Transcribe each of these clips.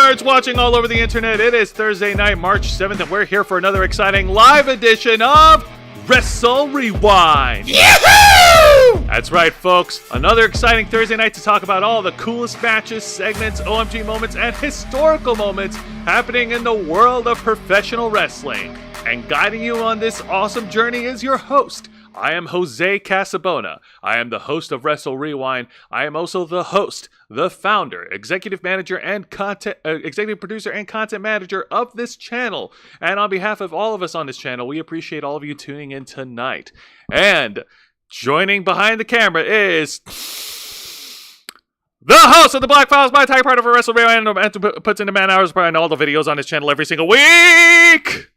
nerds watching all over the internet. It is Thursday night, March 7th, and we're here for another exciting live edition of Wrestle Rewind. Yahoo! That's right, folks. Another exciting Thursday night to talk about all the coolest matches, segments, OMG moments, and historical moments happening in the world of professional wrestling. And guiding you on this awesome journey is your host. I am Jose Casabona. I am the host of Wrestle Rewind. I am also the host, the founder, executive manager, and executive producer and content manager of this channel. And on behalf of all of us on this channel, we appreciate all of you tuning in tonight. And joining behind the camera is the host of the Black Files, my tag partner for Wrestle Rewind, and puts in the man hours behind all the videos on this channel every single week.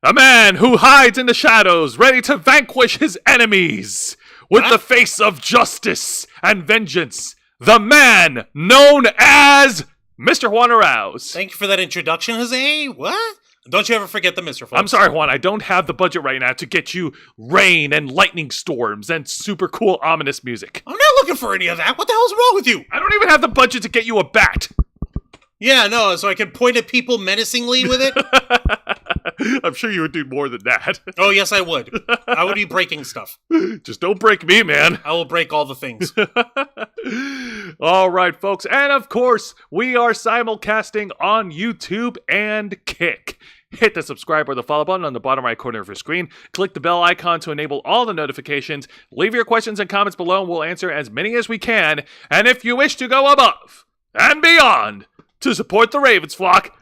A man who hides in the shadows, ready to vanquish his enemies with the face of justice and vengeance. The man known as Mr. Juan Arauz. Thank you for that introduction, Jose. What? Don't you ever forget the Mr. folks. I'm sorry, Juan. I don't have the budget right now to get you rain and lightning storms and super cool ominous music. I'm not looking for any of that. What the hell's wrong with you? I don't even have the budget to get you a bat. Yeah, no, so I can point at people menacingly with it? I'm sure you would do more than that. Oh, yes, I would. I would be breaking stuff. Just don't break me, man. I will break all the things. All right, folks. And of course, we are simulcasting on YouTube and Kick. Hit the subscribe or the follow button on the bottom right corner of your screen. Click the bell icon to enable all the notifications. Leave your questions and comments below, and we'll answer as many as we can. And if you wish to go above and beyond to support the Ravens flock,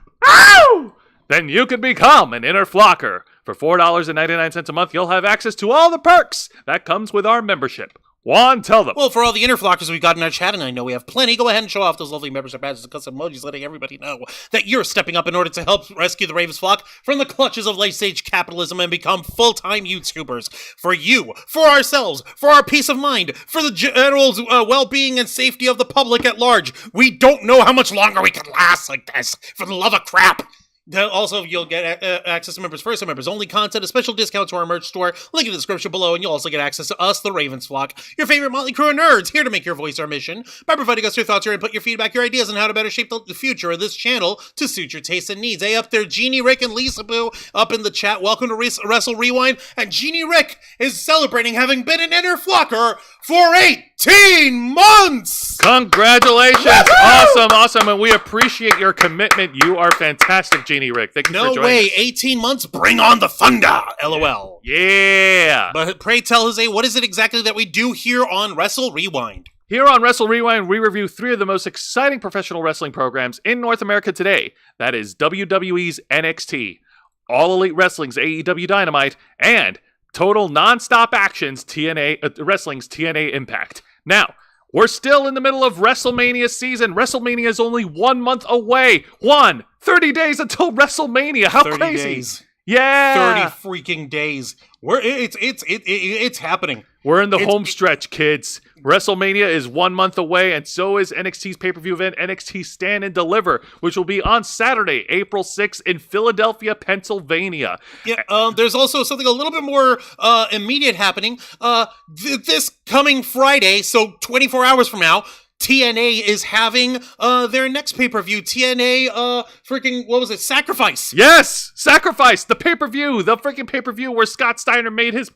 then you can become an inner flocker. For $4.99 a month, you'll have access to all the perks that comes with our membership. Juan, tell them. Well, for all the inner flockers we've got in our chat, and I know we have plenty, go ahead and show off those lovely membership badges and custom emojis, letting everybody know that you're stepping up in order to help rescue the Ravens flock from the clutches of late-stage capitalism and become full-time YouTubers. For you, for ourselves, for our peace of mind, for the general well-being and safety of the public at large. We don't know how much longer we can last like this, for the love of crap. Also, you'll get access to members first and members only content, a special discount to our merch store, link in the description below, and you'll also get access to us, the Ravens flock, your favorite motley crew of nerds, here to make your voice our mission by providing us your thoughts, your input, your feedback, your ideas on how to better shape the future of this channel to suit your tastes and needs. Hey, up there, Jeannie, Rick, and Lisa Boo up in the chat. Welcome to Wrestle Rewind. And Jeannie Rick is celebrating having been an inner flocker for 18 months! Congratulations! Woo-hoo! Awesome, and we appreciate your commitment. You are fantastic, Jeannie Rick. Thank you for joining us. No way, 18 months? Bring on the thunder! LOL. Yeah! But pray tell, Jose, what is it exactly that we do here on Wrestle Rewind? Here on Wrestle Rewind, we review 3 of the most exciting professional wrestling programs in North America today. That is WWE's NXT, All Elite Wrestling's AEW Dynamite, and Total Non-Stop Action's Wrestling's TNA Impact. Now, we're still in the middle of WrestleMania season. WrestleMania is only 1 month away. 30 days until WrestleMania. How 30 crazy. Days. Yeah. 30 freaking days. It's happening. We're in the home stretch, kids. WrestleMania is 1 month away, and so is NXT's pay-per-view event, NXT Stand and Deliver, which will be on Saturday, April 6th in Philadelphia, Pennsylvania. Yeah, there's also something a little bit more immediate happening. This coming Friday, so 24 hours from now, TNA is having their next pay-per-view. TNA, Sacrifice. Yes! Sacrifice! The pay-per-view! The freaking pay-per-view where Scott Steiner made his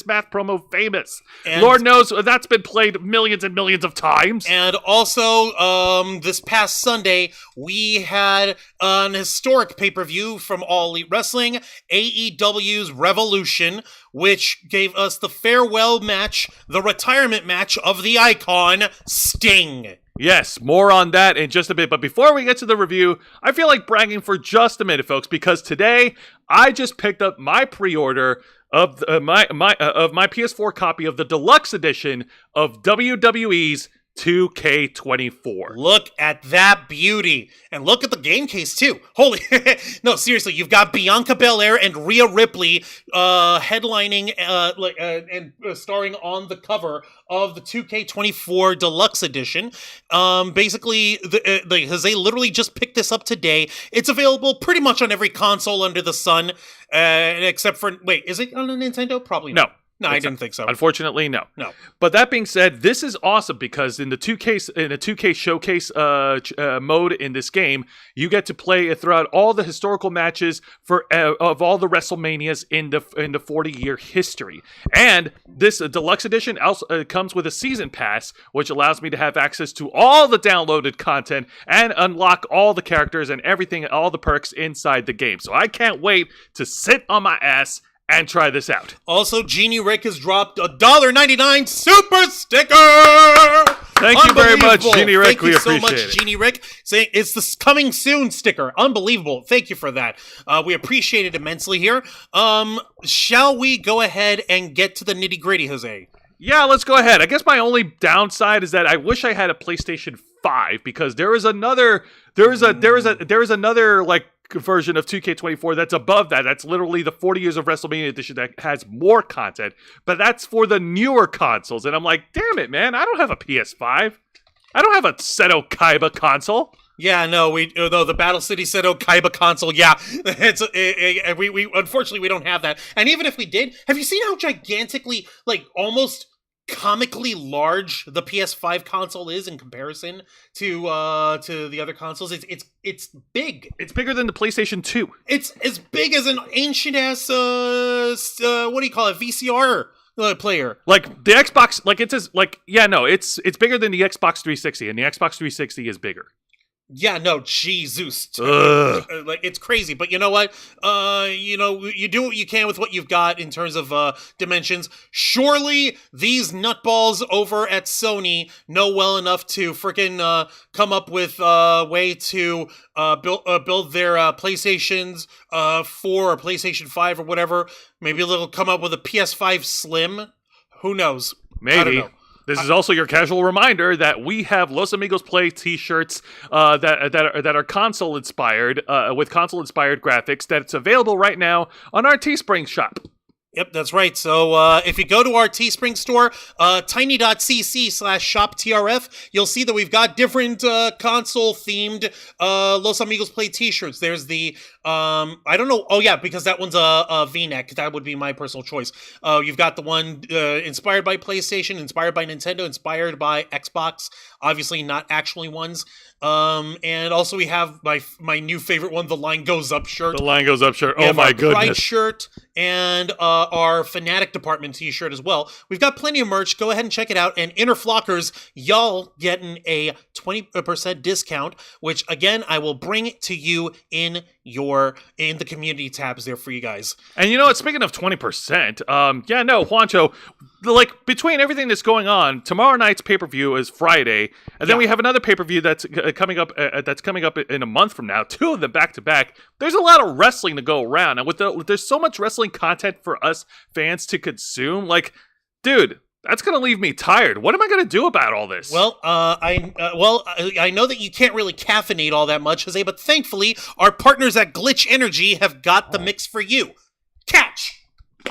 math promo famous. And Lord knows that's been played millions and millions of times. And also, this past Sunday, we had an historic pay-per-view from All Elite Wrestling, AEW's Revolution, which gave us the farewell match, the retirement match of the icon, Sting. Yes, more on that in just a bit. But before we get to the review, I feel like bragging for just a minute, folks, because today I just picked up my pre-order of my PS4 copy of the deluxe edition of WWE's 2K24. Look at that beauty. And look at the game case, too. Holy... No, seriously, you've got Bianca Belair and Rhea Ripley headlining and starring on the cover of the 2K24 Deluxe Edition. Basically, Jose literally just picked this up today. It's available pretty much on every console under the sun, except for... Wait, is it on a Nintendo? Probably not. No. No, I didn't think so. Unfortunately, no. No. But that being said, this is awesome because in the 2K showcase mode in this game, you get to play throughout all the historical matches of all the WrestleManias in the 40-year history. And this deluxe edition also comes with a season pass, which allows me to have access to all the downloaded content and unlock all the characters and everything, all the perks inside the game. So I can't wait to sit on my ass and try this out. Also, Genie Rick has dropped a $1.99 super sticker! Thank you very much, Genie Rick. We appreciate it. Thank you so much, Genie Rick. Saying it's the coming soon sticker. Unbelievable. Thank you for that. We appreciate it immensely here. Shall we go ahead and get to the nitty-gritty, Jose? Yeah, let's go ahead. I guess my only downside is that I wish I had a PlayStation 5 because there is another like version of 2K24 that's above that. That's literally the 40 Years of WrestleMania edition that has more content, but that's for the newer consoles. And I'm like, damn it, man, I don't have a PS5. I don't have a Seto Kaiba console. Yeah, no, the Battle City Seto Kaiba console. Yeah, we unfortunately we don't have that. And even if we did, have you seen how gigantically, like almost comically large the PS5 console is in comparison to the other consoles? It's big. It's bigger than the PlayStation 2. It's as big as an ancient ass what do you call it, VCR player. Like the Xbox, like it's as like yeah, no, it's bigger than the Xbox 360, and the Xbox 360 is bigger. Yeah, no, Jesus. Like, it's crazy. But you know what? You do what you can with what you've got in terms of dimensions. Surely these nutballs over at Sony know well enough to freaking come up with a way to build their PlayStations 4 or PlayStation 5 or whatever. Maybe they'll come up with a PS5 Slim. Who knows? Maybe. I don't know. This is also your casual reminder that we have Los Amigos Play t-shirts that are console inspired with console inspired graphics that's available right now on our Teespring shop. Yep, that's right. So if you go to our Teespring store, tiny.cc/shoptrf, you'll see that we've got different console-themed Los Amigos Play t-shirts. There's the, I don't know, oh yeah, because that one's a V-neck. That would be my personal choice. You've got the one inspired by PlayStation, inspired by Nintendo, inspired by Xbox, obviously not actually ones. And also we have my new favorite one, the Line Goes Up shirt. The Line Goes Up shirt. Oh my goodness. Pride shirt and our Fanatic Department t-shirt as well. We've got plenty of merch. Go ahead and check it out. And Inner Flockers, y'all getting a 20% discount, which again, I will bring it to you in the community tabs there for you guys. And you know what, speaking of 20%, yeah, no, Juancho, like between everything that's going on, tomorrow night's pay-per-view is Friday, and then we have another pay-per-view that's coming up in a month from now, 2 of them back-to-back. There's a lot of wrestling to go around, and there's so much wrestling content for us fans to consume, like, dude, that's going to leave me tired. What am I going to do about all this? Well, I know that you can't really caffeinate all that much, Jose, but thankfully, our partners at Glitch Energy have got the mix for you. Catch!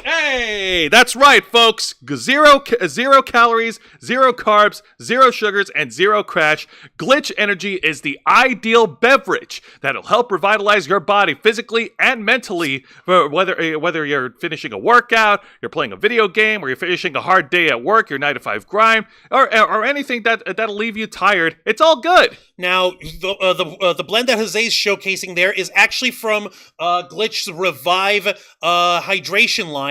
Hey, that's right, folks. Zero calories, 0 carbs, 0 sugars, and 0 crash. Glitch Energy is the ideal beverage that'll help revitalize your body physically and mentally. Whether you're finishing a workout, you're playing a video game, or you're finishing a hard day at work, your 9-to-5 grind, or anything that'll leave you tired, it's all good. Now, the blend that Jose's showcasing there is actually from Glitch's Revive hydration line.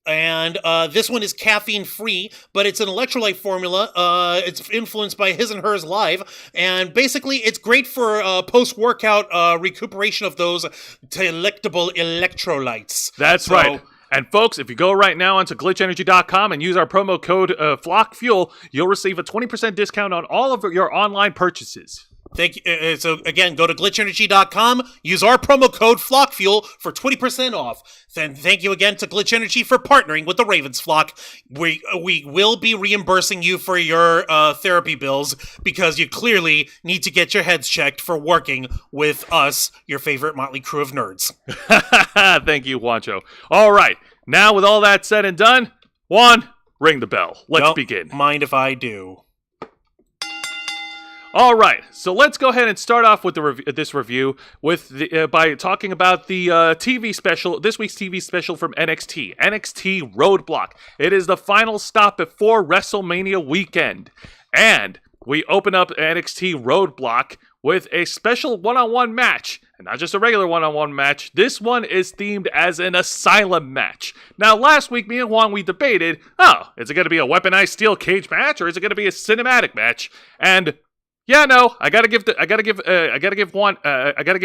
And this one is caffeine-free, but it's an electrolyte formula. It's influenced by His and Hers Live. And basically, it's great for post-workout recuperation of those delectable electrolytes. That's right. And folks, if you go right now onto glitchenergy.com and use our promo code FlockFuel, you'll receive a 20% discount on all of your online purchases. Thank you. So again, go to glitchenergy.com, use our promo code FlockFuel for 20% off. Then thank you again to Glitch Energy for partnering with the Ravens Flock. We will be reimbursing you for your therapy bills because you clearly need to get your heads checked for working with us, your favorite motley crew of nerds. Thank you, Juancho. All right, now with all that said and done, Juan, ring the bell. Let's begin. Mind if I do? All right, so let's go ahead and start off with this review with by talking about the TV special, this week's TV special from NXT Roadblock. It is the final stop before WrestleMania weekend, and we open up NXT Roadblock with a special one-on-one match, and not just a regular one-on-one match. This one is themed as an asylum match. Now, last week, me and Juan, we debated, is it going to be a weaponized steel cage match, or is it going to be a cinematic match? And yeah, no, I gotta give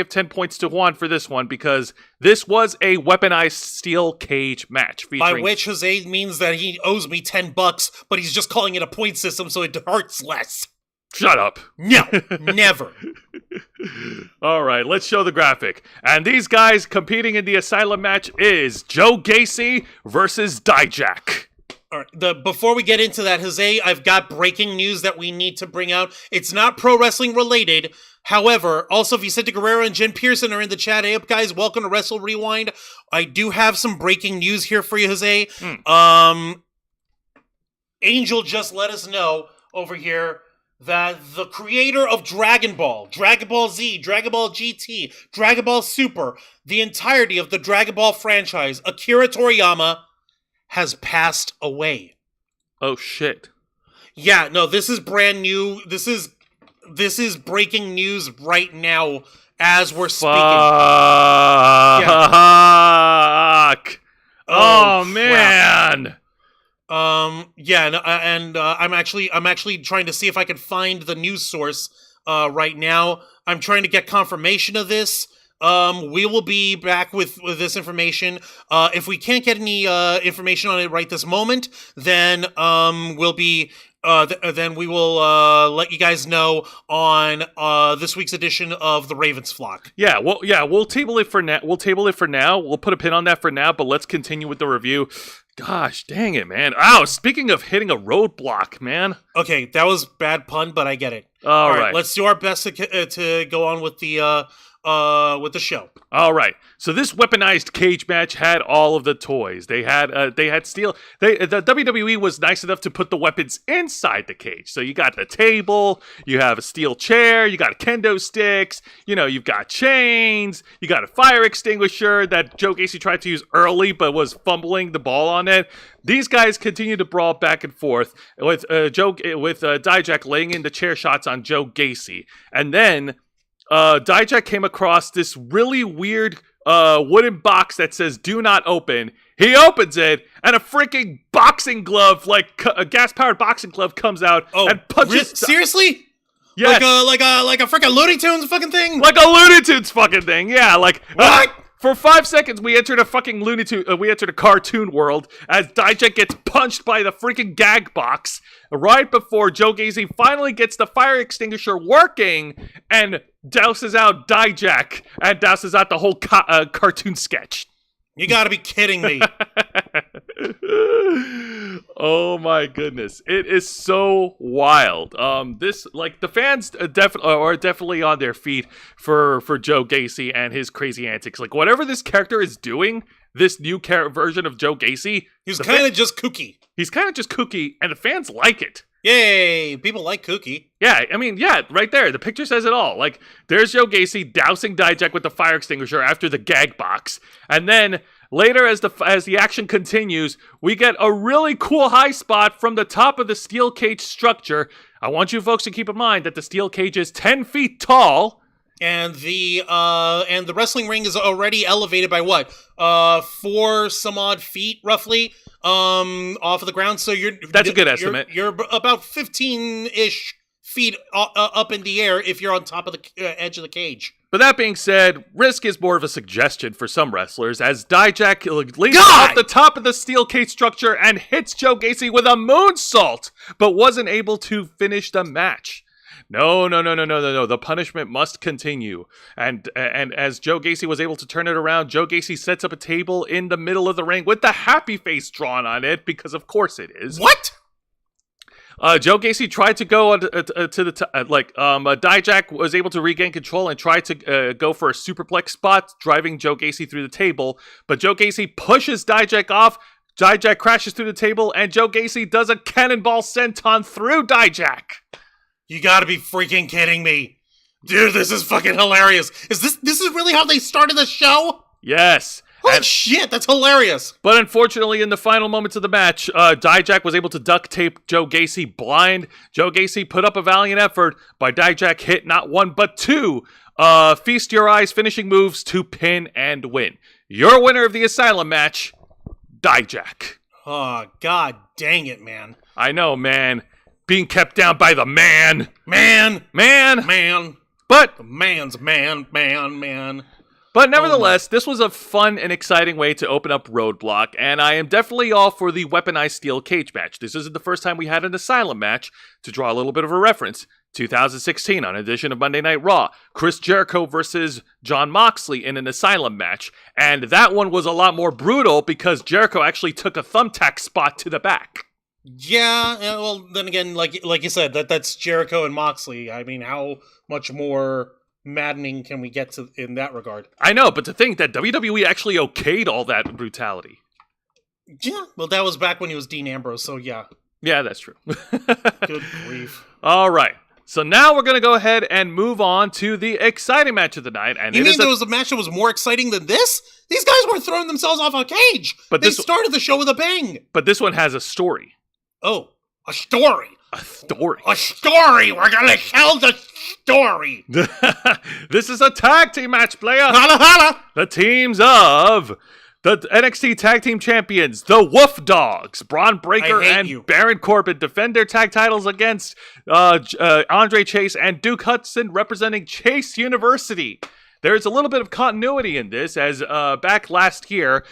10 points to Juan for this one, because this was a weaponized steel cage match. By which Jose means that he owes me $10, but he's just calling it a point system so it hurts less. Shut up. No, never. All right, let's show the graphic. And these guys competing in the asylum match is Joe Gacy versus Dijak. All right, before we get into that, Jose, I've got breaking news that we need to bring out. It's not pro wrestling related. However, also Vicente Guerrero and Jen Pearson are in the chat. Hey up, guys, welcome to Wrestle Rewind. I do have some breaking news here for you, Jose. Angel just let us know over here that the creator of Dragon Ball Z, Dragon Ball GT, Dragon Ball Super, the entirety of the Dragon Ball franchise, Akira Toriyama, has passed away. Oh shit. Yeah, no, this is brand new. This is breaking news right now as we're speaking. Fuck. Yeah. Oh man. I'm actually trying to see if I can find the news source right now. I'm trying to get confirmation of this. We will be back with this information. If we can't get any information on it right this moment, then we'll be then we will let you guys know on this week's edition of the Ravens Flock. We'll table it for now. We'll put a pin on that for now, but let's continue with the review. Gosh, dang it, man. Ow, speaking of hitting a roadblock, man. Okay, that was bad pun, but I get it. All right. Let's do our best to go on with the show. All right. So this weaponized cage match had all of the toys. They had steel. The WWE was nice enough to put the weapons inside the cage. So you got the table, you have a steel chair, you got kendo sticks, you've got chains, you got a fire extinguisher that Joe Gacy tried to use early but was fumbling the ball on it. These guys continue to brawl back and forth with Dijak laying in the chair shots on Joe Gacy. And then Dijak came across this really weird wooden box that says "Do not open." He opens it, and a freaking boxing glove, like a gas-powered boxing glove, comes out and punches. Seriously? Yes. Like a freaking Looney Tunes fucking thing? Like a Looney Tunes fucking thing? Yeah. Like what? For 5 seconds, we entered a fucking Looney Tune. We entered a cartoon world as Dijak gets punched by the freaking gag box right before Joe Gacy finally gets the fire extinguisher working and douses out Dijak and douses out the whole cartoon sketch. You gotta be kidding me. Oh my goodness. It is so wild. The fans are definitely on their feet for Joe Gacy and his crazy antics. Like, whatever this character is doing, this new version of Joe Gacy, he's kind of just kooky. He's kind of just kooky, and the fans like it. Yay, people like kooky. Yeah, I mean, right there. The picture says it all. Like, there's Joe Gacy dousing Dijak with the fire extinguisher after the gag box. And then later, as the action continues, we get a really cool high spot from the top of the steel cage structure. I want you folks to keep in mind that the steel cage is 10 feet tall. And the wrestling ring is already elevated by what? 4 some odd feet, roughly, off of the ground. So that's a good estimate. You're about 15-ish feet up in the air if you're on top of the edge of the cage. But that being said, risk is more of a suggestion for some wrestlers, as Dijak leaps off the top of the steel cage structure and hits Joe Gacy with a moonsault, but wasn't able to finish the match. No. The punishment must continue. And as Joe Gacy was able to turn it around, Joe Gacy sets up a table in the middle of the ring with the happy face drawn on it, because of course it is. What? Joe Gacy tried to go to the Dijak was able to regain control and tried to go for a superplex spot, driving Joe Gacy through the table. But Joe Gacy pushes Dijak off. Dijak crashes through the table, and Joe Gacy does a cannonball senton through Dijak. You gotta be freaking kidding me. Dude, this is fucking hilarious. This is really how they started the show? Yes. Holy shit, that's hilarious. But unfortunately, in the final moments of the match, Dijak was able to duct tape Joe Gacy blind. Joe Gacy put up a valiant effort, but Dijak hit not one but two Feast Your Eyes finishing moves to pin and win. Your winner of the Asylum match, Dijak. Oh, god dang it, man. I know, man. Being kept down by the man. Man. But the man's man. But nevertheless, this was a fun and exciting way to open up Roadblock, and I am definitely all for the weaponized steel cage match. This isn't the first time we had an Asylum match. To draw a little bit of a reference, 2016 on an edition of Monday Night Raw, Chris Jericho versus Jon Moxley in an Asylum match, and that one was a lot more brutal because Jericho actually took a thumbtack spot to the back. Yeah, well, then again, like you said, that's Jericho and Moxley. I mean, how much more maddening can we get to in that regard? I know, but to think that WWE actually okayed all that brutality. Yeah, well, that was back when he was Dean Ambrose, so yeah. Yeah, that's true. Good grief. All right. So now we're going to go ahead and move on to the exciting match of the night. And you mean there was a match that was more exciting than this? These guys weren't throwing themselves off a cage. But they started the show with a bang. But this one has a story. Oh, a story. A story. A story. We're going to tell the story. This is a tag team match, player. Holla, holla. The teams of the NXT Tag Team Champions, the Wolf Dogs, Braun Breaker and Baron Corbin, defend their tag titles against Andre Chase and Duke Hudson, representing Chase University. There's a little bit of continuity in this, as back last year,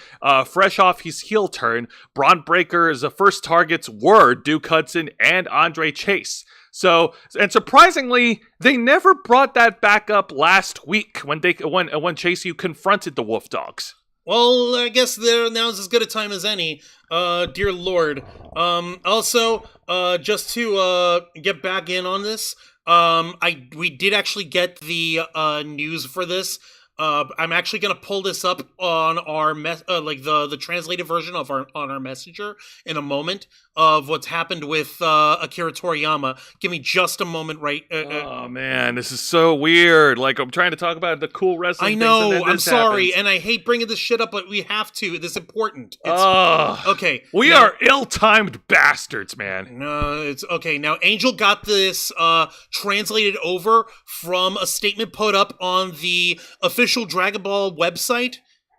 fresh off his heel turn, Braun Breaker's first targets were Duke Hudson and Andre Chase. So, and surprisingly, they never brought that back up last week when Chase U confronted the Wolf Dogs. Well, I guess now's as good a time as any, dear Lord. Also, just to get back in on this, we did actually get the news for this. I'm actually gonna pull this up on our the translated version of on our messenger in a moment of what's happened with Akira Toriyama. Give me just a moment, right? Oh man, this is so weird. Like, I'm trying to talk about the cool wrestling. I know. Things, I'm sorry, and I hate bringing this shit up, but we have to. It's important. Okay. We are ill-timed bastards, man. No, it's okay. Now, Angel got this translated over from a statement put up on the official Dragon Ball website,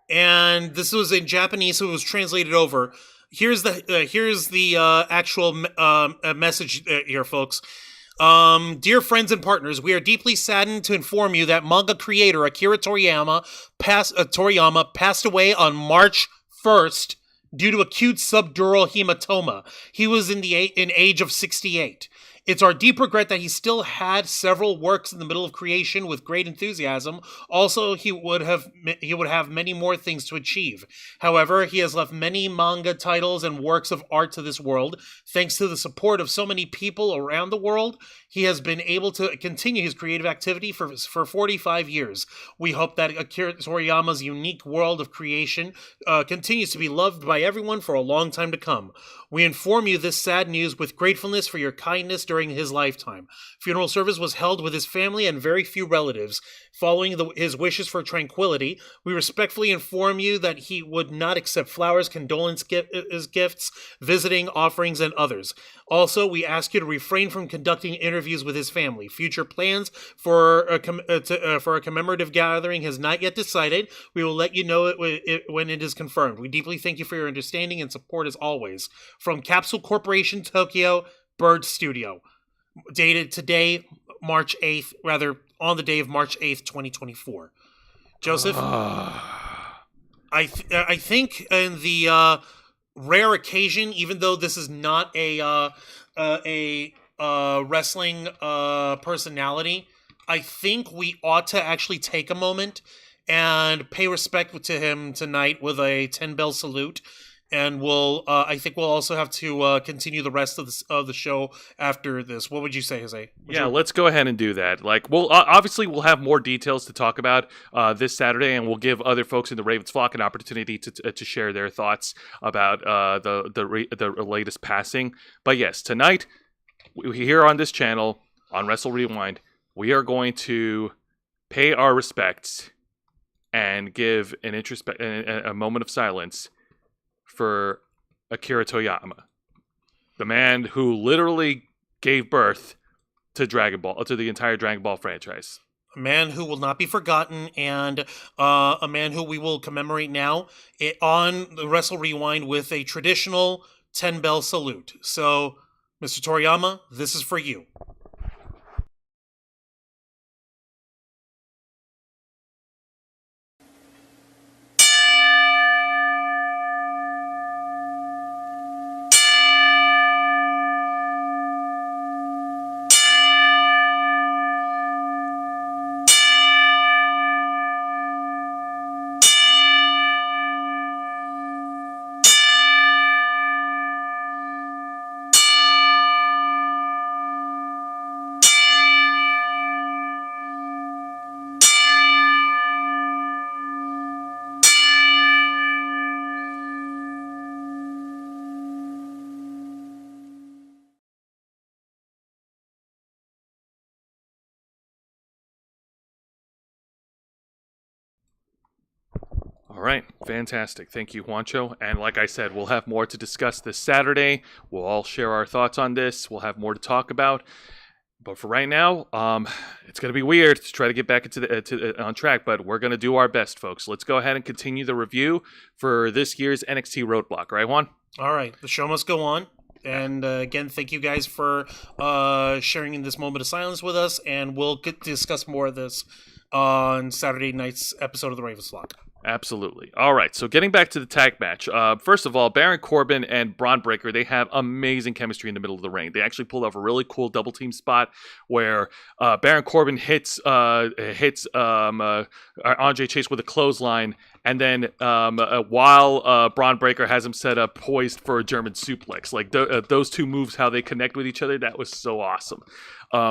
and this was in Japanese, so it was translated over. Here's the actual message here, folks. Dear friends and partners, we are deeply saddened to inform you that manga creator Akira Toriyama passed away on March 1st due to acute subdural hematoma. He was in age of 68. It's our deep regret that he still had several works in the middle of creation with great enthusiasm. Also, he would have many more things to achieve. However, he has left many manga titles and works of art to this world. Thanks to the support of so many people around the world, he has been able to continue his creative activity for 45 years. We hope that Akira Toriyama's unique world of creation continues to be loved by everyone for a long time to come. We inform you this sad news with gratefulness for your kindness during his lifetime. Funeral service was held with his family and very few relatives. Following his wishes for tranquility, we respectfully inform you that he would not accept flowers, condolence gifts, visiting offerings, and others. Also, we ask you to refrain from conducting interviews with his family. Future plans for a commemorative gathering has not yet decided. We will let you know when it is confirmed. We deeply thank you for your understanding and support as always. From Capsule Corporation, Tokyo, Bird Studio. Dated today, March 8th, rather, on the day of March 8th, 2024. Joseph? I think in the rare occasion, even though this is not a wrestling personality, I think we ought to actually take a moment and pay respect to him tonight with a 10-bell salute. And I think we'll also have to continue the rest of the show after this. What would you say, Jose? Let's go ahead and do that. Like, obviously we'll have more details to talk about this Saturday, and we'll give other folks in the Ravens flock an opportunity to share their thoughts about the latest passing. But yes, tonight here on this channel, on Wrestle Rewind, we are going to pay our respects and give a moment of silence for Akira Toyama, the man who literally gave birth to the entire Dragon Ball franchise. A man who will not be forgotten, and a man who we will commemorate now on the Wrestle Rewind with a traditional 10-bell salute. So, Mr. Toriyama, this is for you. All right, fantastic. Thank you, Juancho. And like I said, we'll have more to discuss this Saturday. We'll all share our thoughts on this. We'll have more to talk about. But for right now, it's going to be weird to try to get back on track, but we're going to do our best, folks. Let's go ahead and continue the review for this year's NXT Roadblock. Right, Juan? All right, the show must go on. And again, thank you guys for sharing in this moment of silence with us, and we'll get to discuss more of this on Saturday night's episode of the Ravensflock. Absolutely. All right, so getting back to the tag match. First of all, Baron Corbin and Braun Breaker, they have amazing chemistry in the middle of the ring. They actually pulled off a really cool double team spot where Baron Corbin hits Andre Chase with a clothesline, and then while Braun Breaker has him set up poised for a German suplex. Like those two moves, how they connect with each other, that was so awesome.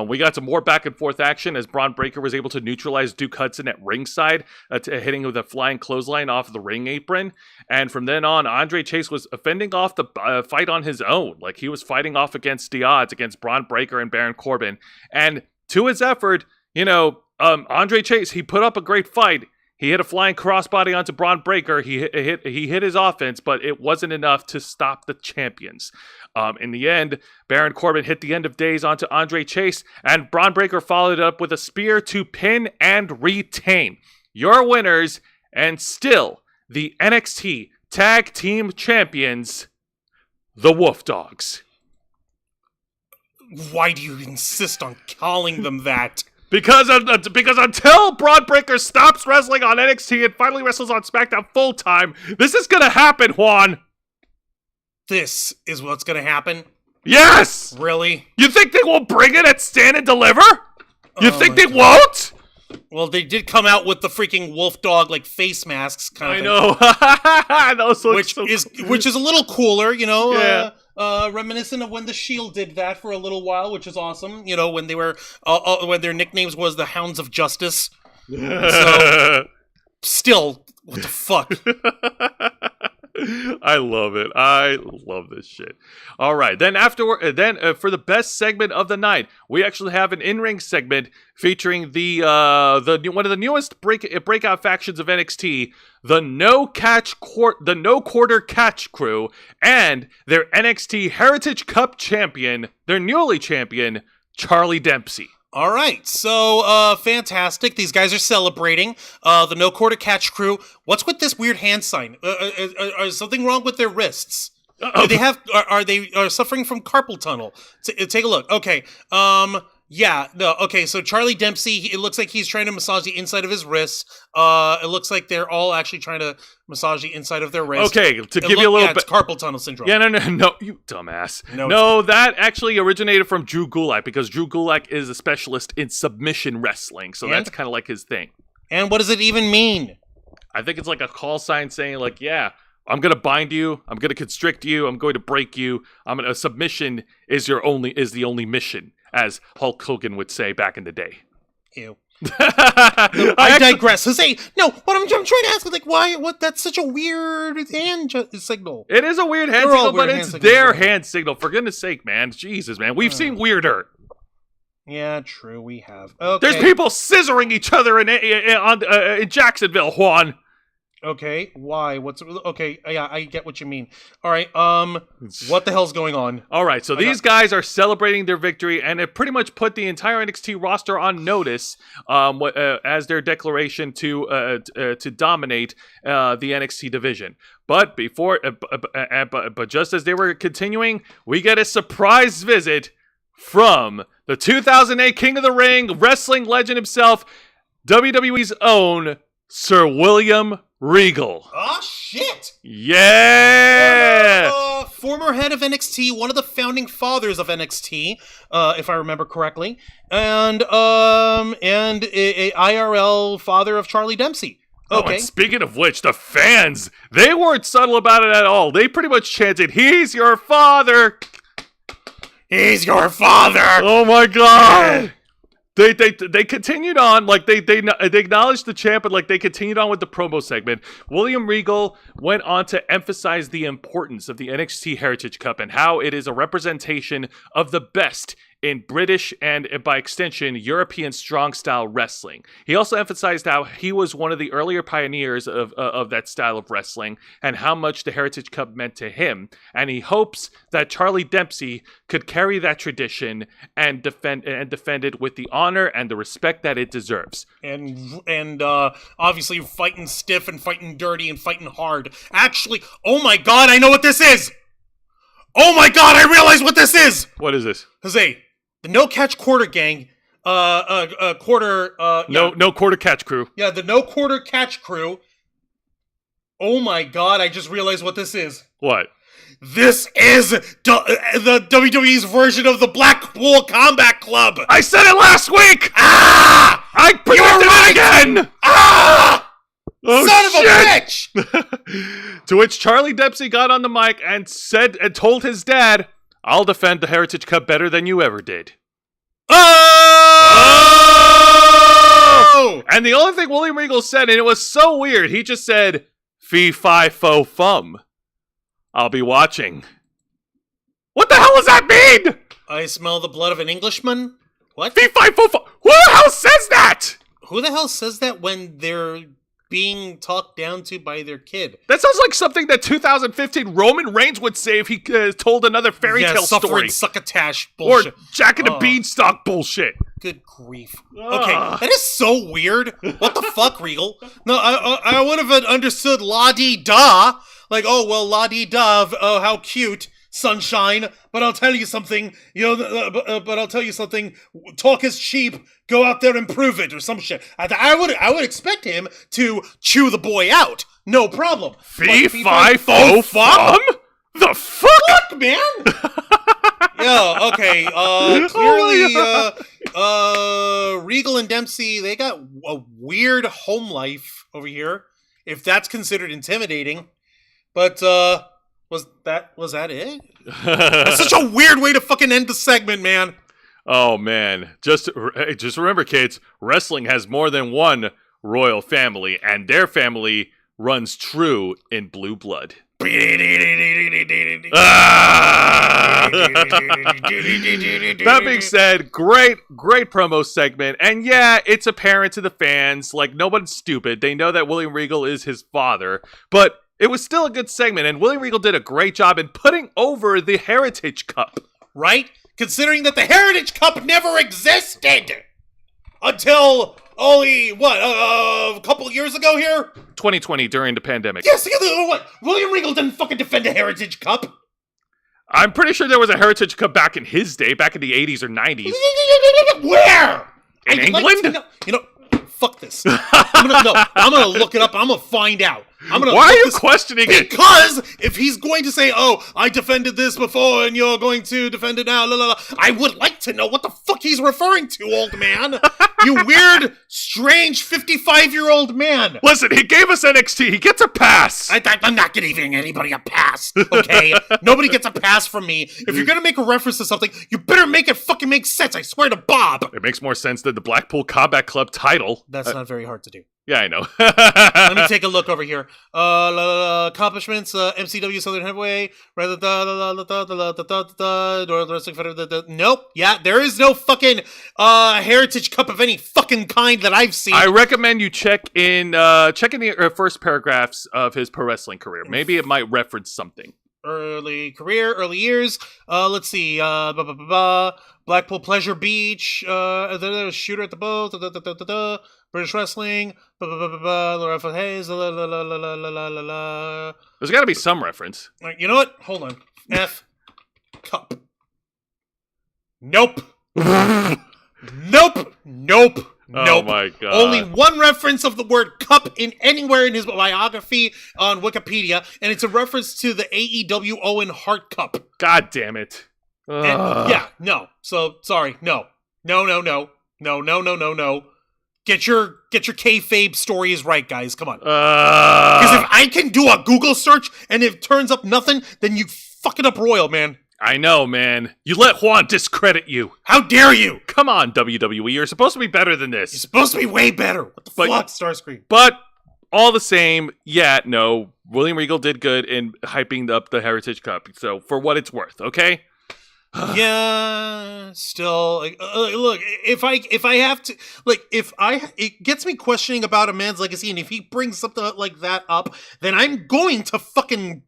We got some more back and forth action as Braun Breaker was able to neutralize Duke Hudson at ringside, hitting with a flying clothesline off the ring apron. And from then on, Andre Chase was fending off the fight on his own. Like, he was fighting off against the odds against Braun Breaker and Baron Corbin. And to his effort, Andre Chase, he put up a great fight. He hit a flying crossbody onto Braun Breaker. He hit his offense, but it wasn't enough to stop the champions. In the end, Baron Corbin hit the end of days onto Andre Chase, and Braun Breaker followed it up with a spear to pin and retain. Your winners, and still the NXT Tag Team Champions, the Wolf Dogs. Why do you insist on calling them that? Because until Braun Breaker stops wrestling on NXT and finally wrestles on SmackDown full time, this is gonna happen, Juan. This is what's gonna happen? Yes! Really? You think they won't bring it at Stand and Deliver? You think they won't? Well, they did come out with the freaking wolf dog face masks kind of thing. I know. which is a little cooler, Yeah. Reminiscent of when the Shield did that for a little while, which is awesome. When they were when their nicknames was the Hounds of Justice. So, still, what the fuck? I love it. I love this shit. All right. Then for the best segment of the night, we actually have an in-ring segment featuring the one of the newest breakout factions of NXT, the No Quarter Catch Crew, and their NXT Heritage Cup champion, their newly champion, Charlie Dempsey. All right, so fantastic. These guys are celebrating. The No Quarter Catch Crew. What's with this weird hand sign? Is something wrong with their wrists? Do they have? Are they suffering from carpal tunnel? Take a look. Okay. Yeah. No. Okay. So Charlie Dempsey. It looks like he's trying to massage the inside of his wrists. It looks like they're all actually trying to massage the inside of their wrist. Okay. To give you a little bit. It's carpal tunnel syndrome. Yeah. No. You dumbass. No. That actually originated from Drew Gulak, because Drew Gulak is a specialist in submission wrestling. So that's kind of like his thing. And what does it even mean? I think it's like a call sign saying yeah, I'm going to bind you. I'm going to constrict you. I'm going to break you. A submission is the only mission, as Hulk Hogan would say back in the day. Ew. I digress. So what I'm trying to ask is why? What? That's such a weird hand signal. It is a weird hand signal, but it's their hand signal. For goodness sake, man. Jesus, man. We've seen weirder. Yeah, true, we have. Okay. There's people scissoring each other in Jacksonville, Juan. Okay, why? Okay, yeah, I get what you mean. All right, what the hell's going on? All right, so these guys are celebrating their victory, and it pretty much put the entire NXT roster on notice as their declaration to dominate the NXT division. But but just as they were continuing, we get a surprise visit from the 2008 King of the Ring, wrestling legend himself, WWE's own Sir William Regal. Oh, shit! Yeah! Former head of NXT, one of the founding fathers of NXT, if I remember correctly, and a IRL father of Charlie Dempsey. Okay. Oh, and speaking of which, the fans, they weren't subtle about it at all. They pretty much chanted, "He's your father! He's your father!" Oh my god! They continued on, like they acknowledged the champ, but like they continued on with the promo segment. William Regal went on to emphasize the importance of the NXT Heritage Cup and how it is a representation of the best in British and, by extension, European strong-style wrestling. He also emphasized how he was one of the earlier pioneers of that style of wrestling and how much the Heritage Cup meant to him. And he hopes that Charlie Dempsey could carry that tradition and defend it with the honor and the respect that it deserves. And obviously fighting stiff and fighting dirty and fighting hard. Actually, oh my god, I know what this is! Oh my god, I realize what this is! What is this? Jose, the No Catch Quarter Gang, No Quarter Catch Crew. Yeah, the No Quarter Catch Crew. Oh my god, I just realized what this is. What? This is the WWE's version of the Blackpool Combat Club. I said it last week! Ah! I predicted it again! Ah! Oh, son of shit! a bitch! To which Charlie Dempsey got on the mic and told his dad, "I'll defend the Heritage Cup better than you ever did." Oh! And the only thing William Regal said, and it was so weird, he just said, "Fee, fi, fo, fum. I'll be watching." What the hell does that mean? I smell the blood of an Englishman? What? Fee, fi, fo, fum. Who the hell says that? Who the hell says that when they're being talked down to by their kid? That sounds like something that 2015 Roman Reigns would say if he told another fairy tale story. Succotash bullshit. Or Jack and the Beanstalk bullshit. Good grief. Okay, that is so weird. What the fuck, Regal? No, I would have understood la-dee-da. Like, oh, well, la-dee-da, oh, how cute. Sunshine, but I'll tell you something, but I'll tell you something, talk is cheap, go out there and prove it, or some shit. I would expect him to chew the boy out, no problem. Fee, fi, fo, fum? The fuck? Fuck, man! Yeah, okay, clearly, Regal and Dempsey, they got a weird home life over here, if that's considered intimidating, but, Was that it? That's such a weird way to fucking end the segment, man. Oh, man. Just remember, kids, wrestling has more than one royal family, and their family runs true in blue blood. That being said, great promo segment. And yeah, it's apparent to the fans, like, no one's stupid. They know that William Regal is his father, but it was still a good segment, and William Regal did a great job in putting over the Heritage Cup. Right? Considering that the Heritage Cup never existed until only, a couple of years ago here? 2020, during the pandemic. Yes, what? William Regal didn't fucking defend the Heritage Cup. I'm pretty sure there was a Heritage Cup back in his day, back in the 80s or 90s. Where? In England? Fuck this. I'm gonna look it up. I'm gonna find out. Why are you questioning it? Because if he's going to say, "Oh, I defended this before, and you're going to defend it now," I would like to know what the fuck he's referring to, old man. You weird, strange 55-year-old man. Listen, he gave us NXT. He gets a pass. I'm not giving anybody a pass. Okay, nobody gets a pass from me. If you're gonna make a reference to something, you better make it fucking make sense. I swear to Bob. It makes more sense than the Blackpool Combat Club title. That's not very hard to do. Yeah, I know. Let me take a look over here. Accomplishments, MCW Southern Heavyweight. Nope. Yeah, there is no fucking Heritage Cup of any fucking kind that I've seen. I recommend you check in the first paragraphs of his pro wrestling career. Maybe it might reference something. Early career, early years. Let's see. Blackpool Pleasure Beach. Shooter at the boat. British Wrestling. Laura Hayes. There's got to be some reference. You know what? Hold on. F Cup. Nope. Nope. Oh my god. Only one reference of the word cup in anywhere in his biography on Wikipedia, and it's a reference to the AEW Owen Hart Cup. God damn it. And, yeah, no. So sorry, no. Get your kayfabe stories right, guys. Come on. Because if I can do a Google search and it turns up nothing, then you fuck it up royal, man. I know, man. You let Juan discredit you. How dare you? Come on, WWE. You're supposed to be better than this. You're supposed to be way better. What the fuck, Starscream? But all the same, yeah, no. William Regal did good in hyping up the Heritage Cup. So for what it's worth, okay? Yeah, still, look, if I have to, it gets me questioning about a man's legacy, and if he brings something like that up, then I'm going to fucking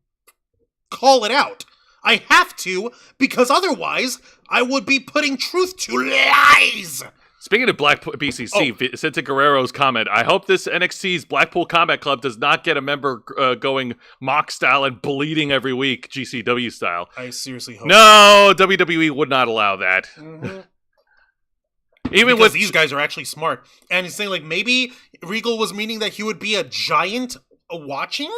call it out. I have to, because otherwise, I would be putting truth to lies. Speaking of Blackpool BCC, Vicente Guerrero's comment, I hope this NXT's Blackpool Combat Club does not get a member going mock style and bleeding every week, GCW style. I seriously hope. No, WWE would not allow that. Mm-hmm. Even because with these guys are actually smart. And he's saying, like, maybe Regal was meaning that he would be a giant watching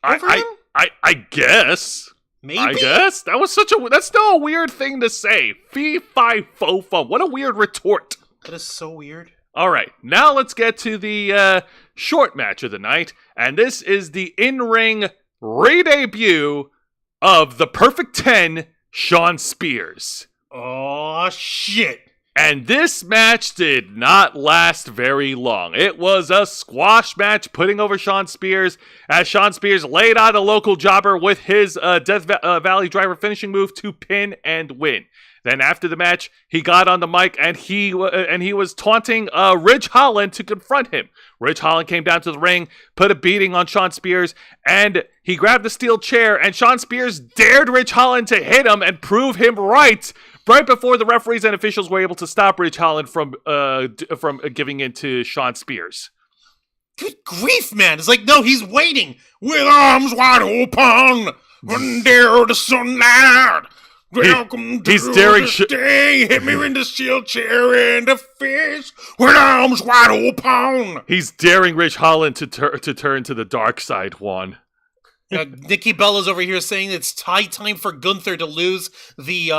over him? I guess. Maybe? I guess. That's still a weird thing to say. Fee, fi, fo, fum. What a weird retort. That is so weird. All right, now let's get to the short match of the night. And this is the in-ring re-debut of the Perfect 10, Shawn Spears. Oh, shit. And this match did not last very long. It was a squash match putting over Shawn Spears as Shawn Spears laid on the local jobber with his Death Valley Driver finishing move to pin and win. Then after the match, he got on the mic and he was taunting Ridge Holland to confront him. Ridge Holland came down to the ring, put a beating on Shawn Spears, and he grabbed the steel chair, and Shawn Spears dared Ridge Holland to hit him and prove him right before the referees and officials were able to stop Ridge Holland from giving in to Shawn Spears. Good grief, man. It's like, no, he's waiting with arms wide open. Under the sunlight. Welcome he's to daring the day. Hit me in the steel chair in the face with arms wide open. He's daring Ridge Holland to turn to the dark side, Juan. Nikki Bella's over here saying it's high time for Gunther to lose the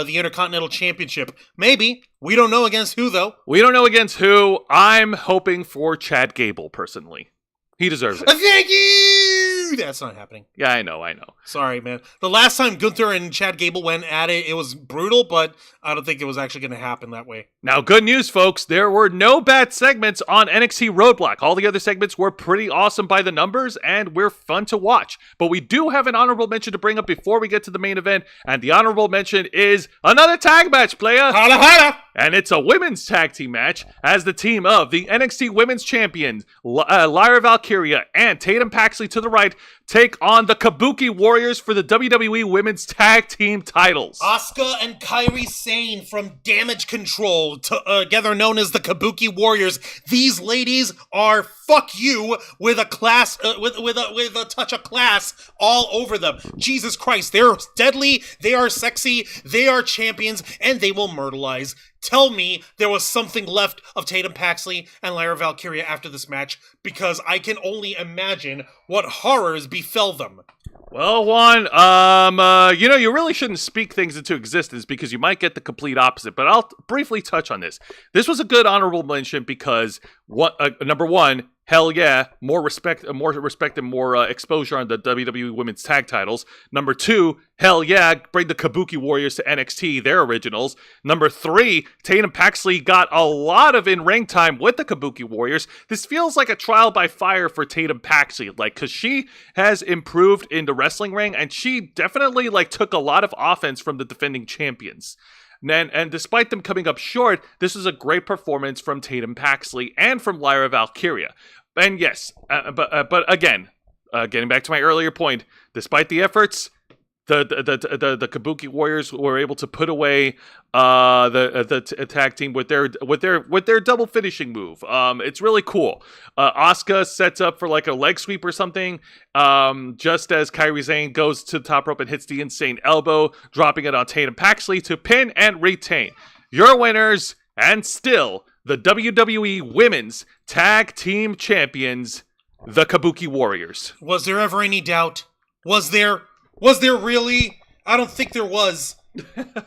Intercontinental Championship. Maybe. We don't know against who, though. We don't know against who. I'm hoping for Chad Gable, personally. He deserves it. Thank you! That's not happening. Yeah, I know. Sorry, man. The last time Gunther and Chad Gable went at it, it was brutal, but I don't think it was actually going to happen that way. Now, good news, folks. There were no bad segments on NXT ROADBLOCK. All the other segments were pretty awesome by the numbers, and were fun to watch. But we do have an honorable mention to bring up before we get to the main event, and the honorable mention is another tag match, playa. Holla, holla! And it's a women's tag team match as the team of the NXT Women's Champions, Lyra Valkyria and Tatum Paxley to the right, take on the Kabuki Warriors for the WWE Women's Tag Team titles. Asuka and Kairi Sane from Damage Control, together known as the Kabuki Warriors. These ladies are fuck you with a class, with a touch of class all over them. Jesus Christ, they're deadly, they are sexy, they are champions, and they will myrtleize. Tell me there was something left of Tatum Paxley and Lyra Valkyria after this match, because I can only imagine what horrors befell them. Well, Juan, you really shouldn't speak things into existence because you might get the complete opposite, but I'll briefly touch on this. This was a good honorable mention because, number one, hell yeah, more respect and more exposure on the WWE Women's Tag Titles. Number 2, hell yeah, bring the Kabuki Warriors to NXT, their originals. Number 3, Tatum Paxley got a lot of in-ring time with the Kabuki Warriors. This feels like a trial by fire for Tatum Paxley, because she has improved in the wrestling ring, and she definitely took a lot of offense from the defending champions. And despite them coming up short, this is a great performance from Tatum Paxley and from Lyra Valkyria. And yes, but again, getting back to my earlier point, despite the efforts, the Kabuki Warriors were able to put away the tag team with their double finishing move. It's really cool. Asuka sets up for a leg sweep or something, just as Kairi Sane goes to the top rope and hits the insane elbow, dropping it on Tatum Paxley to pin and retain. Your winners, and still the WWE Women's Tag Team Champions, the Kabuki Warriors. Was there ever any doubt? Was there really? I don't think there was.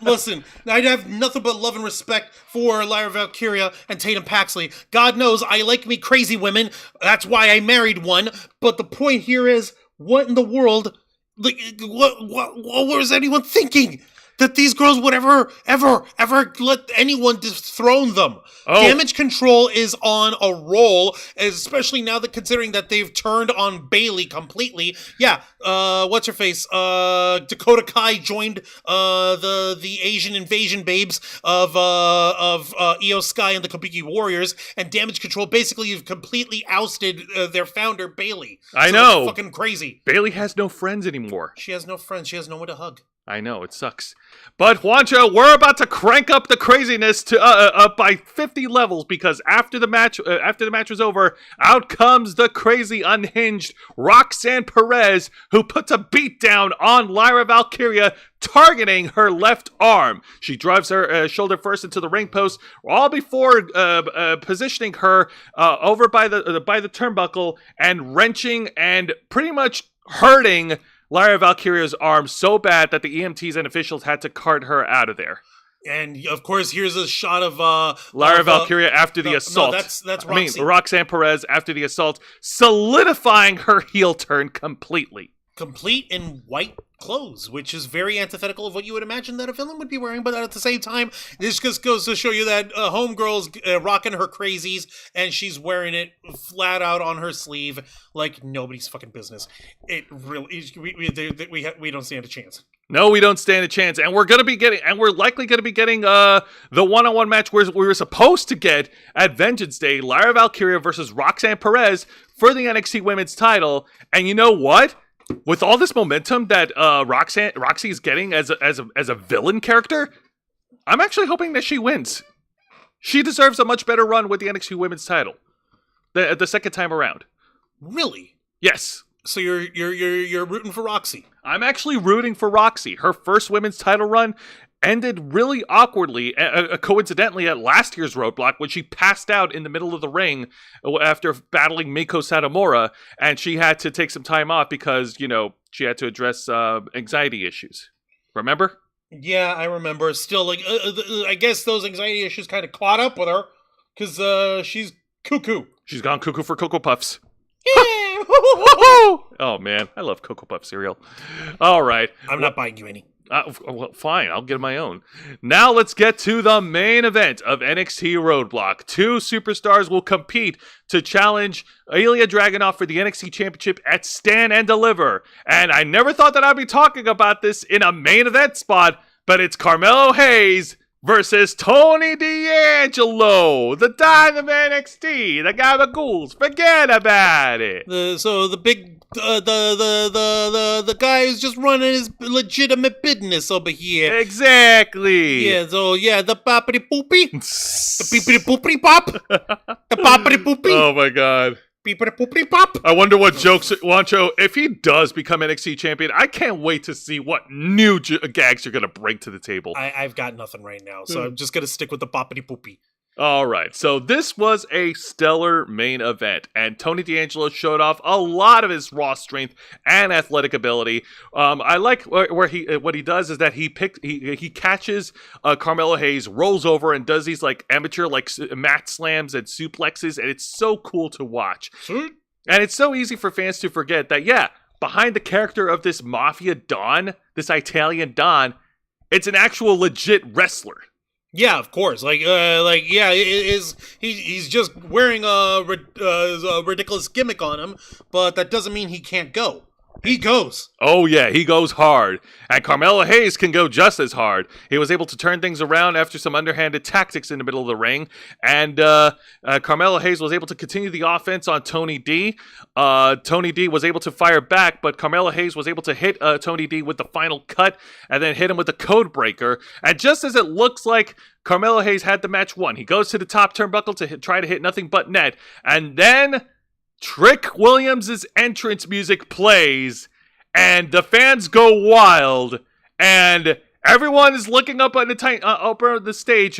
Listen, I have nothing but love and respect for Lyra Valkyria and Tatum Paxley. God knows I like me crazy women. That's why I married one. But the point here is, what in the world? What was anyone thinking? That these girls would ever let anyone dethrone them. Oh. Damage Control is on a roll, especially now that considering that they've turned on Bayley completely. Yeah, what's her face? Dakota Kai joined the Asian invasion babes of Io Sky and the Kabuki Warriors, and Damage Control basically have completely ousted their founder Bayley. I know, it's fucking crazy. Bayley has no friends anymore. She has no friends. She has no one to hug. I know, it sucks. But Juancho, we're about to crank up the craziness to up by 50 levels, because after the match was over, out comes the crazy, unhinged Roxanne Perez, who puts a beat down on Lyra Valkyria, targeting her left arm. She drives her shoulder first into the ring post, all before positioning her over by the turnbuckle and wrenching and pretty much hurting Lyra Valkyria's arm so bad that the EMTs and officials had to cart her out of there. And of course, here's a shot of Lyra Valkyria after the assault. No, that's Roxy. Roxanne Perez after the assault, solidifying her heel turn completely. Complete in white clothes, which is very antithetical of what you would imagine that a villain would be wearing, but at the same time, this just goes to show you that homegirl's rocking her crazies, and she's wearing it flat out on her sleeve like nobody's fucking business. It really, we don't stand a chance. No, we don't stand a chance, and we're likely gonna be getting the one-on-one match we were supposed to get at Vengeance Day, Lyra Valkyria versus Roxanne Perez for the NXT Women's Title. And you know what? With all this momentum that Roxy is getting as a villain character, I'm actually hoping that she wins. She deserves a much better run with the NXT Women's Title, the second time around. Really? Yes. So you're rooting for Roxy? I'm actually rooting for Roxy. Her first women's title run ended really awkwardly, coincidentally, at last year's Roadblock, when she passed out in the middle of the ring after battling Miko Satomura, and she had to take some time off because, she had to address anxiety issues. Remember? Yeah, I remember. Still, I guess those anxiety issues kind of caught up with her, because she's cuckoo. She's gone cuckoo for Cocoa Puffs. Oh, man. I love Cocoa Puff cereal. All right. I'm not buying you any. Well, fine, I'll get my own. Now let's get to the main event of NXT Roadblock. 2 superstars will compete to challenge Ilya Dragunov for the NXT Championship at Stand and Deliver. And I never thought that I'd be talking about this in a main event spot, but it's Carmelo Hayes versus Tony D'Angelo, the Dime of NXT, the Gabagools. Forget about it. The guy who's just running his legitimate business over here. Exactly. Yeah, the poppity poopy. The peepity poopity pop. The poppity poopy. Oh my god. Peepity poopity pop. I wonder what jokes, Juancho, if he does become NXT champion, I can't wait to see what new gags you're going to bring to the table. I've got nothing right now, so I'm just going to stick with the poppity poopy. All right, so this was a stellar main event, and Tony D'Angelo showed off a lot of his raw strength and athletic ability. I like where what he does is that he catches Carmelo Hayes, rolls over, and does these like amateur like mat slams and suplexes, and it's so cool to watch. Sweet. And it's so easy for fans to forget that behind the character of this mafia don, this Italian don, it's an actual legit wrestler. Yeah, of course. He's just wearing a ridiculous gimmick on him, but that doesn't mean he can't go. He goes. Oh, yeah, he goes hard. And Carmelo Hayes can go just as hard. He was able to turn things around after some underhanded tactics in the middle of the ring. And Carmelo Hayes was able to continue the offense on Tony D. Tony D was able to fire back, but Carmelo Hayes was able to hit Tony D with the final cut and then hit him with the code breaker. And just as it looks like Carmelo Hayes had the match won, he goes to the top turnbuckle to try to hit nothing but net. And then Trick Williams' entrance music plays, and the fans go wild, and everyone is looking up on the stage,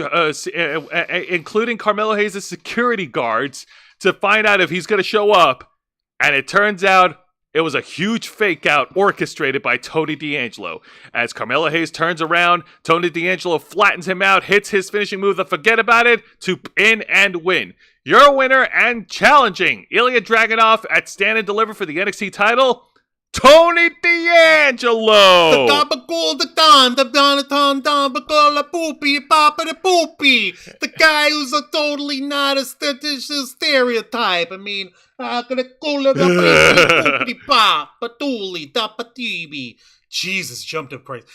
including Carmelo Hayes' security guards, to find out if he's going to show up. And it turns out it was a huge fake out orchestrated by Tony D'Angelo. As Carmelo Hayes turns around, Tony D'Angelo flattens him out, hits his finishing move, the forget about it, to pin and win. Your winner and challenging Ilya Dragunov at Stand and Deliver for the NXT title, Tony D'Angelo! The guy who's a totally not a stereotype. I mean, Jesus, jumped up crazy.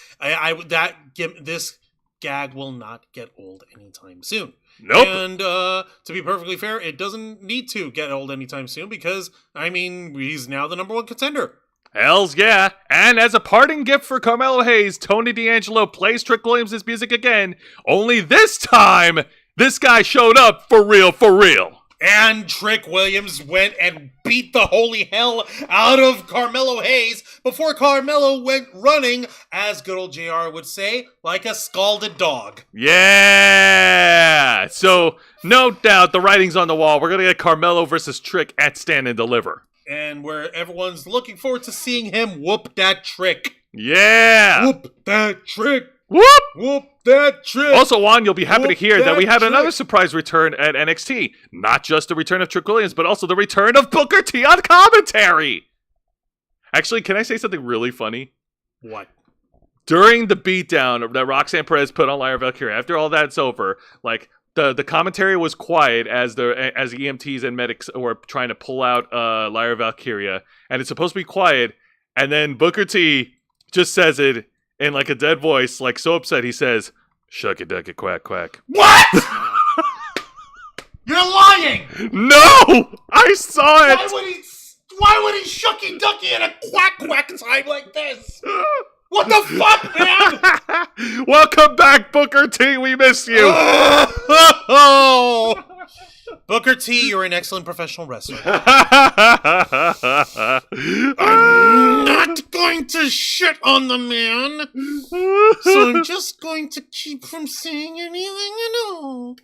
This gag will not get old anytime soon. Nope. And to be perfectly fair, it doesn't need to get old anytime soon because, I mean, he's now the number one contender. Hells yeah. And as a parting gift for Carmelo Hayes, Tony D'Angelo plays Trick Williams' music again. Only this time, this guy showed up for real, for real. And Trick Williams went and beat the holy hell out of Carmelo Hayes before Carmelo went running, as good old JR would say, like a scalded dog. Yeah! So, no doubt, the writing's on the wall. We're going to get Carmelo versus Trick at Stand and Deliver. And where everyone's looking forward to seeing him whoop that Trick. Yeah! Whoop that Trick! Whoop! Whoop that Trick! Also, Juan, you'll be happy to hear that we had Trick. another surprise return at NXT. Not just the return of Trick Williams, but also the return of Booker T on commentary. Actually, can I say something really funny? What? During the beatdown that Roxanne Perez put on Lyra Valkyria, after all that's over, like, the commentary was quiet as EMTs and medics were trying to pull out Lyra Valkyria, and it's supposed to be quiet, and then Booker T just says it in like a dead voice, like so upset, he says, "Shuck it, duck it, quack, quack." What? You're lying! No! I saw it! Why would he shucky ducky at a quack quack time like this? What the fuck, man? Welcome back, Booker T. We miss you. Booker T, you're an excellent professional wrestler. I'm not going to shit on the man, so I'm just going to keep from saying anything at all.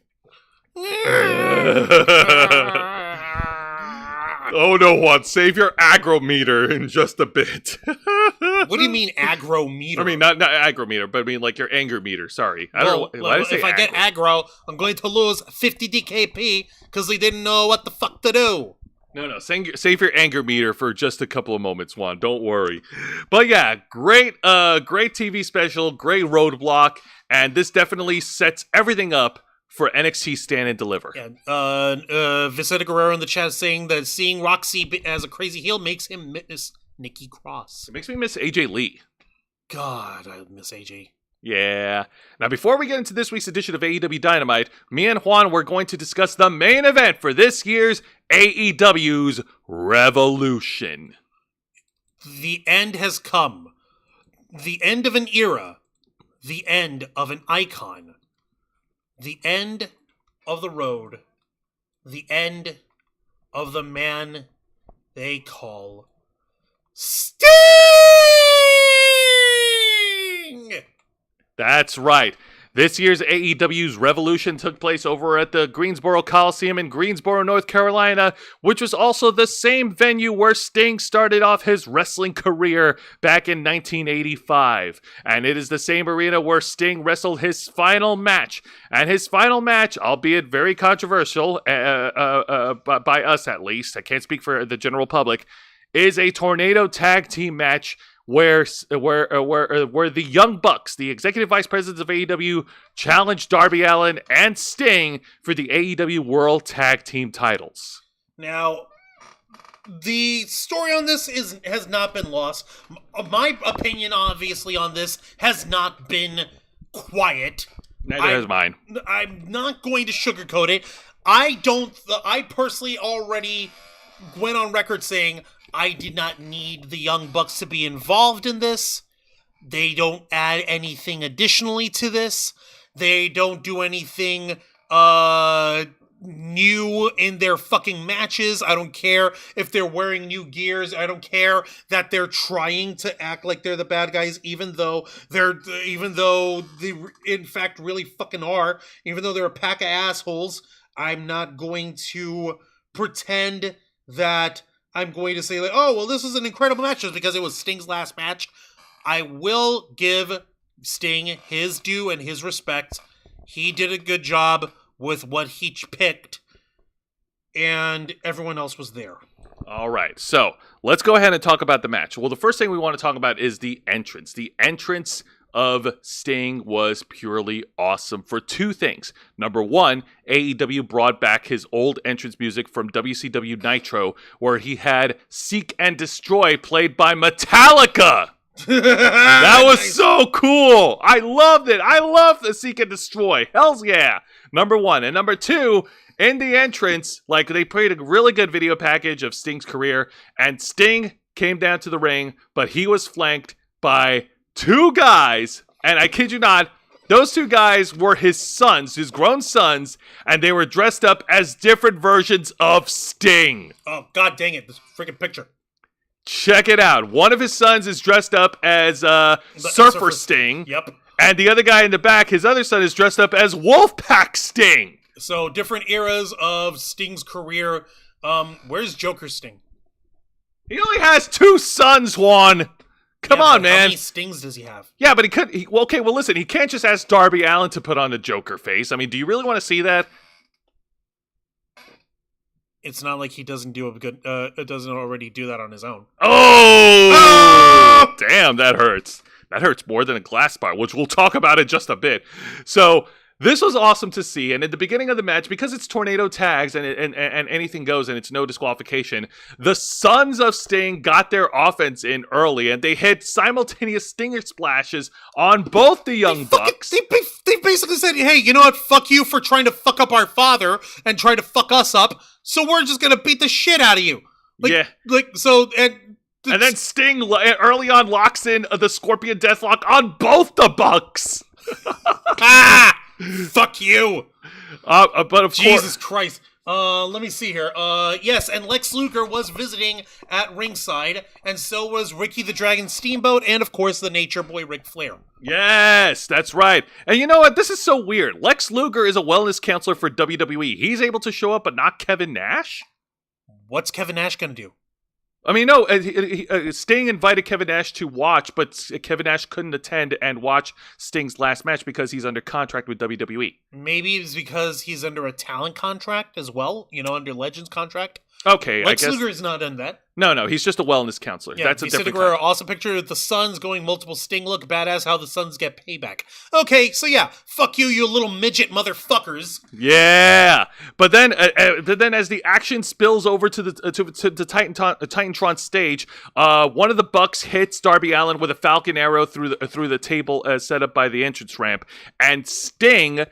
Oh no, Juan, save your aggro meter in just a bit. What do you mean aggro meter? I mean, not aggro meter, but I mean like your anger meter, sorry. I don't know. Why did I say if I get aggro, I'm going to lose 50 DKP because they didn't know what the fuck to do. No, save your anger meter for just a couple of moments, Juan. Don't worry. But yeah, great TV special, great roadblock, and this definitely sets everything up for NXT Stand and Deliver. Yeah, Vicente Guerrero in the chat saying that seeing Roxy as a crazy heel makes him miss Nikki Cross. It makes me miss AJ Lee. God, I miss AJ. Yeah. Now, before we get into this week's edition of AEW Dynamite, me and Juan were going to discuss the main event for this year's AEW's Revolution. The end has come. The end of an era. The end of an icon. The end of the road. The end of the man they call Sting! That's right. This year's AEW's Revolution took place over at the Greensboro Coliseum in Greensboro, North Carolina, which was also the same venue where Sting started off his wrestling career back in 1985. And it is the same arena where Sting wrestled his final match. And his final match, albeit very controversial, by us at least, I can't speak for the general public, is a tornado tag team match where the Young Bucks, the executive vice presidents of AEW, challenged Darby Allin and Sting for the AEW World Tag Team titles. Now, the story on this has not been lost. My opinion, obviously, on this has not been quiet. Neither has mine. I'm not going to sugarcoat it. I personally already went on record saying I did not need the Young Bucks to be involved in this. They don't add anything additionally to this. They don't do anything new in their fucking matches. I don't care if they're wearing new gears. I don't care that they're trying to act like they're the bad guys, even though they in fact really fucking are. Even though they're a pack of assholes, I'm not going to pretend that I'm going to say, like, oh, well, this is an incredible match just because it was Sting's last match. I will give Sting his due and his respect. He did a good job with what he picked, and everyone else was there. All right, so let's go ahead and talk about the match. Well, the first thing we want to talk about is the entrance. The entrance of Sting was purely awesome for two things. Number one, AEW brought back his old entrance music from WCW Nitro, where he had Seek and Destroy played by Metallica. That was nice. So cool. I loved it. I love the Seek and Destroy. Hells yeah. Number one. And number two, in the entrance, like, they played a really good video package of Sting's career, and Sting came down to the ring, but he was flanked by two guys, and I kid you not, those two guys were his sons, his grown sons, and they were dressed up as different versions of Sting. Oh, god dang it, this freaking picture. Check it out. One of his sons is dressed up as Surfer Sting. Yep. And the other guy in the back, his other son, is dressed up as Wolfpack Sting. So, different eras of Sting's career. Where's Joker Sting? He only has two sons, Juan. Come on, man. How many Stings does he have? Yeah, but listen, he can't just ask Darby Allin to put on a Joker face. I mean, do you really want to see that? It's not like he doesn't doesn't already do that on his own. Oh! Damn, that hurts. That hurts more than a glass bar, which we'll talk about in just a bit. So, this was awesome to see, and at the beginning of the match, because it's tornado tags and anything goes and it's no disqualification, the Sons of Sting got their offense in early, and they hit simultaneous stinger splashes on both the Young Bucks. They basically said, hey, you know what, fuck you for trying to fuck up our father and trying to fuck us up, so we're just gonna beat the shit out of you. And then Sting early on locks in the Scorpion Deathlock on both the Bucks. Fuck you. But of Jesus Christ. Let me see here. Yes, and Lex Luger was visiting at ringside, and so was Ricky the Dragon Steamboat, and of course the Nature Boy Ric Flair. Yes, that's right. And you know what? This is so weird. Lex Luger is a wellness counselor for WWE. He's able to show up, but not Kevin Nash? What's Kevin Nash gonna do? I mean, no, Sting invited Kevin Nash to watch, but Kevin Nash couldn't attend and watch Sting's last match because he's under contract with WWE. Maybe it's because he's under a talent contract as well, under Legends contract. Okay, Lex Luger is not in that. No, he's just a wellness counselor. Yeah, that's a different kind. Awesome picture of the Suns going multiple Sting look badass. How the Suns get payback. Okay, so yeah, fuck you, you little midget motherfuckers. Yeah, but then as the action spills over to the Titantron stage, one of the Bucks hits Darby Allin with a Falcon Arrow through the table set up by the entrance ramp, and Sting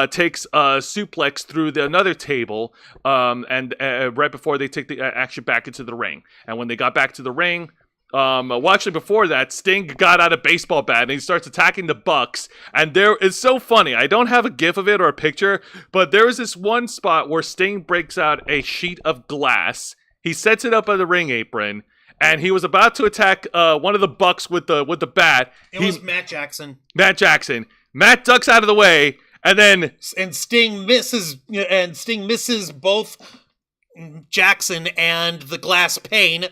takes a suplex through another table, and right before they take the action back into the ring. And when they got back to the ring, actually before that, Sting got out a baseball bat and he starts attacking the Bucks. And it's so funny. I don't have a gif of it or a picture, but there was this one spot where Sting breaks out a sheet of glass. He sets it up on the ring apron, and he was about to attack one of the Bucks with the bat. It was Matt Jackson. Matt Jackson. Matt ducks out of the way, and then Sting misses both Jackson and the glass pane.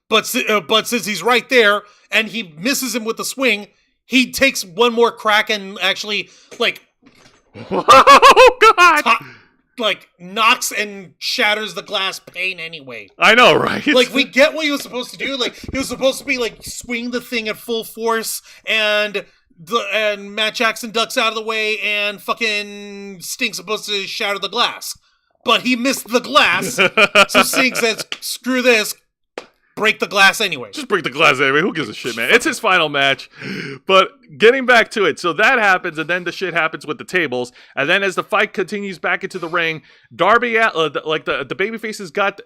But since he's right there and he misses him with the swing, he takes one more crack and actually oh god, knocks and shatters the glass pane anyway. I know, right? We get what he was supposed to do. He was supposed to be swing the thing at full force, and Matt Jackson ducks out of the way, and fucking Sting's supposed to shatter the glass, but he missed the glass. So Sting says, "Screw this." Break the glass anyway. Just break the glass anyway. Who gives a shit, man? It's his final match. But getting back to it, so that happens, and then the shit happens with the tables, and then as the fight continues back into the ring, Darby, the babyfaces got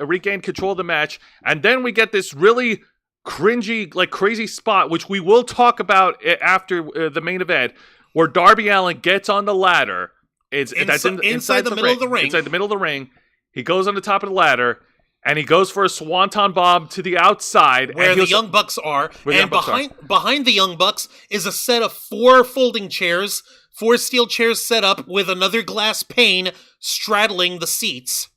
regained control of the match, and then we get this really cringy, crazy spot, which we will talk about after the main event, where Darby Allin gets on the ladder. Inside the middle of the ring. Inside the middle of the ring. He goes on the top of the ladder. And he goes for a swanton bomb to the outside. Where the Young Bucks are. And behind the Young Bucks is a set of 4 folding chairs, 4 steel chairs set up with another glass pane straddling the seats.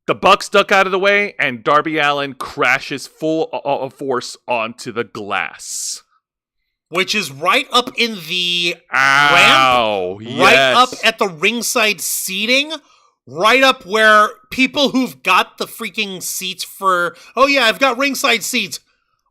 The Bucks duck out of the way, and Darby Allin crashes full force onto the glass. Which is right up in the ramp. Yes. Right up at the ringside seating. Right up where people who've got the freaking seats for, oh yeah, I've got ringside seats,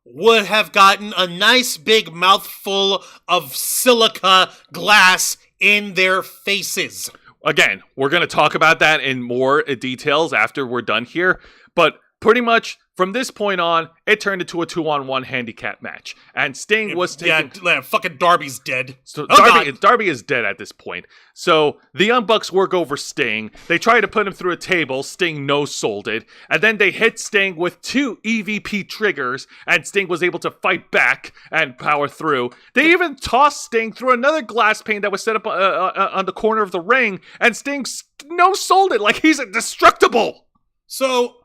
would have gotten a nice big mouthful of silica glass in their faces. Again, we're going to talk about that in more details after we're done here, but pretty much from this point on, it turned into a 2-on-1 handicap match. And Sting was taking... Yeah, fucking Darby's dead. So Darby is dead at this point. So the Young Bucks work over Sting. They try to put him through a table. Sting no-sold it. And then they hit Sting with 2 EVP triggers. And Sting was able to fight back and power through. They even tossed Sting through another glass pane that was set up on the corner of the ring. And Sting no-sold it like he's indestructible. So...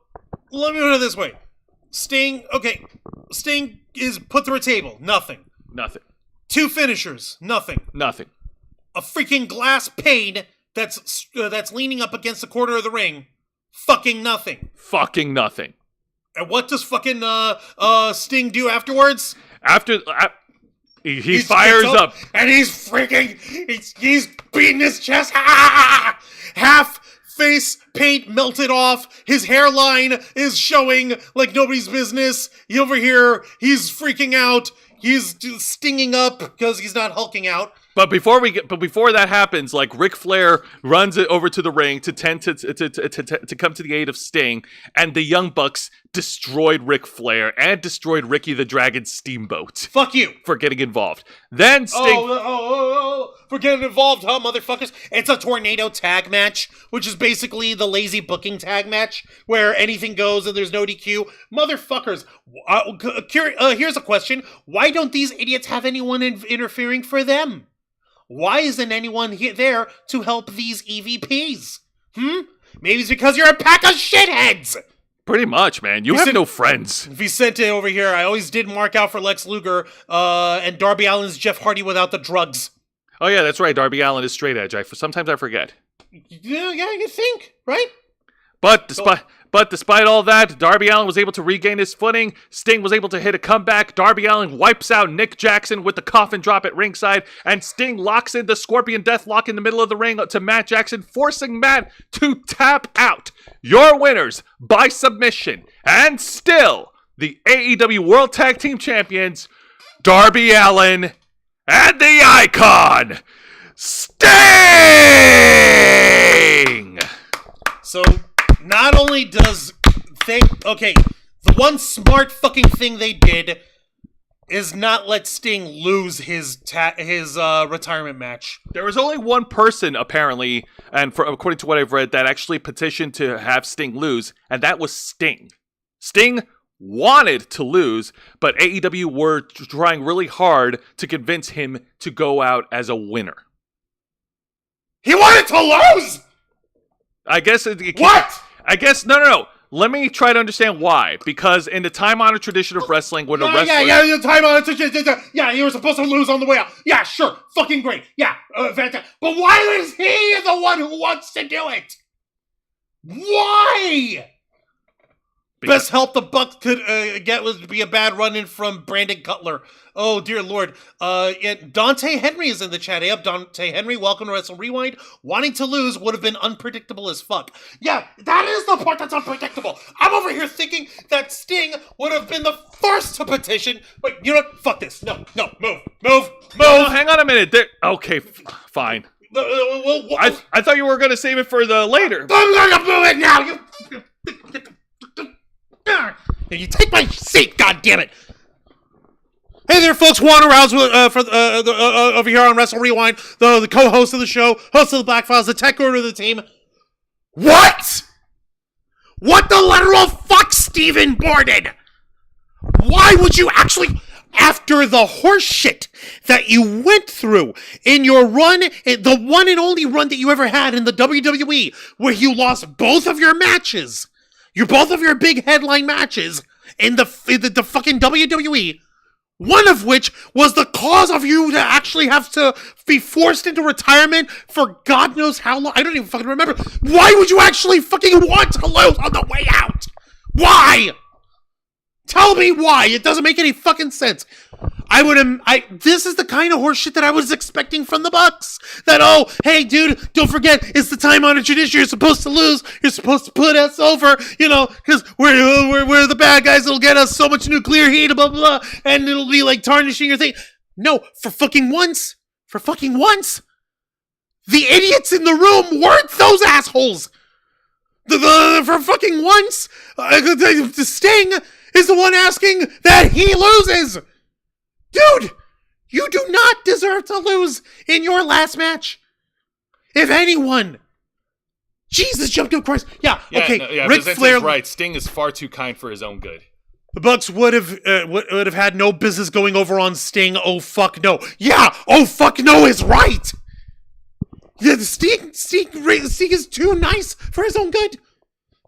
let me put it this way. Sting is put through a table. Nothing. 2 finishers. Nothing. A freaking glass pane that's leaning up against the corner of the ring. Fucking nothing. And what does fucking Sting do afterwards? He fires up. And he's freaking... He's beating his chest. Half... face paint melted off. His hairline is showing like nobody's business. Over here, he's freaking out. He's stinging up because he's not hulking out. But before that happens, Ric Flair runs it over to the ring to come to the aid of Sting, and the Young Bucks destroyed Ric Flair and destroyed Ricky the Dragon Steamboat. Fuck you for getting involved. Then Sting. For getting involved, huh, motherfuckers? It's a tornado tag match, which is basically the lazy booking tag match where anything goes and there's no DQ. Motherfuckers. Here's a question: why don't these idiots have anyone interfering for them? Why isn't anyone there to help these EVPs? Maybe it's because you're a pack of shitheads! Pretty much, man. You have no friends. If he sent it over here, I always did mark out for Lex Luger, and Darby Allin's Jeff Hardy without the drugs. Oh yeah, that's right. Darby Allin is straight edge. Sometimes I forget. Yeah, you think, right? But despite all that, Darby Allin was able to regain his footing. Sting was able to hit a comeback. Darby Allin wipes out Nick Jackson with the coffin drop at ringside, and Sting locks in the Scorpion Deathlock in the middle of the ring to Matt Jackson, forcing Matt to tap out. Your winners by submission, and still the AEW World Tag Team Champions, Darby Allin and the Icon, Sting! So... not only does the one smart fucking thing they did is not let Sting lose his retirement match. There was only one person, apparently, and according to what I've read, that actually petitioned to have Sting lose, and that was Sting. Sting wanted to lose, but AEW were trying really hard to convince him to go out as a winner. He wanted to lose?! I guess... What?! I guess, no. let me try to understand why. Because in the time-honored tradition of wrestling, when a wrestler... Yeah, time-honored tradition. Yeah, you were supposed to lose on the way out. Yeah, sure, fucking great. Yeah, fantastic. But why is he the one who wants to do it? Why? Best help the Bucks could get was to be a bad run-in from Brandon Cutler. Oh, dear Lord. Dante Henry is in the chat. Hey up, Dante Henry. Welcome to Wrestle Rewind. Wanting to lose would have been unpredictable as fuck. Yeah, that is the part that's unpredictable. I'm over here thinking that Sting would have been the first to petition. Wait, you know what? Fuck this. No, move. No, hang on a minute. Okay, fine. I thought you were going to save it for the later. I'm going to move it now. You take my seat, goddammit! Hey there, folks. Juan Rouse over here on Wrestle Rewind, the co-host of the show, host of the Black Files, the tech order of the team. What? What the literal fuck, Stephen Borden? Why would you actually, after the horse shit that you went through in your run, the one and only run that you ever had in the WWE, where you lost both of your matches, both of your big headline matches in the fucking WWE, one of which was the cause of you to actually have to be forced into retirement for God knows how long. I don't even fucking remember. Why would you actually fucking want to lose on the way out? Why? Tell me why. It doesn't make any fucking sense. This is the kind of horse shit that I was expecting from the Bucks. That, oh, hey, dude, don't forget, it's the time-honored tradition. You're supposed to lose. You're supposed to put us over, because we're the bad guys that'll get us so much nuclear heat, blah, blah, blah, and it'll be like tarnishing your thing. No, for fucking once, the idiots in the room weren't those assholes. For fucking once, the Sting is the one asking that he loses. Dude, you do not deserve to lose in your last match. If anyone. Jesus, jumped up Christ. Yeah, okay. Ric Flair, right. Sting is far too kind for his own good. The Bucks would have had no business going over on Sting. Oh, fuck no. Yeah, oh, fuck no is right. Yeah, Sting is too nice for his own good.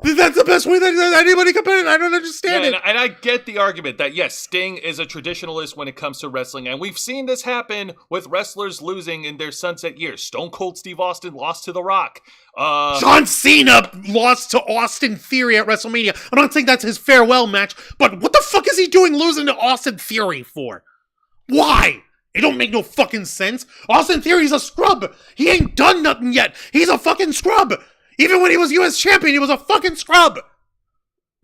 That's the best way that anybody can put it. I don't understand it. And I get the argument that, yes, Sting is a traditionalist when it comes to wrestling. And we've seen this happen with wrestlers losing in their sunset years. Stone Cold Steve Austin lost to The Rock. John Cena lost to Austin Theory at WrestleMania. I don't think that's his farewell match. But what the fuck is he doing losing to Austin Theory for? Why? It don't make no fucking sense. Austin Theory's a scrub. He ain't done nothing yet. He's a fucking scrub. Even when he was U.S. champion, he was a fucking scrub.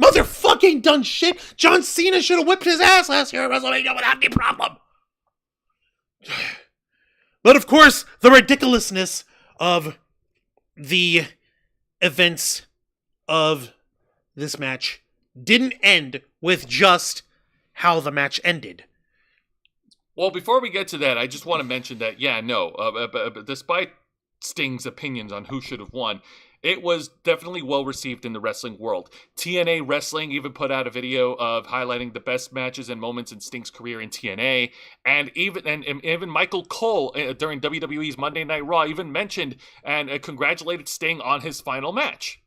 Motherfucking done shit. John Cena should have whipped his ass last year at WrestleMania without any problem. But of course, the ridiculousness of the events of this match didn't end with just how the match ended. Well, before we get to that, I just want to mention that, despite Sting's opinions on who should have won, it was definitely well received in the wrestling world. TNA Wrestling even put out a video of highlighting the best matches and moments in Sting's career in TNA, and even Michael Cole during WWE's Monday Night Raw even mentioned and congratulated Sting on his final match.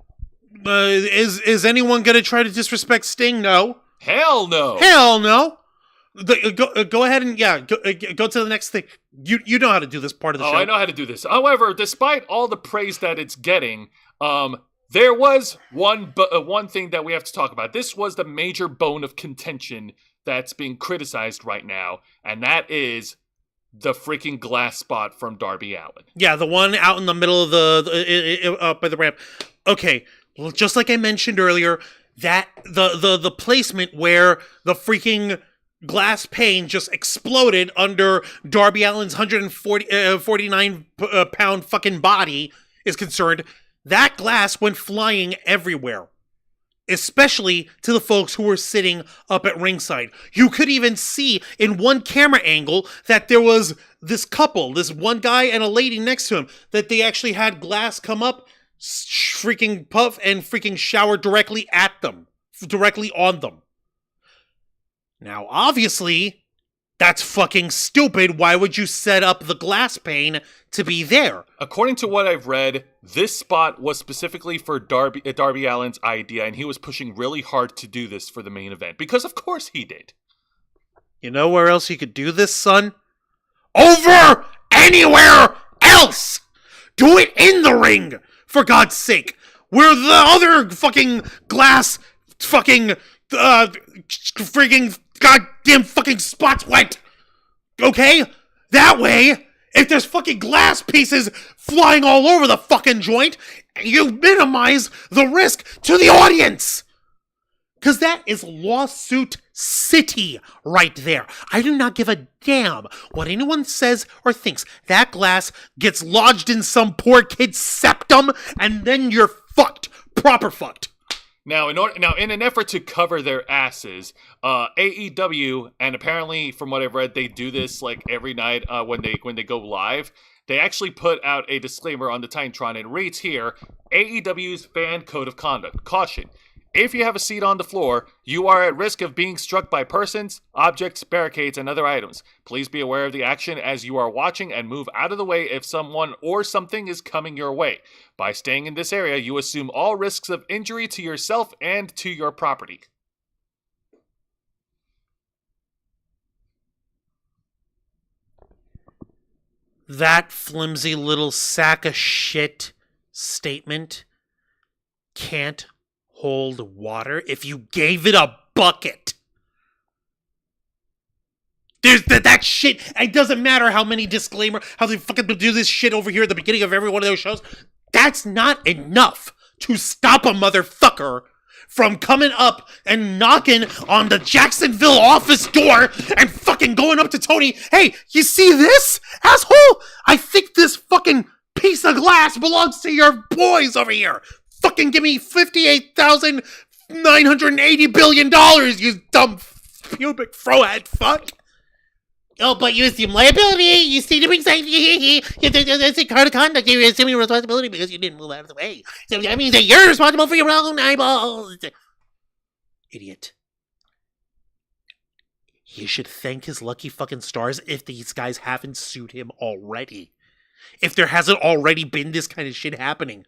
Is anyone gonna try to disrespect Sting? No. Hell no. Hell no. Go ahead and go to the next thing. You know how to do this part of the show. I know how to do this. However, despite all the praise that it's getting, there was one thing that we have to talk about. This was the major bone of contention that's being criticized right now, and that is the freaking glass spot from Darby Allin. Yeah, the one out in the middle of by the ramp. Okay, well, just like I mentioned earlier, that the placement where the freaking glass pane just exploded under Darby Allin's 149-pound fucking body is concerned. That glass went flying everywhere, especially to the folks who were sitting up at ringside. You could even see in one camera angle that there was this couple, this one guy and a lady next to him, that they actually had glass come up, freaking puff, and freaking shower directly at them, directly on them. Now, obviously, That's fucking stupid. Why would you set up the glass pane to be there? According to what I've read, this spot was specifically for Darby Allin's idea, and he was pushing really hard to do this for the main event, because of course he did. You know where else you could do this, son? Over anywhere else! Do it in the ring, for God's sake! Where the other fucking glass fucking freaking goddamn fucking spots went! Okay? That way, if there's fucking glass pieces flying all over the fucking joint, you minimize the risk to the audience! Because that is lawsuit city right there. I do not give a damn what anyone says or thinks. That glass gets lodged in some poor kid's septum, and then you're fucked. Proper fucked. Now, in an effort to cover their asses, AEW, and apparently from what I've read, they do this like every night when they go live. They actually put out a disclaimer on the Titantron, and it reads here, AEW's fan code of conduct. Caution. If you have a seat on the floor, you are at risk of being struck by persons, objects, barricades, and other items. Please be aware of the action as you are watching and move out of the way if someone or something is coming your way. By staying in this area, you assume all risks of injury to yourself and to your property. That flimsy little sack of shit statement can't hold water if you gave it a bucket. There's that shit. It doesn't matter how many disclaimer, how they fucking do this shit over here at the beginning of every one of those shows. That's not enough to stop a motherfucker from coming up and knocking on the Jacksonville office door and fucking going up to Tony. Hey, you see this, asshole? I think this fucking piece of glass belongs to your boys over here. Fucking give me $58,980 billion, you dumb pubic frohead fuck. Oh, but you assume liability, you see the safety, that's a code of conduct, you're assuming responsibility because you didn't move out of the way. So that means that you're responsible for your own eyeballs. Idiot. He should thank his lucky fucking stars if these guys haven't sued him already. If there hasn't already been this kind of shit happening.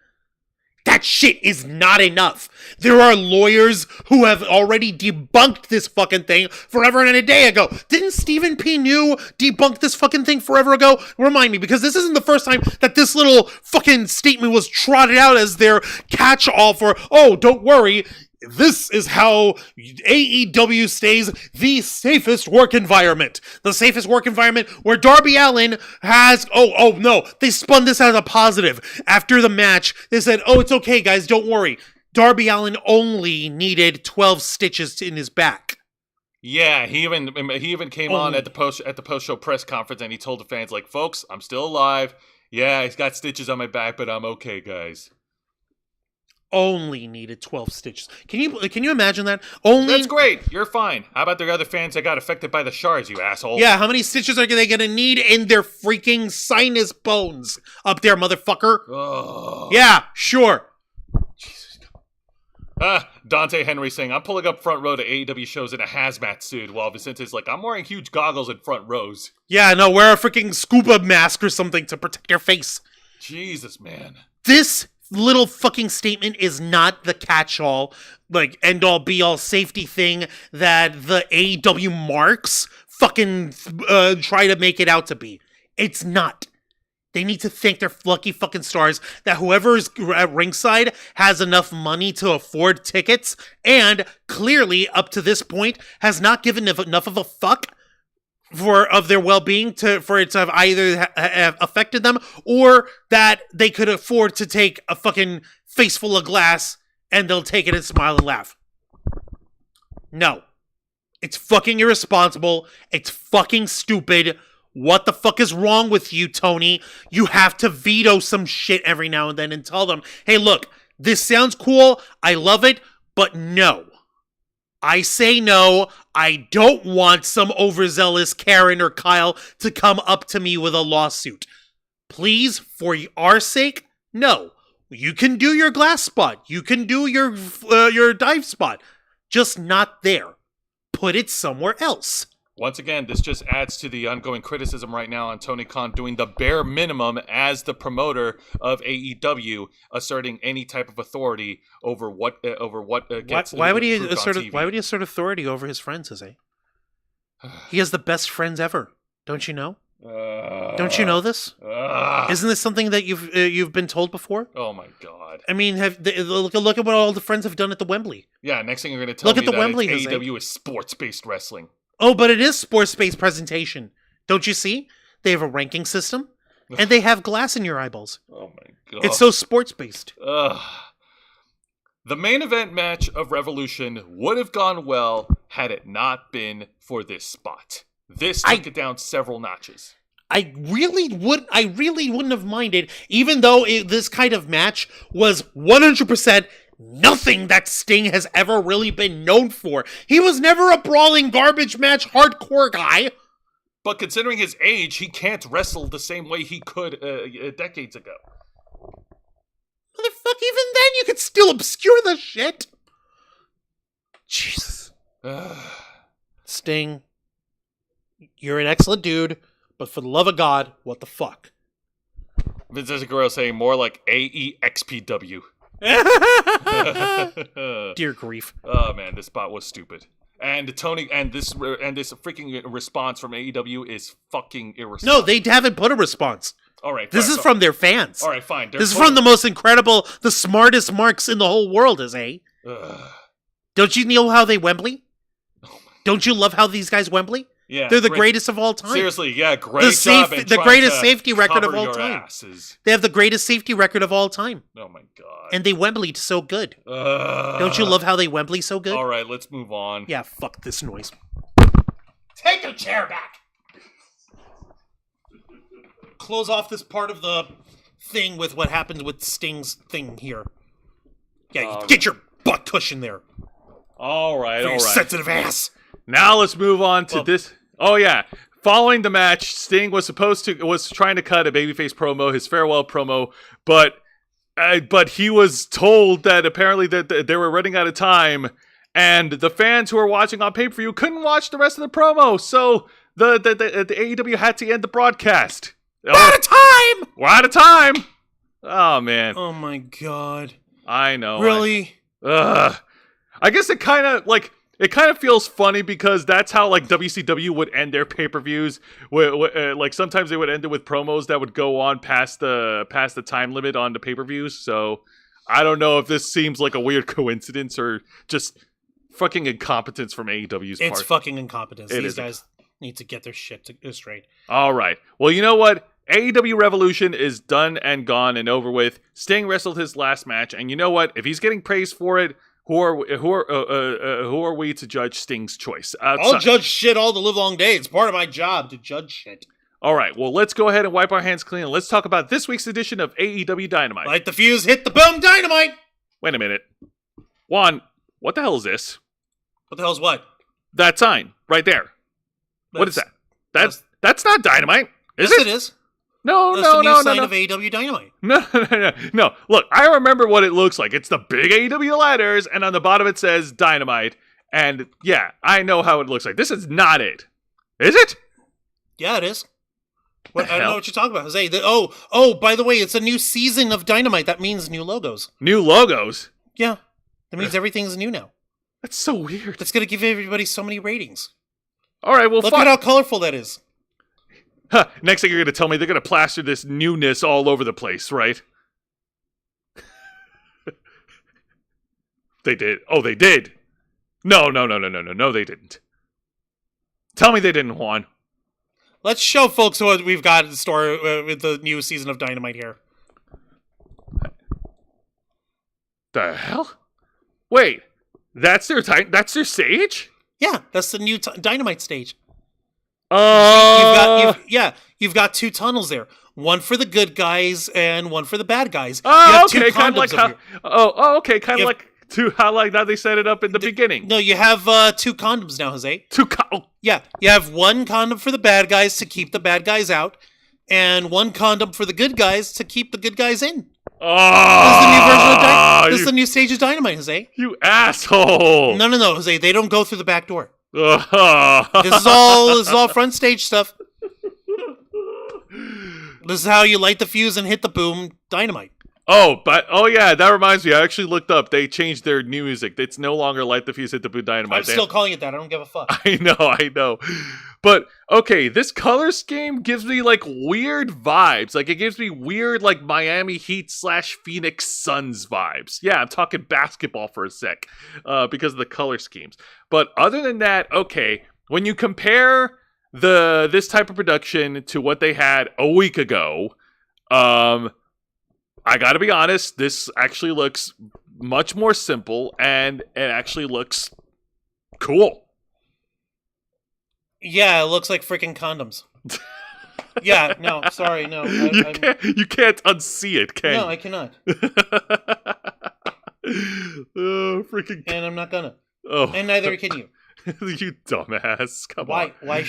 That shit is not enough. There are lawyers who have already debunked this fucking thing forever and a day ago. Didn't Stephen P. New debunk this fucking thing forever ago? Remind me, because this isn't the first time that this little fucking statement was trotted out as their catch-all for, oh, don't worry, this is how AEW stays the safest work environment. The safest work environment where Darby Allin has... Oh, no. They spun this as a positive. After the match, they said, oh, it's okay, guys, don't worry. Darby Allin only needed 12 stitches in his back. Yeah, he even came on at the post-show press conference, and he told the fans, like, folks, I'm still alive. Yeah, he's got stitches on my back, but I'm okay, guys. Only needed 12 stitches. Can you imagine that? Only. That's great. You're fine. How about the other fans that got affected by the shards, you asshole? Yeah, how many stitches are they gonna need in their freaking sinus bones up there, motherfucker? Oh. Yeah, sure. Jesus. Dante Henry saying, I'm pulling up front row to AEW shows in a hazmat suit, while Vicente's like, I'm wearing huge goggles in front rows. Yeah, no, wear a freaking scuba mask or something to protect your face. Jesus, man. This little fucking statement is not the catch-all, like, end-all, be-all safety thing that the AEW marks fucking try to make it out to be. It's not. They need to thank their lucky fucking stars that whoever's at ringside has enough money to afford tickets and clearly, up to this point, has not given enough of a fuck of their well-being for it to have either have affected them or that they could afford to take a fucking face full of glass and they'll take it and smile and laugh. No. It's fucking irresponsible. It's fucking stupid. What the fuck is wrong with you, Tony? You have to veto some shit every now and then and tell them, hey, look, this sounds cool. I love it, but no. I say no. I don't want some overzealous Karen or Kyle to come up to me with a lawsuit. Please, for our sake, no. You can do your glass spot. You can do your dive spot. Just not there. Put it somewhere else. Once again, this just adds to the ongoing criticism right now on Tony Khan doing the bare minimum as the promoter of AEW, asserting any type of authority over what gets. Why would he assert authority over his friends, Jose? He has the best friends ever. Don't you know? Don't you know this? Isn't this something that you've been told before? Oh my god! I mean, look at what all the friends have done at the Wembley. Yeah, next thing you're going to tell me that AEW is sports-based wrestling. Oh, but it is sports-based presentation. Don't you see? They have a ranking system, and they have glass in your eyeballs. Oh my god! It's so sports-based. The main event match of Revolution would have gone well had it not been for this spot. This took it down several notches. I really wouldn't have minded, even though this kind of match was 100% nothing that Sting has ever really been known for. He was never a brawling garbage match hardcore guy. But considering his age, he can't wrestle the same way he could decades ago. Motherfucker, even then you could still obscure the shit. Jesus. Sting, you're an excellent dude, but for the love of God, what the fuck? Vincent Guerrero saying more like AEXPW. Dear grief. Oh man, this spot was stupid. And Tony and this freaking response from AEW is fucking irresponsible. No, they haven't put a response. All right, this is from their fans. All right, fine. This is from the most incredible, the smartest marks in the whole world, Don't you know how they Wembley? Don't you love how these guys Wembley? Yeah, they're the greatest of all time. Seriously, yeah, great job. The greatest safety record of all time. Asses. They have the greatest safety record of all time. Oh my god! And they Wembleyed so good. Don't you love how they Wembley so good? All right, let's move on. Yeah, fuck this noise. Take your chair back. Close off this part of the thing with what happened with Sting's thing here. Yeah, get your butt cushion there. All right, all right. Sensitive ass. Now let's move on to this. Oh yeah. Following the match, Sting was trying to cut a babyface promo, his farewell promo, but he was told that apparently that they were running out of time, and the fans who were watching on pay-per-view couldn't watch the rest of the promo, so the AEW had to end the broadcast. We're out of time! We're out of time! Oh man. Oh my god. I know. Really? I guess it kind of feels funny because that's how like WCW would end their pay-per-views. Like sometimes they would end it with promos that would go on past the time limit on the pay-per-views. So I don't know if this seems like a weird coincidence or just fucking incompetence from AEW's part. It's fucking incompetence. These guys need to get their shit straight. All right. Well, you know what? AEW Revolution is done and gone and over with. Sting wrestled his last match, and you know what? If he's getting praised for it, who are we to judge Sting's choice? I'll judge shit all the livelong day. It's part of my job to judge shit. All right, well, let's go ahead and wipe our hands clean, and let's talk about this week's edition of AEW Dynamite. Light the fuse, hit the boom, Dynamite! Wait a minute. Juan, what the hell is this? What the hell's what? That sign, right there. What is that? That's not Dynamite, is it? Yes, it is. No. That's the new sign of AEW Dynamite. No. Look, I remember what it looks like. It's the big AEW letters, and on the bottom it says Dynamite. And yeah, I know how it looks like. This is not it. Is it? Yeah, it is. I don't know what you're talking about, Jose. Oh, by the way, it's a new season of Dynamite. That means new logos. New logos? Yeah. That means everything's new now. That's so weird. That's going to give everybody so many ratings. All right, well, look at how colorful that is. Huh, next thing you're going to tell me they're going to plaster this newness all over the place, right? They did. Oh, they did. No, they didn't. Tell me they didn't, Juan. Let's show folks what we've got in store with the new season of Dynamite here. The hell? Wait, that's their stage? Yeah, that's the new Dynamite stage. You've got two tunnels there. One for the good guys and one for the bad guys. Oh, okay, kind of like how. Okay, kind of like how they set it up in the beginning. No, you have two condoms now, Jose. Yeah, you have one condom for the bad guys to keep the bad guys out, and one condom for the good guys to keep the good guys in. Oh, this is the new stage of Dynamite, Jose. You asshole! No, Jose. They don't go through the back door. This is all front stage stuff. This is how you light the fuse and hit the boom dynamite. Oh yeah, that reminds me. I actually looked up. They changed their new music. It's no longer Light the Fuse, Hit the Boot Dynamite. I'm still calling it that. I don't give a fuck. I know. But okay, this color scheme gives me like weird vibes. Like it gives me weird like Miami Heat / Phoenix Suns vibes. Yeah, I'm talking basketball for a sec, because of the color schemes. But other than that, okay, when you compare this type of production to what they had a week ago, I gotta be honest, this actually looks much more simple, and it actually looks cool. Yeah, it looks like freaking condoms. Yeah, no, sorry, no. You can't unsee it, can you? No, I cannot. Oh, freaking... And I'm not gonna. Oh. And neither can you. You dumbass. Come on. Why?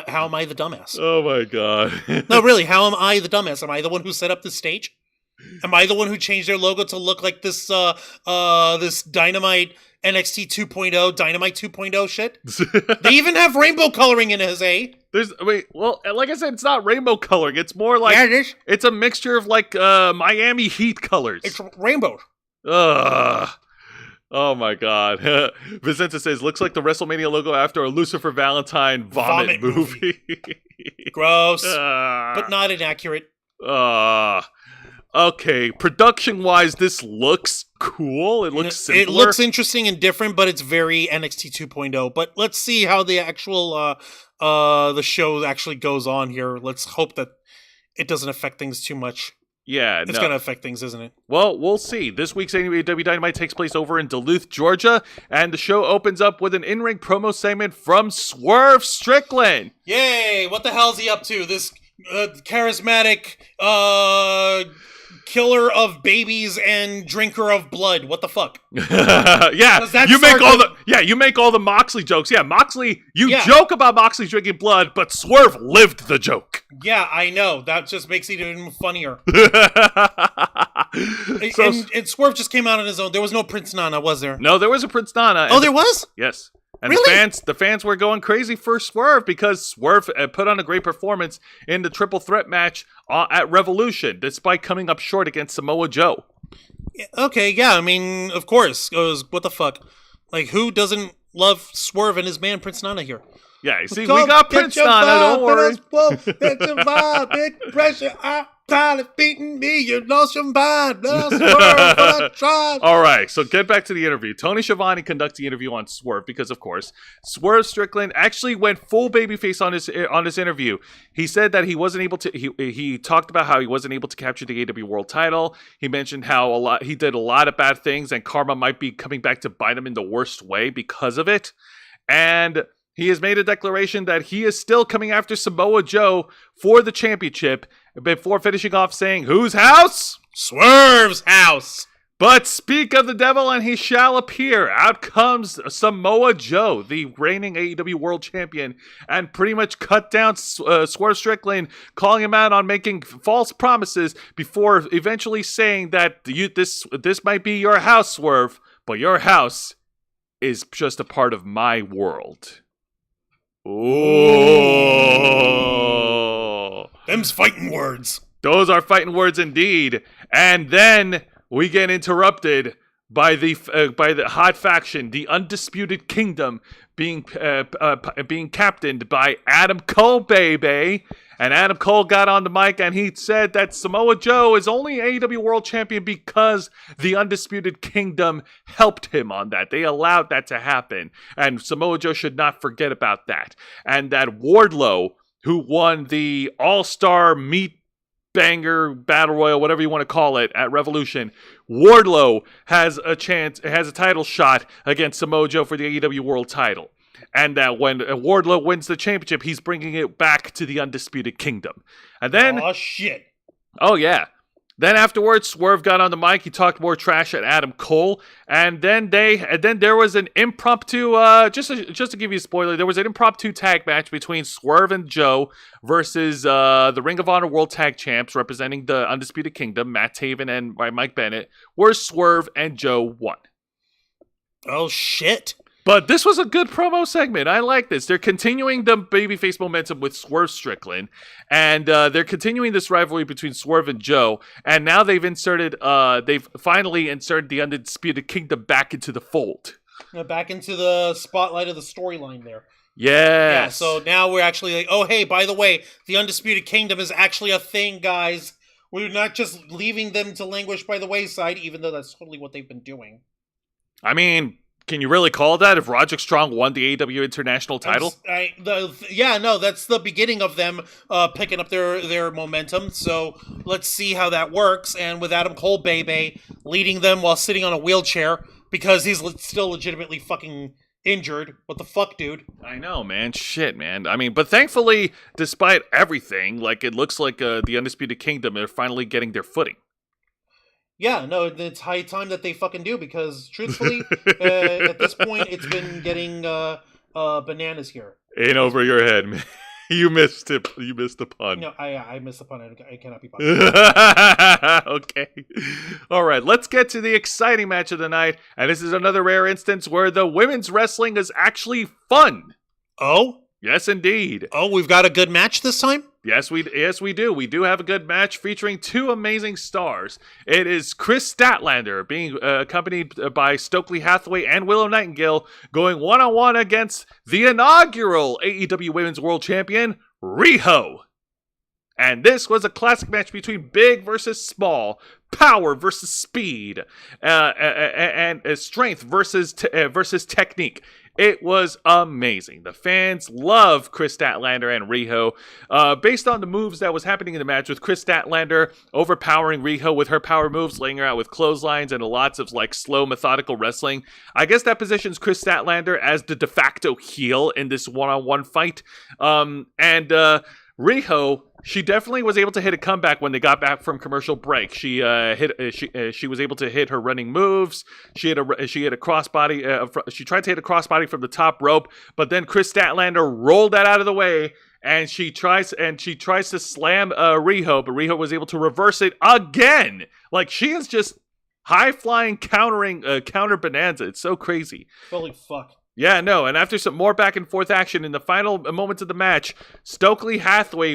How am I the dumbass? Oh my god. No, really, how am I the dumbass? Am I the one who set up the stage? Am I the one who changed their logo to look like this this Dynamite NXT 2.0 Dynamite 2.0 shit? They even have rainbow coloring in it, eh? Well, like I said, it's not rainbow coloring. It's more like... Yeah, it is. It's a mixture of like Miami Heat colors. It's rainbow. Ugh. Oh my god. Vicenta says, looks like the WrestleMania logo after a Lucifer Valentine vomit movie. Gross. But not inaccurate. Okay, production-wise, this looks cool. It looks simpler. It looks interesting and different, but it's very NXT 2.0. But let's see how the actual the show actually goes on here. Let's hope that it doesn't affect things too much. Yeah, it's going to affect things, isn't it? Well, we'll see. This week's AEW Dynamite takes place over in Duluth, Georgia, and the show opens up with an in-ring promo segment from Swerve Strickland. Yay! What the hell's he up to? This charismatic killer of babies and drinker of blood. What the fuck? Yeah, you make all the Moxley jokes. Yeah, Moxley, joke about Moxley drinking blood, but Swerve lived the joke. Yeah, I know. That just makes it even funnier. And Swerve just came out on his own. There was no Prince Nana, was there? No, there was a Prince Nana. Oh, there was? Yes. And really? the fans were going crazy for Swerve because Swerve put on a great performance in the triple threat match at Revolution, despite coming up short against Samoa Joe. Okay, yeah, I mean, of course. What the fuck? Like, who doesn't love Swerve and his man Prince Nana here? Yeah, you see, we got Prince Nana, don't worry. Get your vibe, big pressure, tired of beating me, you lost your mind, All right, so get back to the interview. Tony Schiavone conducts the interview on Swerve because, of course, Swerve Strickland actually went full babyface on his interview. He said that he wasn't able to. He talked about how he wasn't able to capture the AEW World Title. He mentioned how he did a lot of bad things, and karma might be coming back to bite him in the worst way because of it. And he has made a declaration that he is still coming after Samoa Joe for the championship before finishing off saying, whose house? Swerve's house. But speak of the devil and he shall appear. Out comes Samoa Joe, the reigning AEW World Champion, and pretty much cut down Swerve Strickland, calling him out on making false promises before eventually saying that this might be your house, Swerve, but your house is just a part of my world. Oh, them's fighting words. Those are fighting words indeed. And then we get interrupted by the hot faction, the Undisputed Kingdom, being captained by Adam Cole, baby. And Adam Cole got on the mic and he said that Samoa Joe is only AEW World Champion because the Undisputed Kingdom helped him on that. They allowed that to happen. And Samoa Joe should not forget about that. And that Wardlow, who won the All-Star Meat Banger Battle Royal, whatever you want to call it, at Revolution, Wardlow has a title shot against Samoa Joe for the AEW World Title. And that when Wardlow wins the championship, he's bringing it back to the Undisputed Kingdom. And then... Oh, shit. Oh, yeah. Then afterwards, Swerve got on the mic. He talked more trash at Adam Cole. And then there was an impromptu... Just to give you a spoiler, there was an impromptu tag match between Swerve and Joe versus the Ring of Honor World Tag Champs representing the Undisputed Kingdom, Matt Taven and Mike Bennett, where Swerve and Joe won. Oh, shit. But this was a good promo segment. I like this. They're continuing the babyface momentum with Swerve Strickland, and they're continuing this rivalry between Swerve and Joe. And now they've finally inserted the Undisputed Kingdom back into the fold. Back into the spotlight of the storyline there. Yes. Yeah, so now we're actually like, oh, hey, by the way, the Undisputed Kingdom is actually a thing, guys. We're not just leaving them to languish by the wayside, even though that's totally what they've been doing. I mean, can you really call that if Roderick Strong won the AEW International title? That's the beginning of them picking up their momentum. So let's see how that works. And with Adam Cole, baby, leading them while sitting on a wheelchair because he's still legitimately fucking injured. What the fuck, dude? I know, man. Shit, man. I mean, but thankfully, despite everything, like it looks like the Undisputed Kingdom are finally getting their footing. Yeah, no, it's high time that they fucking do because, truthfully, at this point, it's been getting bananas here. Ain't over your head, man. You missed it. You missed the pun. No, I missed the pun. I cannot be punished. Okay. All right, let's get to the exciting match of the night. And this is another rare instance where the women's wrestling is actually fun. Oh? Yes, indeed. Oh, we've got a good match this time? Yes, we do. We do have a good match featuring two amazing stars. It is Chris Statlander being accompanied by Stokely Hathaway and Willow Nightingale going one-on-one against the inaugural AEW Women's World Champion, Riho. And this was a classic match between big versus small, power versus speed, and strength versus technique. It was amazing. The fans love Chris Statlander and Riho. Based on the moves that was happening in the match, with Chris Statlander overpowering Riho with her power moves, laying her out with clotheslines and lots of like slow, methodical wrestling. I guess that positions Chris Statlander as the de facto heel in this one-on-one fight. Riho, she definitely was able to hit a comeback when they got back from commercial break. She was able to hit her running moves. She had a crossbody. She tried to hit a crossbody from the top rope, but then Chris Statlander rolled that out of the way, and she tries to slam Riho, but Riho was able to reverse it again. Like, she is just high flying counter bonanza. It's so crazy. Holy fuck. Yeah, no, and after some more back and forth action in the final moments of the match, Stokely Hathaway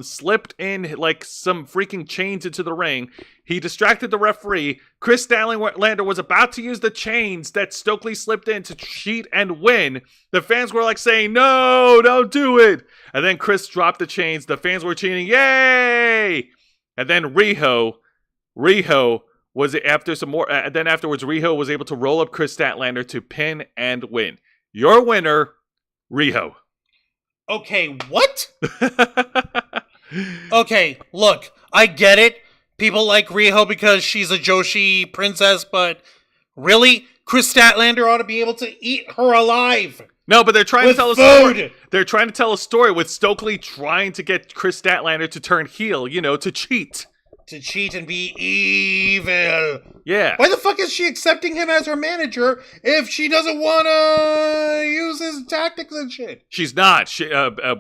slipped in like some freaking chains into the ring. He distracted the referee. Chris Statlander was about to use the chains that Stokely slipped in to cheat and win. The fans were like saying, "No, don't do it." And then Chris dropped the chains. The fans were cheering, "Yay!" And then Riho was after some more. Then afterwards, Riho was able to roll up Chris Statlander to pin and win. Your winner, Riho. Okay, what? Okay, look, I get it. People like Riho because she's a Joshi princess, but really, Chris Statlander ought to be able to eat her alive. No, but they're trying to tell a story. They're trying to tell a story with Stokely trying to get Chris Statlander to turn heel, to cheat. To cheat and be evil. Yeah. Why the fuck is she accepting him as her manager if she doesn't want to use his tactics and shit? She's not.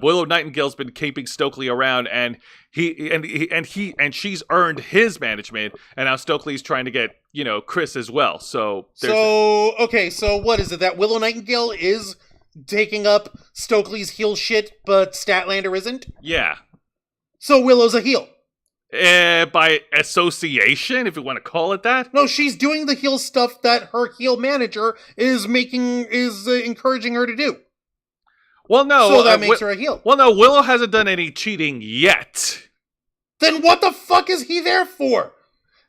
Willow Nightingale's been keeping Stokely around, and she's earned his management, and now Stokely's trying to get Chris as well. So what is it that Willow Nightingale is taking up Stokely's heel shit, but Statlander isn't? Yeah. So Willow's a heel. By association, if you want to call it that. No, she's doing the heel stuff that her heel manager is encouraging her to do. Well, no. So that makes her a heel. Well, no, Willow hasn't done any cheating yet. Then what the fuck is he there for?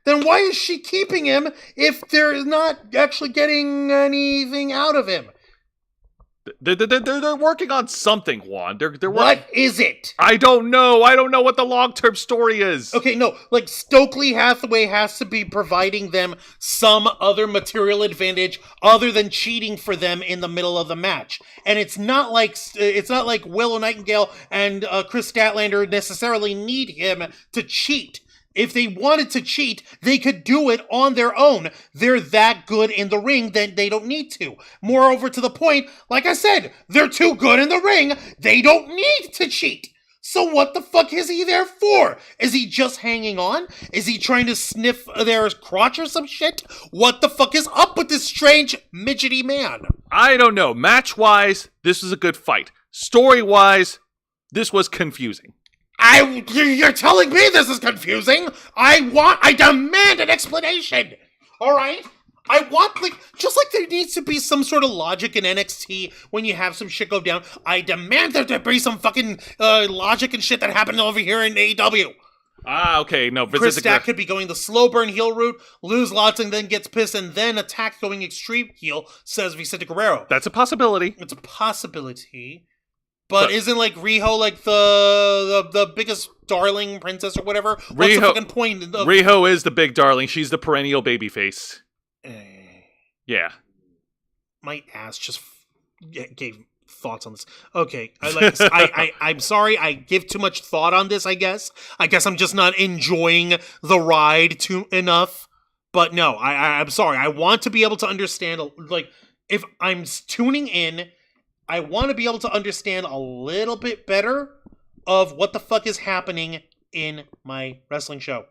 Then why is she keeping him if they're not actually getting anything out of him? They're working on something, Juan. What is it? I don't know. I don't know what the long-term story is. Okay, no. Like, Stokely Hathaway has to be providing them some other material advantage other than cheating for them in the middle of the match. And it's not like Willow Nightingale and Chris Statlander necessarily need him to cheat. If they wanted to cheat, they could do it on their own. They're that good in the ring that they don't need to. Moreover, to the point, like I said, they're too good in the ring. They don't need to cheat. So what the fuck is he there for? Is he just hanging on? Is he trying to sniff their crotch or some shit? What the fuck is up with this strange midgety man? I don't know. Match-wise, this was a good fight. Story-wise, this was confusing. You're telling me this is confusing? I demand an explanation. All right? I want, just like there needs to be some sort of logic in NXT when you have some shit go down, I demand there to be some fucking logic and shit that happened over here in AEW. Okay, no. Chris Stack could be going the slow burn heel route, lose lots and then gets pissed, and then attack going extreme heel, says Vicente Guerrero. That's a possibility. It's a possibility. But isn't, Riho, the biggest darling princess or whatever? What's the fucking point? Riho is the big darling. She's the perennial babyface. Yeah. My ass just gave thoughts on this. Okay, I'm sorry I give too much thought on this, I guess. I guess I'm just not enjoying the ride enough. But no, I'm sorry. I want to be able to understand, if I'm tuning in, I want to be able to understand a little bit better of what the fuck is happening in my wrestling show.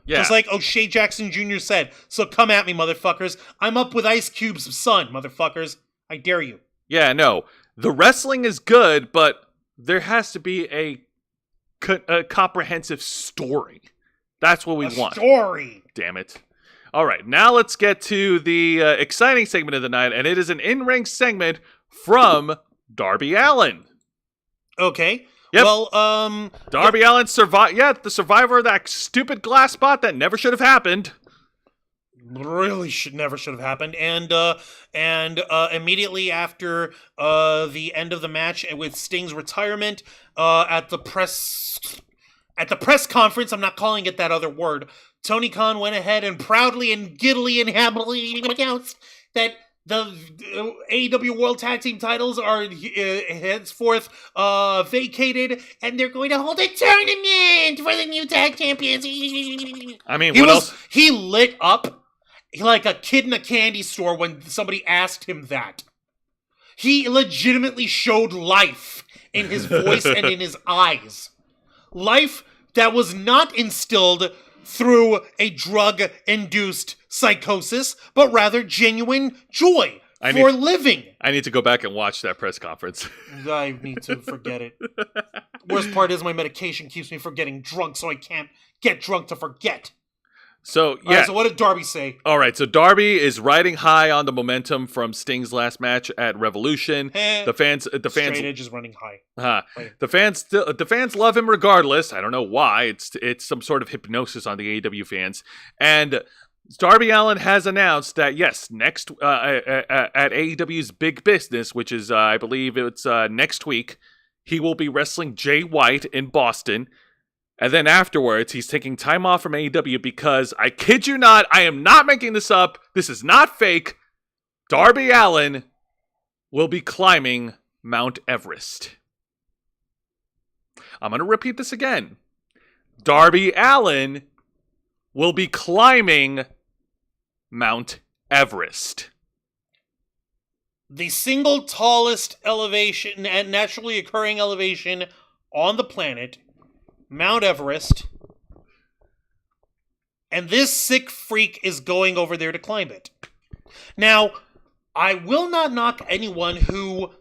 Yeah. Just like O'Shea Jackson Jr. said, so come at me, motherfuckers. I'm up with Ice Cube's son, motherfuckers. I dare you. Yeah, no. The wrestling is good, but there has to be a comprehensive story. That's what we want. Story! Damn it. All right, now let's get to the exciting segment of the night, and it is an in-ring segment from Darby Allin. Okay. Yep. Well, Darby Allin the survivor of that stupid glass spot that never should have happened. Really never should have happened. And immediately after the end of the match with Sting's retirement, at the press conference, I'm not calling it that other word, Tony Khan went ahead and proudly and giddily and happily announced that the AEW World Tag Team titles are henceforth vacated, and they're going to hold a tournament for the new tag champions. I mean, what else? He lit up like a kid in a candy store when somebody asked him that. He legitimately showed life in his voice and in his eyes. Life that was not instilled through a drug-induced psychosis, but rather genuine joy for living. I need to go back and watch that press conference. I need to forget it. Worst part is my medication keeps me from getting drunk, so I can't get drunk to forget. So, yeah. Right, so what did Darby say? All right, so Darby is riding high on the momentum from Sting's last match at Revolution. The fans Straight Edge is running high. The fans love him regardless. I don't know why. It's some sort of hypnosis on the AEW fans. And Darby Allin has announced that yes, next at AEW's Big Business, which is I believe it's next week, he will be wrestling Jay White in Boston. And then afterwards, he's taking time off from AEW because, I kid you not, I am not making this up, this is not fake, Darby Allin will be climbing Mount Everest. I'm going to repeat this again. Darby Allin will be climbing Mount Everest. The single tallest elevation and naturally occurring elevation on the planet, Mount Everest, and this sick freak is going over there to climb it. Now, I will not knock anyone who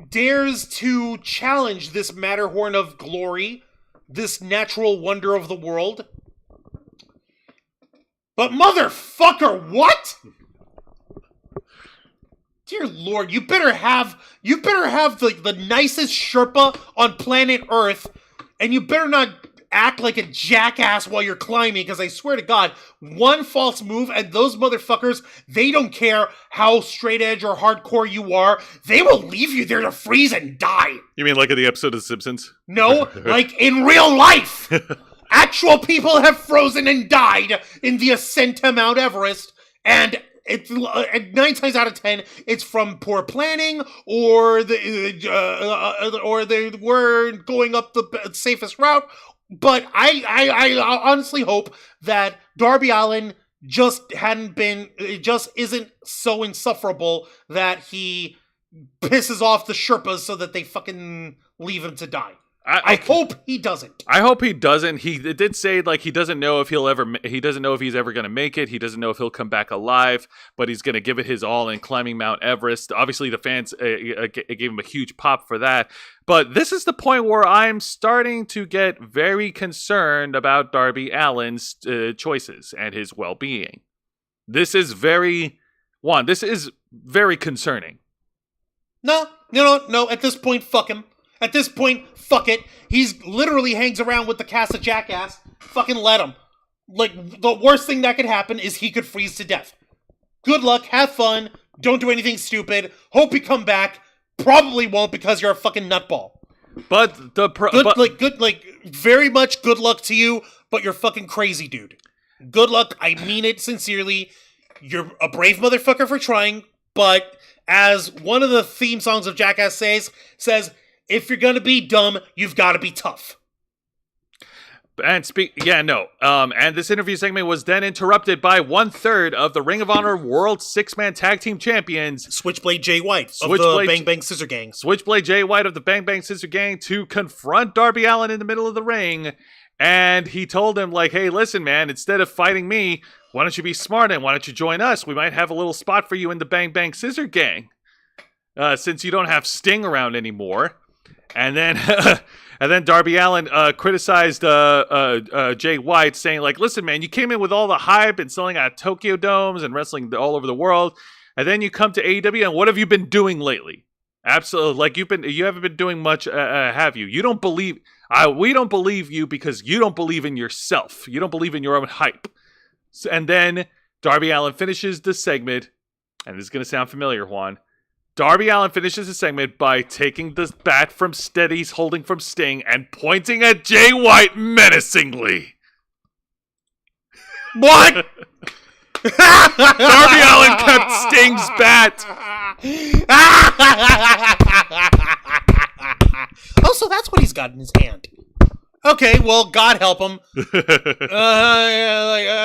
dares to challenge this Matterhorn of glory, this natural wonder of the world. But motherfucker, what? Dear Lord, you better have the nicest Sherpa on planet Earth. And you better not act like a jackass while you're climbing, because I swear to God, one false move and those motherfuckers, they don't care how straight edge or hardcore you are, they will leave you there to freeze and die. You mean like in the episode of The Simpsons? No, like in real life. Actual people have frozen and died in the ascent to Mount Everest, and it's 9 times out of 10, it's from poor planning, or they were going up the safest route. But I honestly hope that Darby Allin just isn't so insufferable that he pisses off the Sherpas so that they fucking leave him to die. I hope he doesn't. I hope he doesn't. It did say like he doesn't know if he doesn't know if he's ever going to make it. He doesn't know if he'll come back alive, but he's going to give it his all in climbing Mount Everest. Obviously, the fans gave him a huge pop for that. But this is the point where I'm starting to get very concerned about Darby Allin's choices and his well-being. This is very concerning. No. At this point, fuck him. At this point, fuck it. He's literally hangs around with the cast of Jackass. Fucking let him. Like, the worst thing that could happen is he could freeze to death. Good luck, have fun, don't do anything stupid, hope you come back. Probably won't because you're a fucking nutball. But very much good luck to you, but you're fucking crazy, dude. Good luck, I mean it sincerely. You're a brave motherfucker for trying, but as one of the theme songs of Jackass says, if you're gonna be dumb, you've got to be tough. And this interview segment was then interrupted by 1/3 of the Ring of Honor World Six-Man Tag Team Champions, Switchblade Jay White of the Bang Bang Scissor Gang. Switchblade Jay White of the Bang Bang Scissor Gang to confront Darby Allin in the middle of the ring. And he told him, like, hey, listen, man, instead of fighting me, why don't you be smart and why don't you join us? We might have a little spot for you in the Bang Bang Scissor Gang, since you don't have Sting around anymore. And then and then Darby Allin criticized Jay White, saying, like, listen, man, you came in with all the hype and selling out Tokyo Domes and wrestling all over the world, and then you come to AEW, and what have you been doing lately? Absolutely, like you haven't been doing much, have you? You don't believe, we don't believe you because you don't believe in yourself. You don't believe in your own hype. And then Darby Allin finishes the segment, and this is going to sound familiar, Juan. Darby Allin finishes the segment by taking the bat from Steady's holding from Sting and pointing at Jay White menacingly. What? Darby Allin kept Sting's bat. Oh, so that's what he's got in his hand. Okay, well, God help him.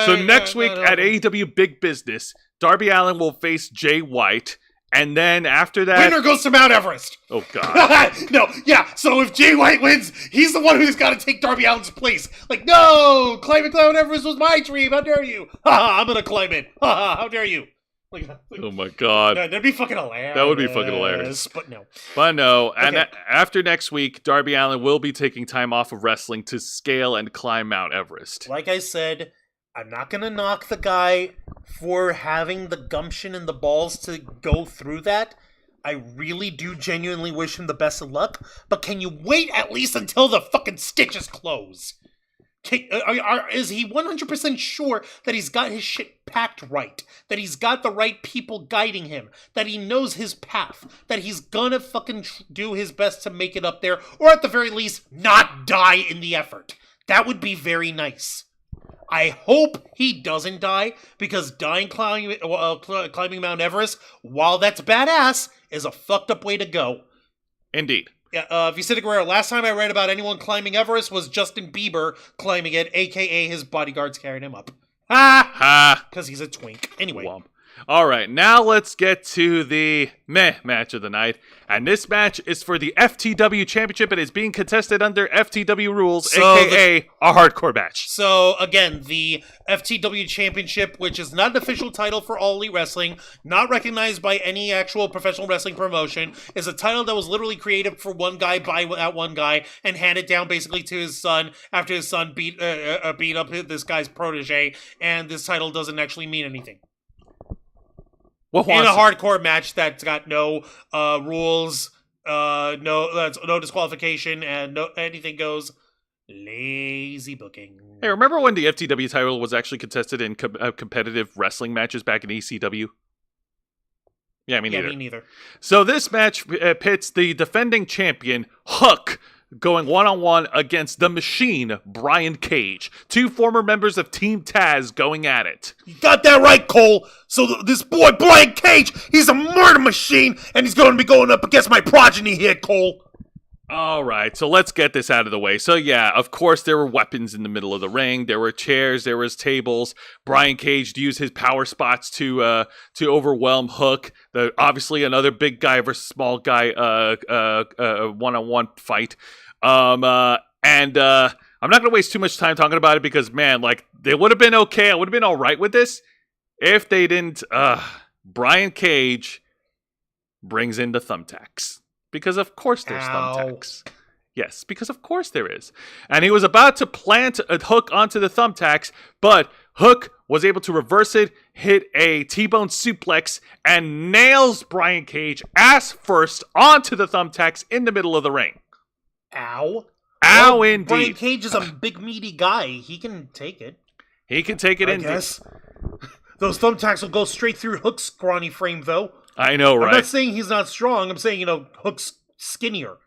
So next week at AEW Big Business, Darby Allin will face Jay White. And then after that... Winner goes to Mount Everest. Oh, God. No, yeah, so if Jay White wins, he's the one who's got to take Darby Allin's place. Like, no, climbing Mount Everest was my dream. How dare you? I'm going to climb it. How dare you? Like, oh, my God. That'd be fucking hilarious. That would be fucking hilarious. But no. Okay. And after next week, Darby Allin will be taking time off of wrestling to scale and climb Mount Everest. Like I said, I'm not going to knock the guy for having the gumption and the balls to go through that. I really do genuinely wish him the best of luck, but can you wait at least until the fucking stitches close? Is he 100% sure that he's got his shit packed right? That he's got the right people guiding him? That he knows his path? That he's gonna fucking do his best to make it up there? Or at the very least, not die in the effort? That would be very nice. I hope he doesn't die, because dying climbing Mount Everest, while that's badass, is a fucked up way to go. Indeed. Yeah, Vicente Guerrero, last time I read about anyone climbing Everest was Justin Bieber climbing it, a.k.a. his bodyguards carried him up. Ha! Because he's a twink. Anyway. Womp. All right, now let's get to the meh match of the night. And this match is for the FTW Championship. It is being contested under FTW rules, a.k.a. a hardcore match. So, again, the FTW Championship, which is not an official title for All Elite Wrestling, not recognized by any actual professional wrestling promotion, is a title that was literally created for one guy by that one guy and handed down basically to his son after his son beat up this guy's protege, and this title doesn't actually mean anything. In a hardcore match that's got no rules, no disqualification, and no anything goes. Lazy booking. Hey, remember when the FTW title was actually contested in competitive wrestling matches back in ECW? Yeah, me neither. So this match pits the defending champion, Hook, going one-on-one against the Machine, Brian Cage. Two former members of Team Taz going at it. You got that right, Cole. So this boy, Brian Cage, he's a murder machine, and he's going to be going up against my progeny here, Cole. All right, so let's get this out of the way. So yeah, of course there were weapons in the middle of the ring. There were chairs, there was tables. Brian Cage used his power spots to overwhelm Hook. Obviously another big guy versus small guy one-on-one fight. And I'm not going to waste too much time talking about it because man, like they would have been okay. I would have been all right with this if they didn't Brian Cage brings in the thumbtacks. Because of course there's thumbtacks. Yes, because of course there is. And he was about to plant a Hook onto the thumbtacks, but Hook was able to reverse it, hit a T-bone suplex, and nails Brian Cage ass first onto the thumbtacks in the middle of the ring. Ow. Ow, well, indeed. Brian Cage is a big, meaty guy. He can take it. He can take it I indeed. guess. Those thumbtacks will go straight through Hook's scrawny frame, though. I know, right? I'm not saying he's not strong. I'm saying, Hook's skinnier.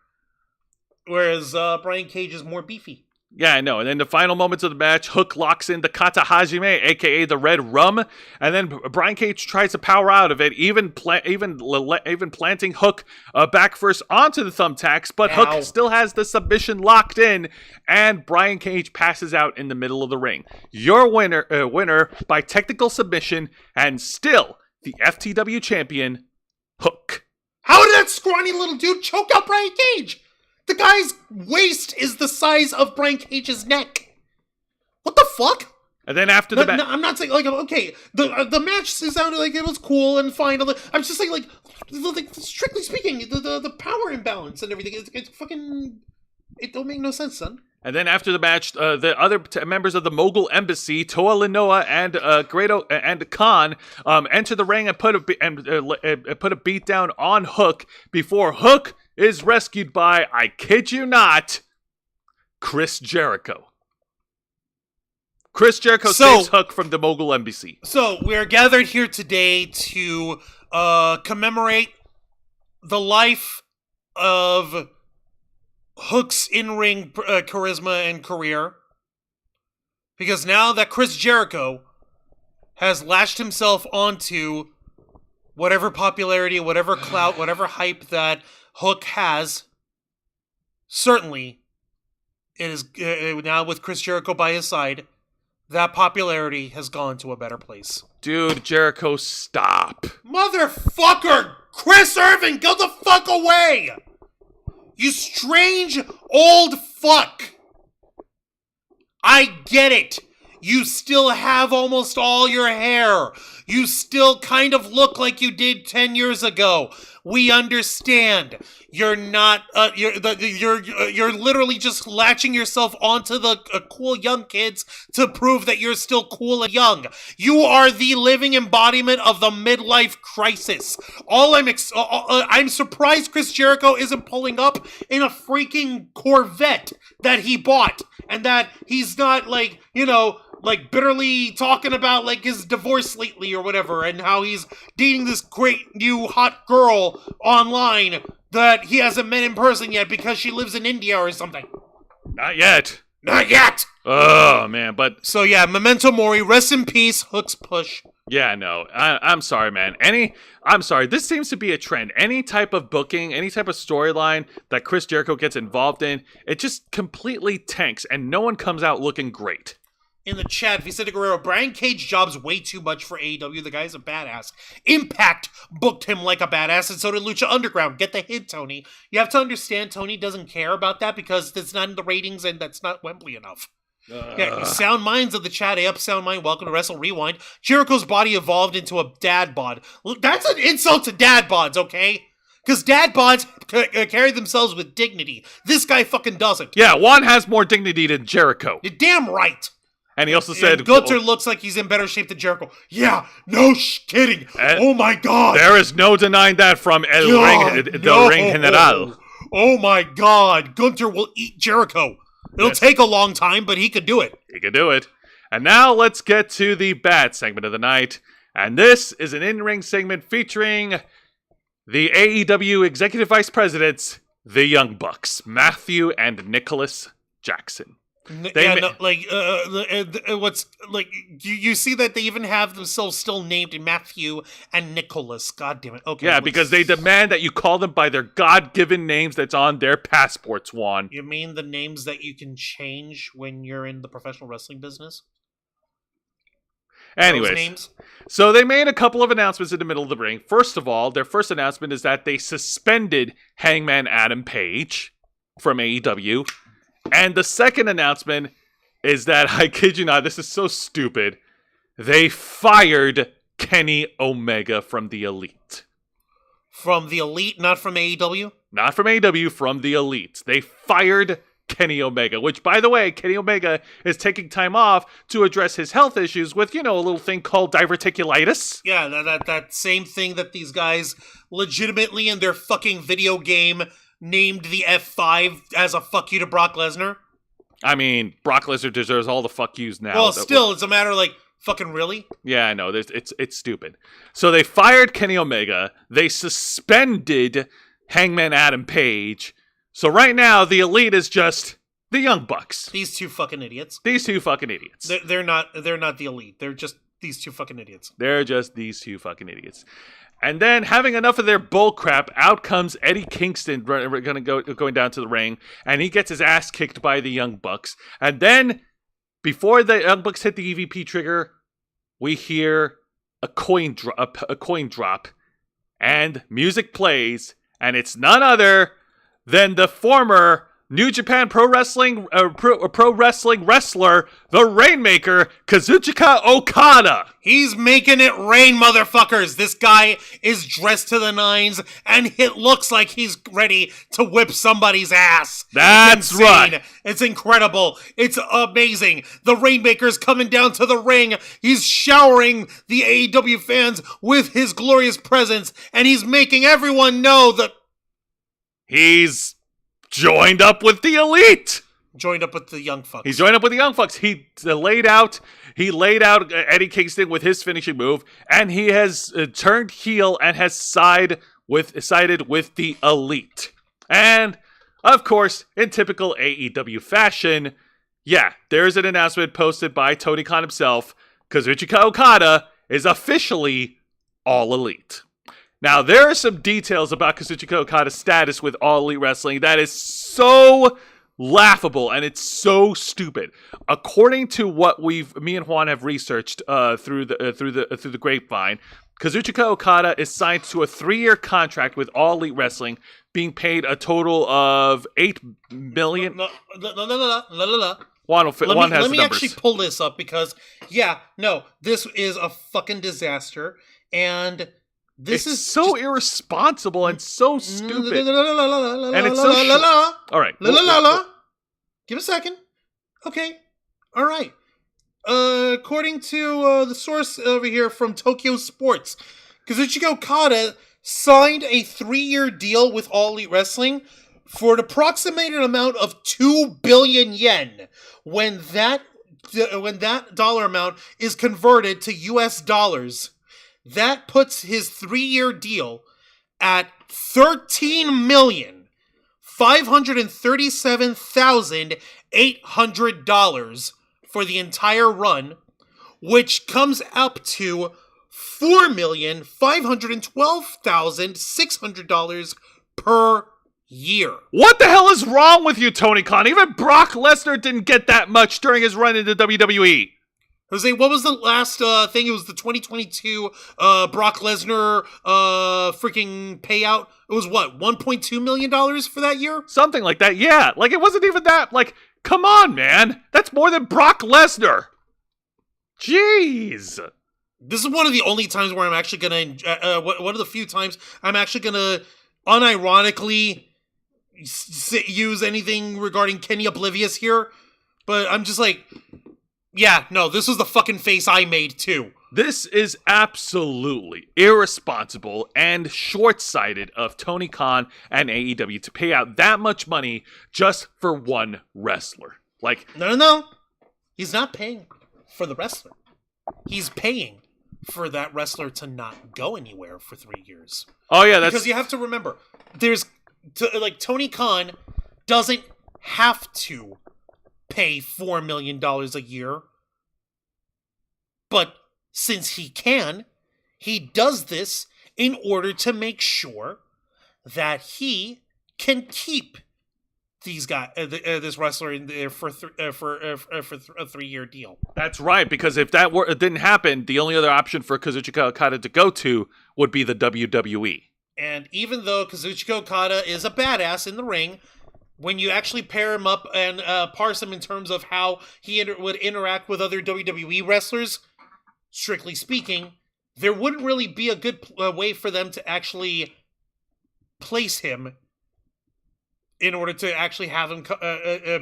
Whereas Brian Cage is more beefy. Yeah, I know. And then the final moments of the match, Hook locks in the Kata Hajime, a.k.a. the Red Rum. And then Brian Cage tries to power out of it, even planting Hook back first onto the thumbtacks. But Ow. Hook still has the submission locked in, and Brian Cage passes out in the middle of the ring. Your winner by technical submission, and still the FTW champion, Hook. How did that scrawny little dude choke out Brian Cage? The guy's waist is the size of Brian Cage's neck. What the fuck? And then after the match... No, I'm not saying, okay, the match sounded like it was cool and fine. I'm just saying, strictly speaking, the power imbalance and everything, it's fucking... It don't make no sense, son. And then after the match, the other members of the Mogul Embassy, Toa Linoa and Grado and Khan, enter the ring and put a beat down on Hook before Hook is rescued by, I kid you not, Chris Jericho. Chris Jericho saves Hook from the Mogul Embassy. So we are gathered here today to commemorate the life of Hook's in-ring charisma and career, because now that Chris Jericho has lashed himself onto whatever popularity, whatever clout, whatever hype that Hook has, certainly it is now with Chris Jericho by his side, that popularity has gone to a better place. Dude, Jericho, stop. Motherfucker! Chris Irvin, go the fuck away! You strange old fuck! I get it. You still have almost all your hair. You still kind of look like you did 10 years ago. We understand. You're not, you're literally just latching yourself onto the cool young kids to prove that you're still cool and young. You are the living embodiment of the midlife crisis. I'm surprised Chris Jericho isn't pulling up in a freaking Corvette that he bought, and that he's not bitterly talking about his divorce lately or whatever, and how he's dating this great new hot girl online that he hasn't met in person yet because she lives in India or something. Not yet. Not yet! Oh, man, but... So yeah, Memento Mori, rest in peace, Hook's push. Yeah, no, I'm sorry, man. I'm sorry, this seems to be a trend. Any type of booking, any type of storyline that Chris Jericho gets involved in, it just completely tanks, and no one comes out looking great. In the chat, Vicente Guerrero, Brian Cage jobs way too much for AEW. The guy's a badass. Impact booked him like a badass, and so did Lucha Underground. Get the hint, Tony. You have to understand, Tony doesn't care about that because it's not in the ratings and that's not Wembley enough. Yeah, Sound Minds of the chat. Hey up, Sound Mind. Welcome to Wrestle Rewind. Jericho's body evolved into a dad bod. That's an insult to dad bods, okay? Because dad bods carry themselves with dignity. This guy fucking doesn't. Yeah, Juan has more dignity than Jericho. You're damn right. And he also said... Gunter looks like he's in better shape than Jericho. Yeah, no kidding. Oh my god. There is no denying that from Ring General. Oh my god. Gunter will eat Jericho. It'll take a long time, but he could do it. He could do it. And now let's get to the bad segment of the night. And this is an in-ring segment featuring the AEW Executive Vice Presidents, the Young Bucks, Matthew and Nicholas Jackson. What's like? You see that they even have themselves still named Matthew and Nicholas. God damn it. Okay. Yeah, because they demand that you call them by their God-given names that's on their passports, Juan. You mean the names that you can change when you're in the professional wrestling business? Anyways, Those names? So they made a couple of announcements in the middle of the ring. First of all, their first announcement is that they suspended Hangman Adam Page from AEW. And the second announcement is that, I kid you not, this is so stupid, they fired Kenny Omega from the Elite. From the Elite, not from AEW? Not from AEW, from the Elite. They fired Kenny Omega, which, by the way, Kenny Omega is taking time off to address his health issues with, a little thing called diverticulitis. Yeah, that same thing that these guys legitimately in their fucking video game named the F5 as a fuck you to Brock Lesnar. I mean, Brock Lesnar deserves all the fuck yous now. Well, still, it's a matter of fucking really? Yeah, I know. It's stupid. So they fired Kenny Omega. They suspended Hangman Adam Page. So right now, the Elite is just the Young Bucks. These two fucking idiots. They're not the Elite. They're just these two fucking idiots. They're just these two fucking idiots. And then, having enough of their bullcrap, out comes Eddie Kingston going down to the ring, and he gets his ass kicked by the Young Bucks. And then, before the Young Bucks hit the EVP trigger, we hear a coin drop, and music plays, and it's none other than the former New Japan Pro Wrestling wrestler, the Rainmaker, Kazuchika Okada. He's making it rain, motherfuckers. This guy is dressed to the nines, and it looks like he's ready to whip somebody's ass. That's right. It's incredible. It's amazing. The Rainmaker's coming down to the ring. He's showering the AEW fans with his glorious presence, and he's making everyone know that he's joined up with the Elite. Joined up with the Young Fucks. He's joined up with the Young Fucks. He laid out Eddie Kingston with his finishing move, and he has turned heel and has sided with the Elite. And of course, in typical AEW fashion, there's an announcement posted by Tony Khan himself. Kazuchika Okada is officially All Elite. Now, there are some details about Kazuchika Okada's status with All Elite Wrestling that is so laughable and it's so stupid. According to what me and Juan have researched through the grapevine, Kazuchika Okada is signed to a 3-year contract with All Elite Wrestling, being paid a total of $8 million. No. Juan has the numbers. Let me actually pull this up because, this is a fucking disaster, and this is so irresponsible and so stupid. And it's so all right. Give a second. Okay. All right. According to the source over here from Tokyo Sports, Kazuchika Okada signed a 3-year deal with All Elite Wrestling for an approximated amount of 2 billion yen. When that dollar amount is converted to US dollars, that puts his 3-year deal at $13,537,800 for the entire run, which comes up to $4,512,600 per year. What the hell is wrong with you, Tony Khan? Even Brock Lesnar didn't get that much during his run into WWE. Jose, what was the last thing? It was the 2022 Brock Lesnar freaking payout. It was what, $1.2 million for that year? Something like that, yeah. It wasn't even that. Come on, man. That's more than Brock Lesnar. Jeez. This is one of the only times where I'm actually going to, one of the few times I'm actually going to unironically use anything regarding Kenny Oblivious here. But I'm just this was the fucking face I made too. This is absolutely irresponsible and short-sighted of Tony Khan and AEW to pay out that much money just for one wrestler. No. He's not paying for the wrestler. He's paying for that wrestler to not go anywhere for 3 years. Oh yeah, because you have to remember, Tony Khan doesn't have to pay $4 million a year. But since he can, he does this in order to make sure that he can keep these guys, this wrestler in there for a 3-year deal. That's right, because if that didn't happen, the only other option for Kazuchika Okada to go to would be the WWE. And even though Kazuchika Okada is a badass in the ring, when you actually pair him up and parse him in terms of how he would interact with other WWE wrestlers, strictly speaking, there wouldn't really be a good way for them to actually place him in order to actually have him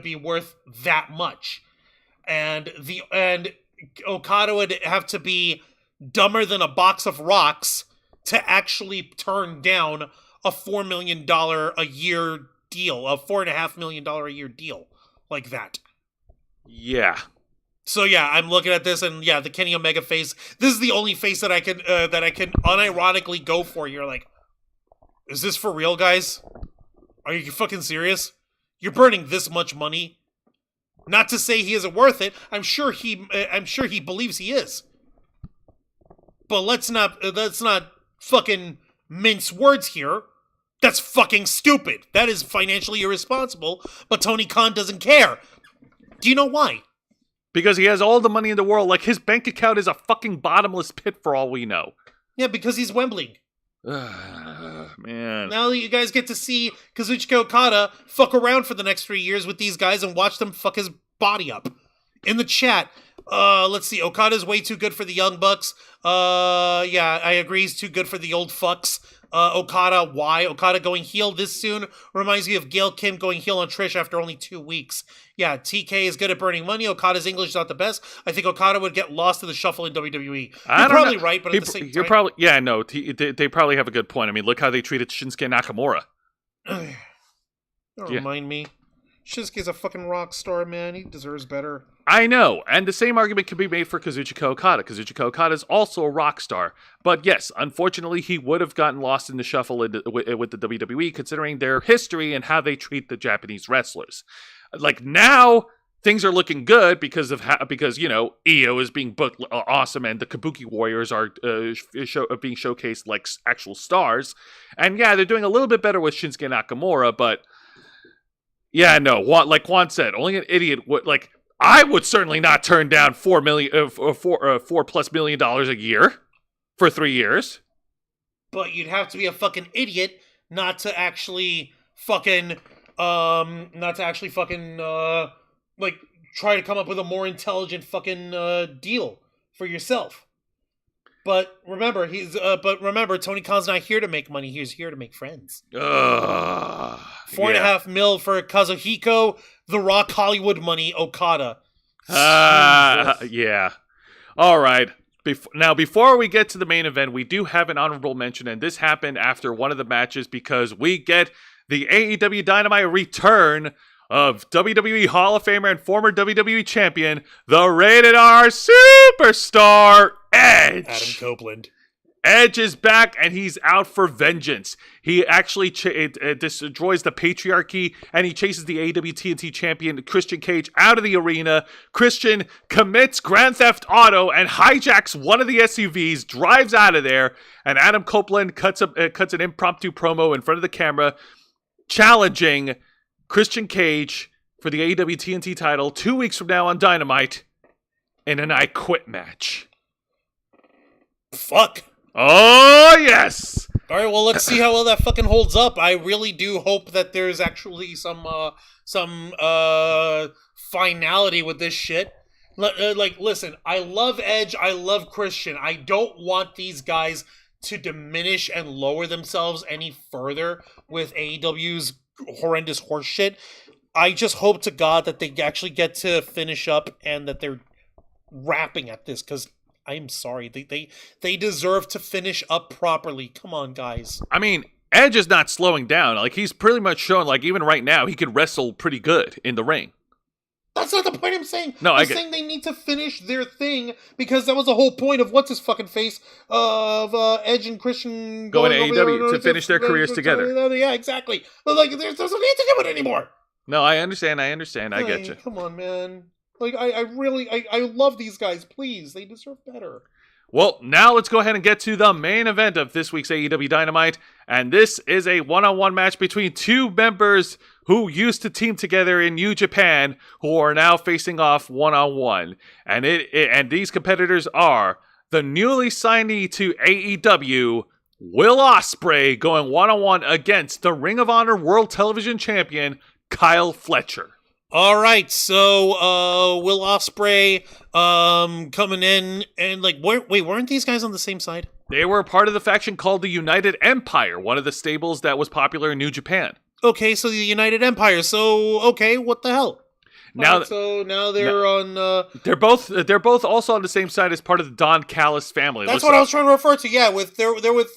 be worth that much. And Okada would have to be dumber than a box of rocks to actually turn down a $4 million a year deal, a $4.5 million a year deal like that. Yeah. So yeah, I'm looking at this, and yeah, the Kenny Omega face. This is the only face that I can unironically go for. You're like, is this for real, guys? Are you fucking serious? You're burning this much money. Not to say he isn't worth it. I'm sure he believes he is. But let's not fucking mince words here. That's fucking stupid. That is financially irresponsible. But Tony Khan doesn't care. Do you know why? Because he has all the money in the world. Like, his bank account is a fucking bottomless pit for all we know. Yeah, because he's Wembley. Man. Now you guys get to see Kazuchika Okada fuck around for the next 3 years with these guys and watch them fuck his body up. In the chat, let's see. Okada's way too good for the Young Bucks. Yeah, I agree. He's too good for the old fucks. Okada, why? Okada going heel this soon reminds me of Gail Kim going heel on Trish after only 2 weeks. Yeah, TK is good at burning money. Okada's English is not the best. I think Okada would get lost in the shuffle in WWE. You're probably right, but at the same time... You're probably... Yeah, no, they probably have a good point. I mean, look how they treated Shinsuke Nakamura. Don't remind me. Shinsuke's a fucking rock star, man. He deserves better. I know, and the same argument can be made for Kazuchika Okada. Kazuchika Okada is also a rock star. But yes, unfortunately, he would have gotten lost in the shuffle with the WWE, considering their history and how they treat the Japanese wrestlers. Like, now, things are looking good because you know, Io is being booked awesome, and the Kabuki Warriors are being showcased like actual stars. And yeah, they're doing a little bit better with Shinsuke Nakamura, but yeah, no, like Juan said, only an idiot would, like, I would certainly not turn down $4+ million a year for 3 years. But you'd have to be a fucking idiot not to actually fucking like try to come up with a more intelligent fucking deal for yourself. But remember, Tony Khan's not here to make money. He's here to make friends. $4.5 million for Kazuhiko, The Rock Hollywood money, Okada. Yeah. All right. Now, before we get to the main event, we do have an honorable mention, and this happened after one of the matches because we get the AEW Dynamite return of WWE Hall of Famer and former WWE Champion, the Rated R Superstar, Edge. Adam Copeland. Edge is back, and he's out for vengeance. He actually destroys the patriarchy, and he chases the AEW TNT champion, Christian Cage, out of the arena. Christian commits Grand Theft Auto and hijacks one of the SUVs, drives out of there, and Adam Copeland cuts an impromptu promo in front of the camera, challenging Christian Cage for the AEW TNT title 2 weeks from now on Dynamite in an I Quit match. Fuck. Oh, yes! Alright, well, let's see how well that fucking holds up. I really do hope that there's actually some finality with this shit. Like, listen, I love Edge, I love Christian. I don't want these guys to diminish and lower themselves any further with AEW's horrendous horse shit. I just hope to God that they actually get to finish up and that they're wrapping at this, because I'm sorry. They deserve to finish up properly. Come on, guys. I mean, Edge is not slowing down. Like, he's pretty much shown, like, even right now, he could wrestle pretty good in the ring. That's not the point I'm saying. No, I'm saying they need to finish their thing, because that was the whole point of what's his fucking face of Edge and Christian going to AEW to finish their careers together. Yeah, exactly. But like, there's no need to do it anymore. No, I understand. I get Hey, you. Come on, man. Like, I love these guys. Please, they deserve better. Well, now let's go ahead and get to the main event of this week's AEW Dynamite. And this is a one-on-one match between two members who used to team together in New Japan, who are now facing off one-on-one. And and these competitors are the newly signee to AEW, Will Ospreay, going one-on-one against the Ring of Honor World Television Champion, Kyle Fletcher. All right, so Will Ospreay coming in and weren't these guys on the same side? They were part of the faction called the United Empire, one of the stables that was popular in New Japan. Okay, so the United Empire. So okay, what the hell? Now, Right, so now they're on. they're both also on the same side as part of the Don Callis family. That's what I was trying to refer to. Yeah, they're with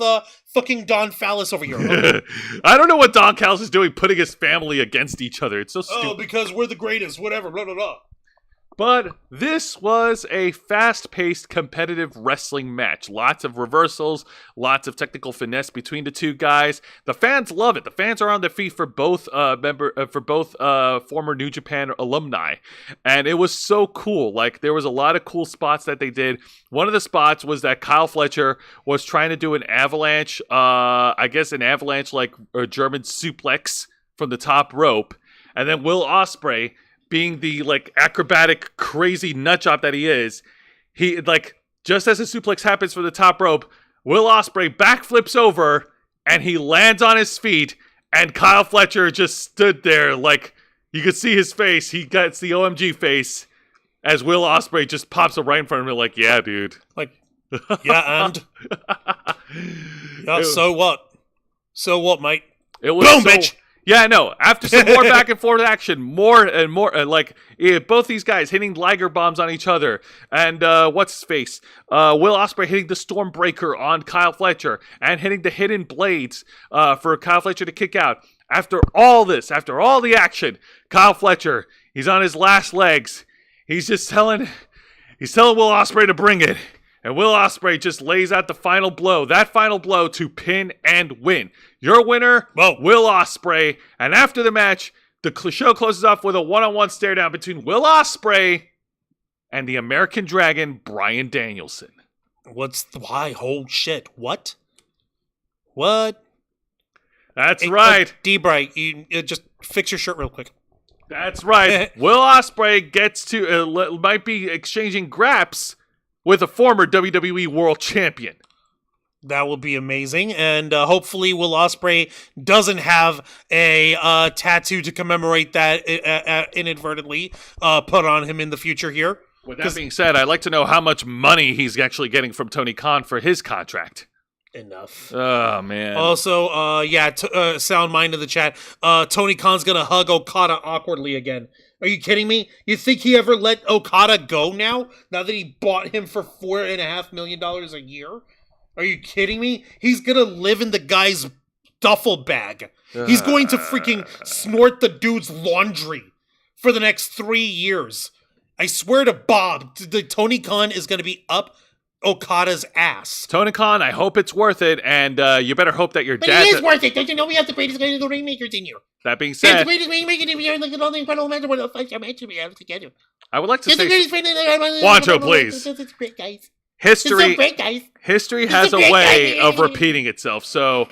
fucking Don Fallis over here. Okay. I don't know what Don Callis is doing, putting his family against each other. It's so stupid. Oh, because we're the greatest. Whatever. Blah blah blah. But this was a fast-paced, competitive wrestling match. Lots of reversals, lots of technical finesse between the two guys. The fans love it. The fans are on their feet for both former New Japan alumni, and it was so cool. Like, there was a lot of cool spots that they did. One of the spots was that Kyle Fletcher was trying to do an avalanche, like a German suplex from the top rope, and then Will Ospreay, being the acrobatic crazy nutjob that he is, he just as the suplex happens from the top rope, Will Ospreay backflips over and he lands on his feet, and Kyle Fletcher just stood there you could see his face. He gets the OMG face as Will Ospreay just pops up right in front of him yeah, dude. Yeah, and yeah, so what? So what, mate? It was boom, so, bitch. Yeah, no. After some more back and forth action, more and more, both these guys hitting Liger bombs on each other, and what's his face? Will Ospreay hitting the Stormbreaker on Kyle Fletcher, and hitting the hidden blades for Kyle Fletcher to kick out. After all this, after all the action, Kyle Fletcher, he's on his last legs. He's telling Will Ospreay to bring it. And Will Ospreay just lays out the final blow. That final blow to pin and win. Your winner, Will Ospreay. And after the match, the show closes off with a one-on-one stare down between Will Ospreay and the American Dragon, Bryan Danielson. Why? Oh shit! What? That's right. D-Bright, you just fix your shirt real quick. That's right. Will Ospreay gets to might be exchanging graps with a former WWE World Champion. That will be amazing, and hopefully Will Ospreay doesn't have a tattoo to commemorate that inadvertently put on him in the future here. With that being said, I'd like to know how much money he's actually getting from Tony Khan for his contract. Enough. Oh, man. Also, Sound Mind in the chat, Tony Khan's gonna hug Okada awkwardly again. Are you kidding me? You think he ever let Okada go now that he bought him for $4.5 million a year? Are you kidding me? He's gonna live in the guy's duffel bag. He's going to freaking snort the dude's laundry for the next 3 years. I swear to Bob, Tony Khan is gonna be up Okada's ass. Tony Khan, I hope it's worth it, and you better hope that your But dad... it is worth it. Don't you know we have the greatest rainmakers in here? That being It's the said, greatest rainmakers in here. Look at all the incredible matches. What the fuck am I to be able to get you? I would like to It's the say... greatest rainmakers. Wancho, please. It's great, guys. It's so History great, guys. History has a great way guy. of repeating itself, so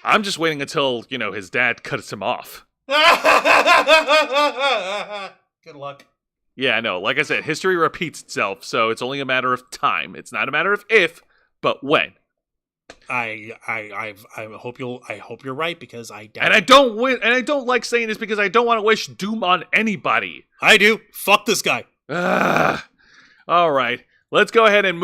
I'm just waiting until, his dad cuts him off. Good luck. Yeah, no, like I said, history repeats itself, so it's only a matter of time. It's not a matter of if, but when. I hope you're right, because I doubt And I don't like saying this because I don't want to wish doom on anybody. I do. Fuck this guy. All right. Let's go ahead and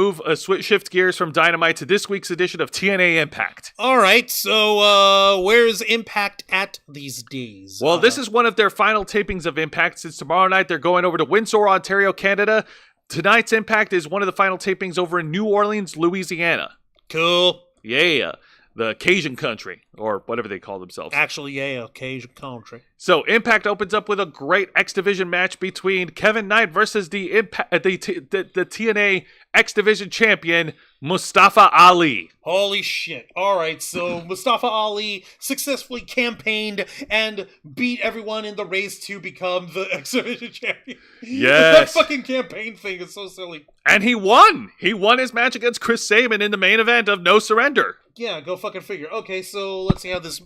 shift gears from Dynamite to this week's edition of TNA Impact. All right, so where's Impact at these days? Well, this is one of their final tapings of Impact, since tomorrow night they're going over to Windsor, Ontario, Canada. Tonight's Impact is one of the final tapings over in New Orleans, Louisiana. Cool. Yeah, the Cajun country, or whatever they call themselves. Actually, yeah, Cajun country. So Impact opens up with a great X Division match between Kevin Knight versus the TNA X Division champion Mustafa Ali. Holy shit. Alright, so Mustafa Ali successfully campaigned and beat everyone in the race to become the X Division champion. Yes. That fucking campaign thing is so silly. And he won. He won his match against Chris Sabin in the main event of No Surrender. Yeah, go fucking figure. Okay, so let's see how this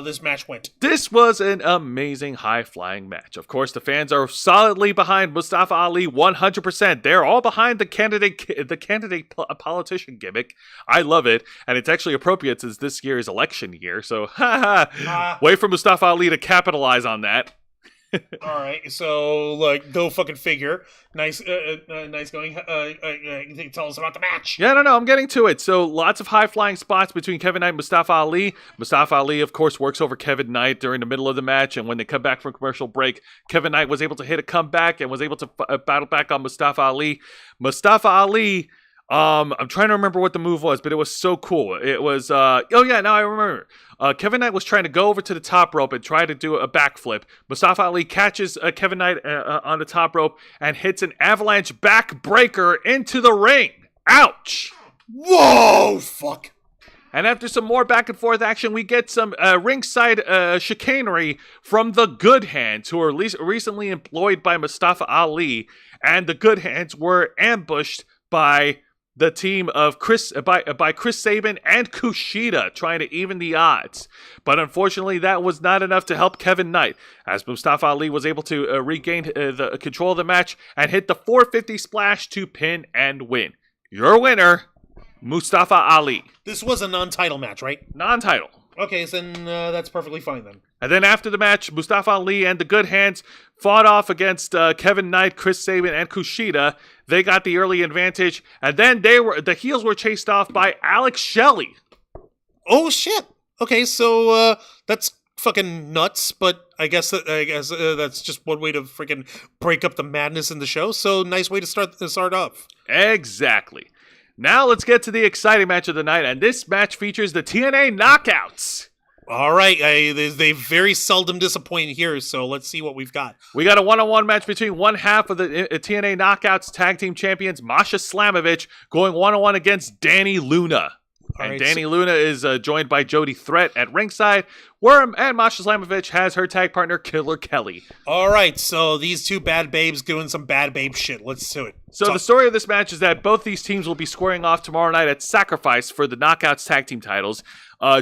this match went. This was an amazing high-flying match. Of course, the fans are solidly behind Mustafa Ali 100%. They're all behind the candidate politician gimmick. I love it, and it's actually appropriate since this year is election year. So, wait for Mustafa Ali to capitalize on that. All right, so like, go fucking figure. Nice, nice going. Tell us about the match. Yeah, no, I'm getting to it. So, lots of high-flying spots between Kevin Knight and Mustafa Ali. Mustafa Ali, of course, works over Kevin Knight during the middle of the match, and when they come back from commercial break, Kevin Knight was able to hit a comeback and was able to battle back on Mustafa Ali. Mustafa Ali, I'm trying to remember what the move was, but it was so cool. It was, I remember. Kevin Knight was trying to go over to the top rope and try to do a backflip. Mustafa Ali catches Kevin Knight on the top rope and hits an avalanche backbreaker into the ring. Ouch! Whoa, fuck. And after some more back and forth action, we get some ringside chicanery from the Good Hands, who were recently employed by Mustafa Ali, and the Good Hands were ambushed by the team of Chris Sabin and Kushida, trying to even the odds. But unfortunately, that was not enough to help Kevin Knight, as Mustafa Ali was able to regain the control of the match and hit the 450 splash to pin and win. Your winner, Mustafa Ali. This was a non-title match, right? Non-title. Okay, so then that's perfectly fine then. And then after the match, Mustafa Ali and the Good Hands fought off against Kevin Knight, Chris Sabin, and Kushida. They got the early advantage, and then the heels were chased off by Alex Shelley. Oh shit! Okay, so that's fucking nuts. But I guess that's just one way to freaking break up the madness in the show. So nice way to start off. Exactly. Now let's get to the exciting match of the night, and this match features the TNA Knockouts. All right, they very seldom disappoint here, so let's see what we've got. We got a one-on-one match between one half of the TNA Knockouts Tag Team Champions, Masha Slamovich, going one-on-one against Danny Luna. Danny Luna is joined by Jody Threat at ringside, and Masha Slamovich has her tag partner, Killer Kelly. All right, so these two bad babes doing some bad babe shit. Let's do it. So the story of this match is that both these teams will be squaring off tomorrow night at Sacrifice for the Knockouts Tag Team titles.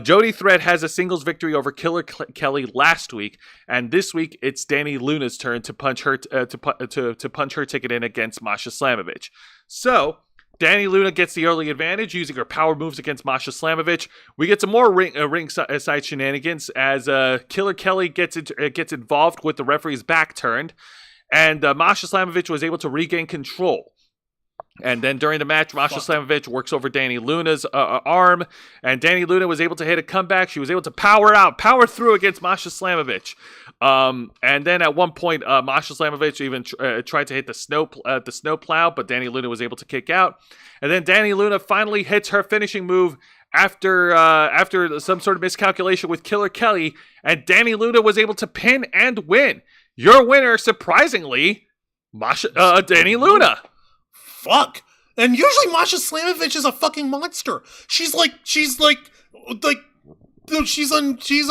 Jody Threat has a singles victory over Killer Kelly last week, and this week it's Danny Luna's turn to punch her to punch her ticket in against Masha Slamovich. So Danny Luna gets the early advantage using her power moves against Masha Slamovich. We get some more ringside shenanigans as Killer Kelly gets involved with the referee's back turned, and Masha Slamovich was able to regain control. And then during the match, Masha Slamovich works over Danny Luna's arm, and Danny Luna was able to hit a comeback. She was able to power through against Masha Slamovich. And then at one point, Masha Slamovich even tried to hit the snow plow, but Danny Luna was able to kick out. And then Danny Luna finally hits her finishing move after some sort of miscalculation with Killer Kelly, and Danny Luna was able to pin and win. Your winner, surprisingly, Danny Luna. Fuck. And usually Masha Slamovich is a fucking monster. She's a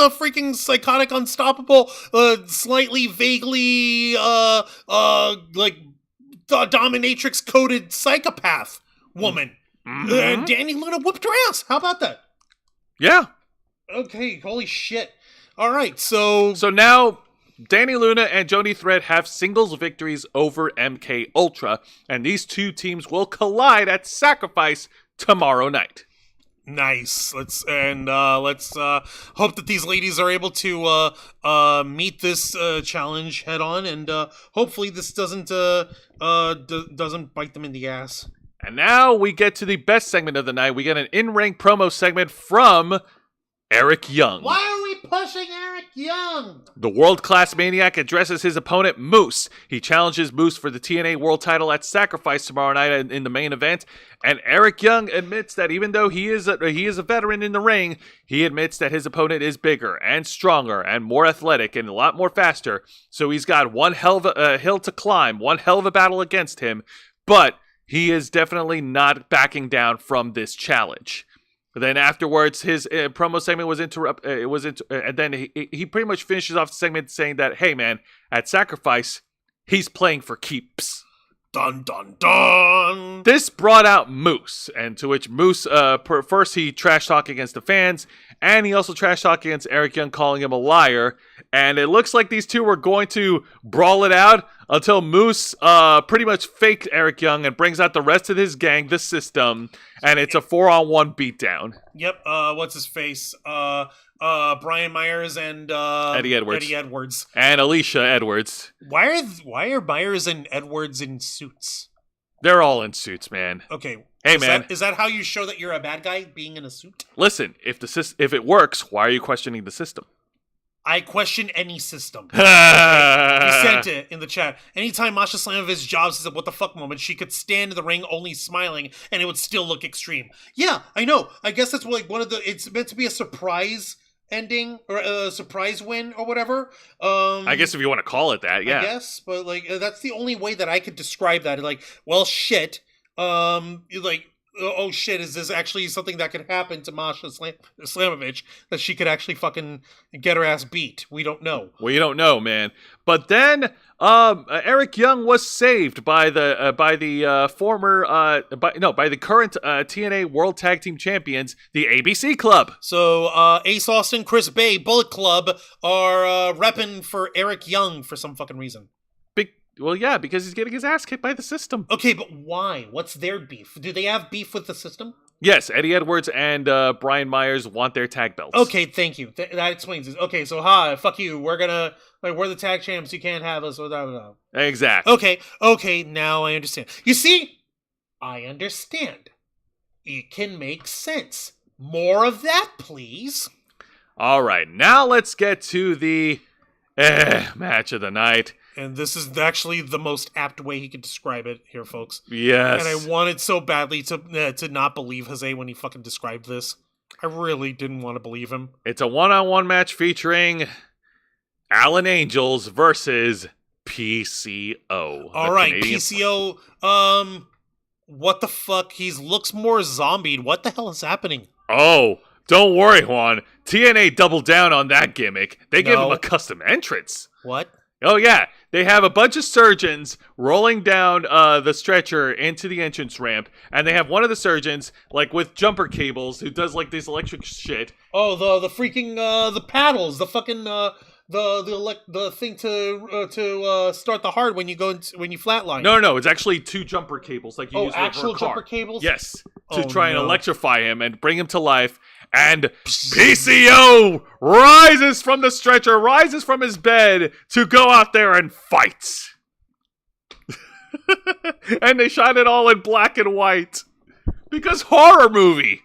freaking psychotic, unstoppable, slightly vaguely dominatrix coded psychopath woman. Mm-hmm. And Danny Luna whooped her ass. How about that? Yeah. Okay, holy shit. All right, so now Danny Luna and Jody Threat have singles victories over MK Ultra, and these two teams will collide at Sacrifice tomorrow night. Nice. Let's hope that these ladies are able to meet this challenge head on, and hopefully this doesn't bite them in the ass. And now we get to the best segment of the night. We get an in-ring promo segment from Eric Young. Why are we pushing Eric Young? The world-class maniac addresses his opponent, Moose. He challenges Moose for the TNA World title at Sacrifice tomorrow night in the main event. And Eric Young admits that even though he is a veteran in the ring, he admits that his opponent is bigger and stronger and more athletic and a lot more faster. So he's got one hell of a hill to climb, one hell of a battle against him. But he is definitely not backing down from this challenge. Then afterwards, his promo segment was interrupted. And then he pretty much finishes off the segment saying that, hey man, at Sacrifice, he's playing for keeps. Dun dun dun. This brought out Moose, and to which Moose, first he trash talked against the fans, and he also trash talked against Eric Young, calling him a liar. And it looks like these two were going to brawl it out until Moose pretty much faked Eric Young and brings out the rest of his gang, the System, and it's a 4-on-1 beatdown. Yep. What's his face? Brian Myers and Eddie Edwards. Eddie Edwards and Alicia Edwards. Why are Myers and Edwards in suits? They're all in suits, man. Okay. Hey, man. Is that how you show that you're a bad guy, being in a suit? Listen, if it works, why are you questioning the system? I question any system. He sent it in the chat. Anytime Masha Slamovic's job says what the fuck moment, she could stand in the ring only smiling and it would still look extreme. Yeah, I know. I guess that's like it's meant to be a surprise ending or a surprise win or whatever. I guess if you want to call it that, yeah. I guess, but like that's the only way that I could describe that. Like, well, shit. Oh shit, is this actually something that could happen to Masha Slamovich, that she could actually fucking get her ass beat? We don't know. We don't know, man. But then Eric Young was saved by the current TNA World Tag Team Champions, the ABC Club. So Ace Austin, Chris Bay, Bullet Club are repping for Eric Young for some fucking reason. Well, yeah, because he's getting his ass kicked by the system. Okay, but why? What's their beef? Do they have beef with the system? Yes, Eddie Edwards and Brian Myers want their tag belts. Okay, thank you. That explains it. Okay, so fuck you. We're the tag champs. You can't have us. Exactly. Okay, now I understand. You see? I understand. It can make sense. More of that, please. All right, now let's get to the match of the night. And this is actually the most apt way he could describe it here, folks. Yes. And I wanted so badly to not believe Jose when he fucking described this. I really didn't want to believe him. It's a one-on-one match featuring Alan Angels versus PCO. All right, PCO. What the fuck? He looks more zombied. What the hell is happening? Oh, don't worry, Juan. TNA doubled down on that gimmick. They gave him a custom entrance. What? Oh, yeah. They have a bunch of surgeons rolling down the stretcher into the entrance ramp, and they have one of the surgeons, like, with jumper cables, who does, like, this electric shit. Oh, the freaking, the paddles, the fucking, the thing to start the hard when you flatline. No, it's actually two jumper cables, like you use actual for a car. Jumper cables? Yes, to try and electrify him and bring him to life. And PCO rises from the stretcher, rises from his bed to go out there and fight. And they shot it all in black and white. Because horror movie.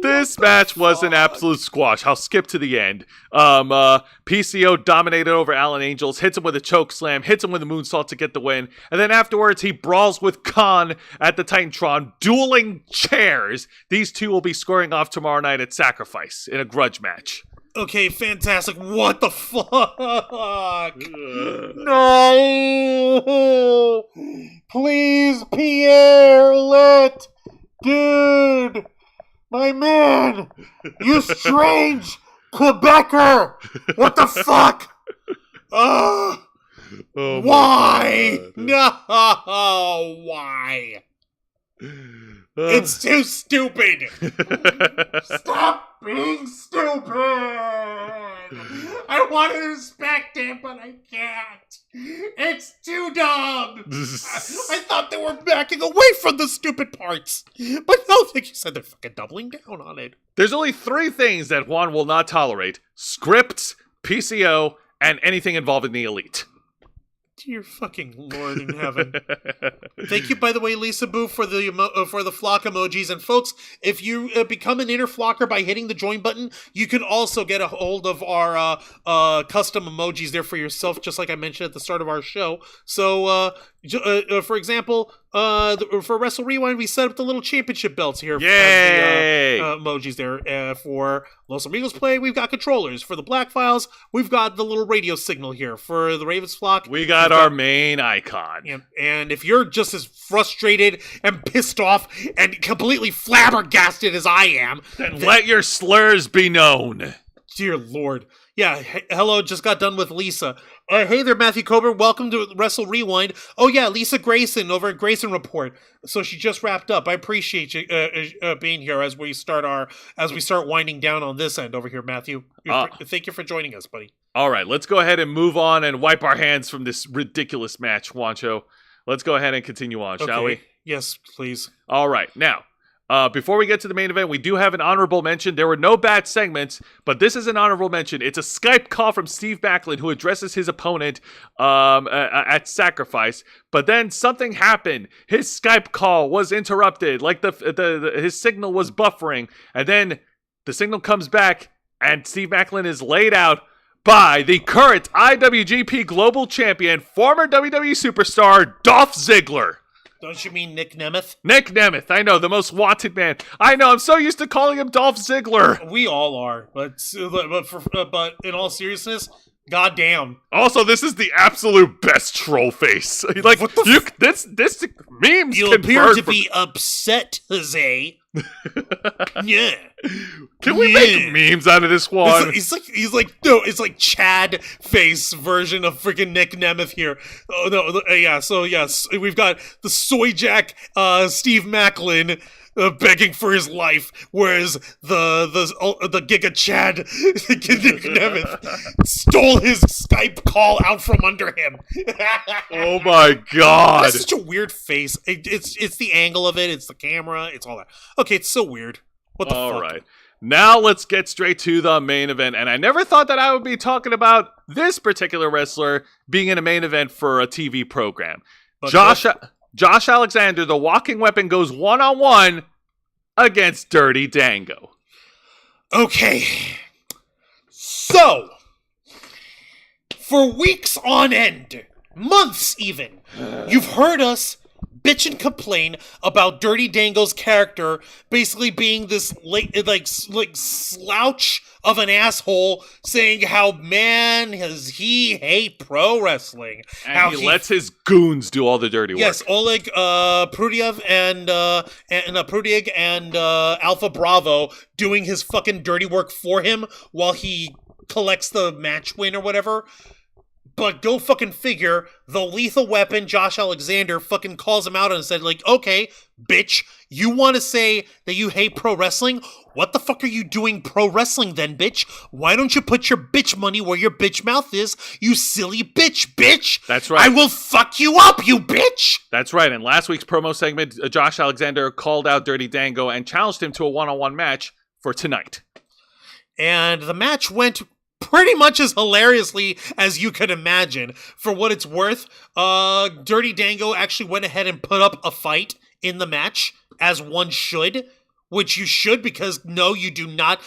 This match was an absolute squash. I'll skip to the end. PCO dominated over Alan Angels, hits him with a choke slam, hits him with a moonsault to get the win, and then afterwards he brawls with Khan at the Titantron, dueling chairs. These two will be squaring off tomorrow night at Sacrifice in a grudge match. Okay, fantastic. What the fuck? No! Please, Pierre, dude! My man! You strange Quebecer! What the fuck? Oh why? No! Why? It's too stupid! Stop being stupid! I want to respect it, but I can't. It's too dumb. I thought they were backing away from the stupid parts. But no, like you said, they're fucking doubling down on it. There's only three things that Juan will not tolerate. Scripts, PCO, and anything involving the Elite. Dear fucking Lord in heaven. Thank you, by the way, Lisa Boo, for the flock emojis. And folks, if you become an inner flocker by hitting the join button, you can also get a hold of our custom emojis there for yourself, just like I mentioned at the start of our show. So For example, for Wrestle Rewind, we set up the little championship belts here. Yay! Emojis there. For Los Amigos Play, we've got controllers. For the Black Files, we've got the little radio signal here. For the Ravens Flock, We got our main icon. and if you're just as frustrated and pissed off and completely flabbergasted as I am, Then let your slurs be known. dear Lord. Yeah, hello, just got done with Lisa. Hey there, Matthew Coburn. Welcome to Wrestle Rewind. Oh, yeah, Lisa Grayson over at Grayson Report. So she just wrapped up. I appreciate you being here as we start winding down on this end over here, Matthew. Thank you for joining us, buddy. All right, let's go ahead and move on and wipe our hands from this ridiculous match, Juancho. Let's go ahead and continue on, shall we? Yes, please. All right, now, before we get to the main event, we do have an honorable mention. There were no bad segments, but this is an honorable mention. It's a Skype call from Steve Backlund, who addresses his opponent at Sacrifice. But then something happened. His Skype call was interrupted, like his signal was buffering, and then the signal comes back, and Steve Backlund is laid out by the current IWGP Global Champion, former WWE superstar Dolph Ziggler. Don't you mean Nick Nemeth? Nick Nemeth, I know, the most wanted man. I know, I'm so used to calling him Dolph Ziggler. We all are, but in all seriousness, goddamn. Also, this is the absolute best troll face. Like, What the this memes You can appear burn to for- be upset, Jose. Yeah. Can we Yeah. make memes out of this one? It's like Chad face version of freaking Nick Nemeth here. Oh no, yeah. So yes, we've got the Soy Jack, Steve Macklin. Begging for his life, whereas the Giga Chad Nick Nemeth stole his Skype call out from under him. Oh my god. That's such a weird face. It's the angle of it. It's the camera. It's all that. Okay, it's so weird. What the fuck? All right. Now let's get straight to the main event. And I never thought that I would be talking about this particular wrestler being in a main event for a TV program. But Josh Alexander, the walking weapon, goes one-on-one against Dirty Dango. Okay. So, for weeks on end, months even, you've heard us bitch and complain about Dirty Dango's character basically being this like slouch of an asshole, saying how he hate pro wrestling, And how he lets his goons do all the dirty work. Yes, Oleg Prudyev and Prudyag and Alpha Bravo doing his fucking dirty work for him while he collects the match win or whatever. But go fucking figure, the Lethal Weapon, Josh Alexander, fucking calls him out and said, like, okay, bitch, you want to say that you hate pro wrestling? What the fuck are you doing pro wrestling then, bitch? Why don't you put your bitch money where your bitch mouth is, you silly bitch? That's right. I will fuck you up, you bitch! That's right. In last week's promo segment, Josh Alexander called out Dirty Dango and challenged him to a one-on-one match for tonight. And the match went pretty much as hilariously as you could imagine. For what it's worth, Dirty Dango actually went ahead and put up a fight in the match, as one should, which you should, because no, you do not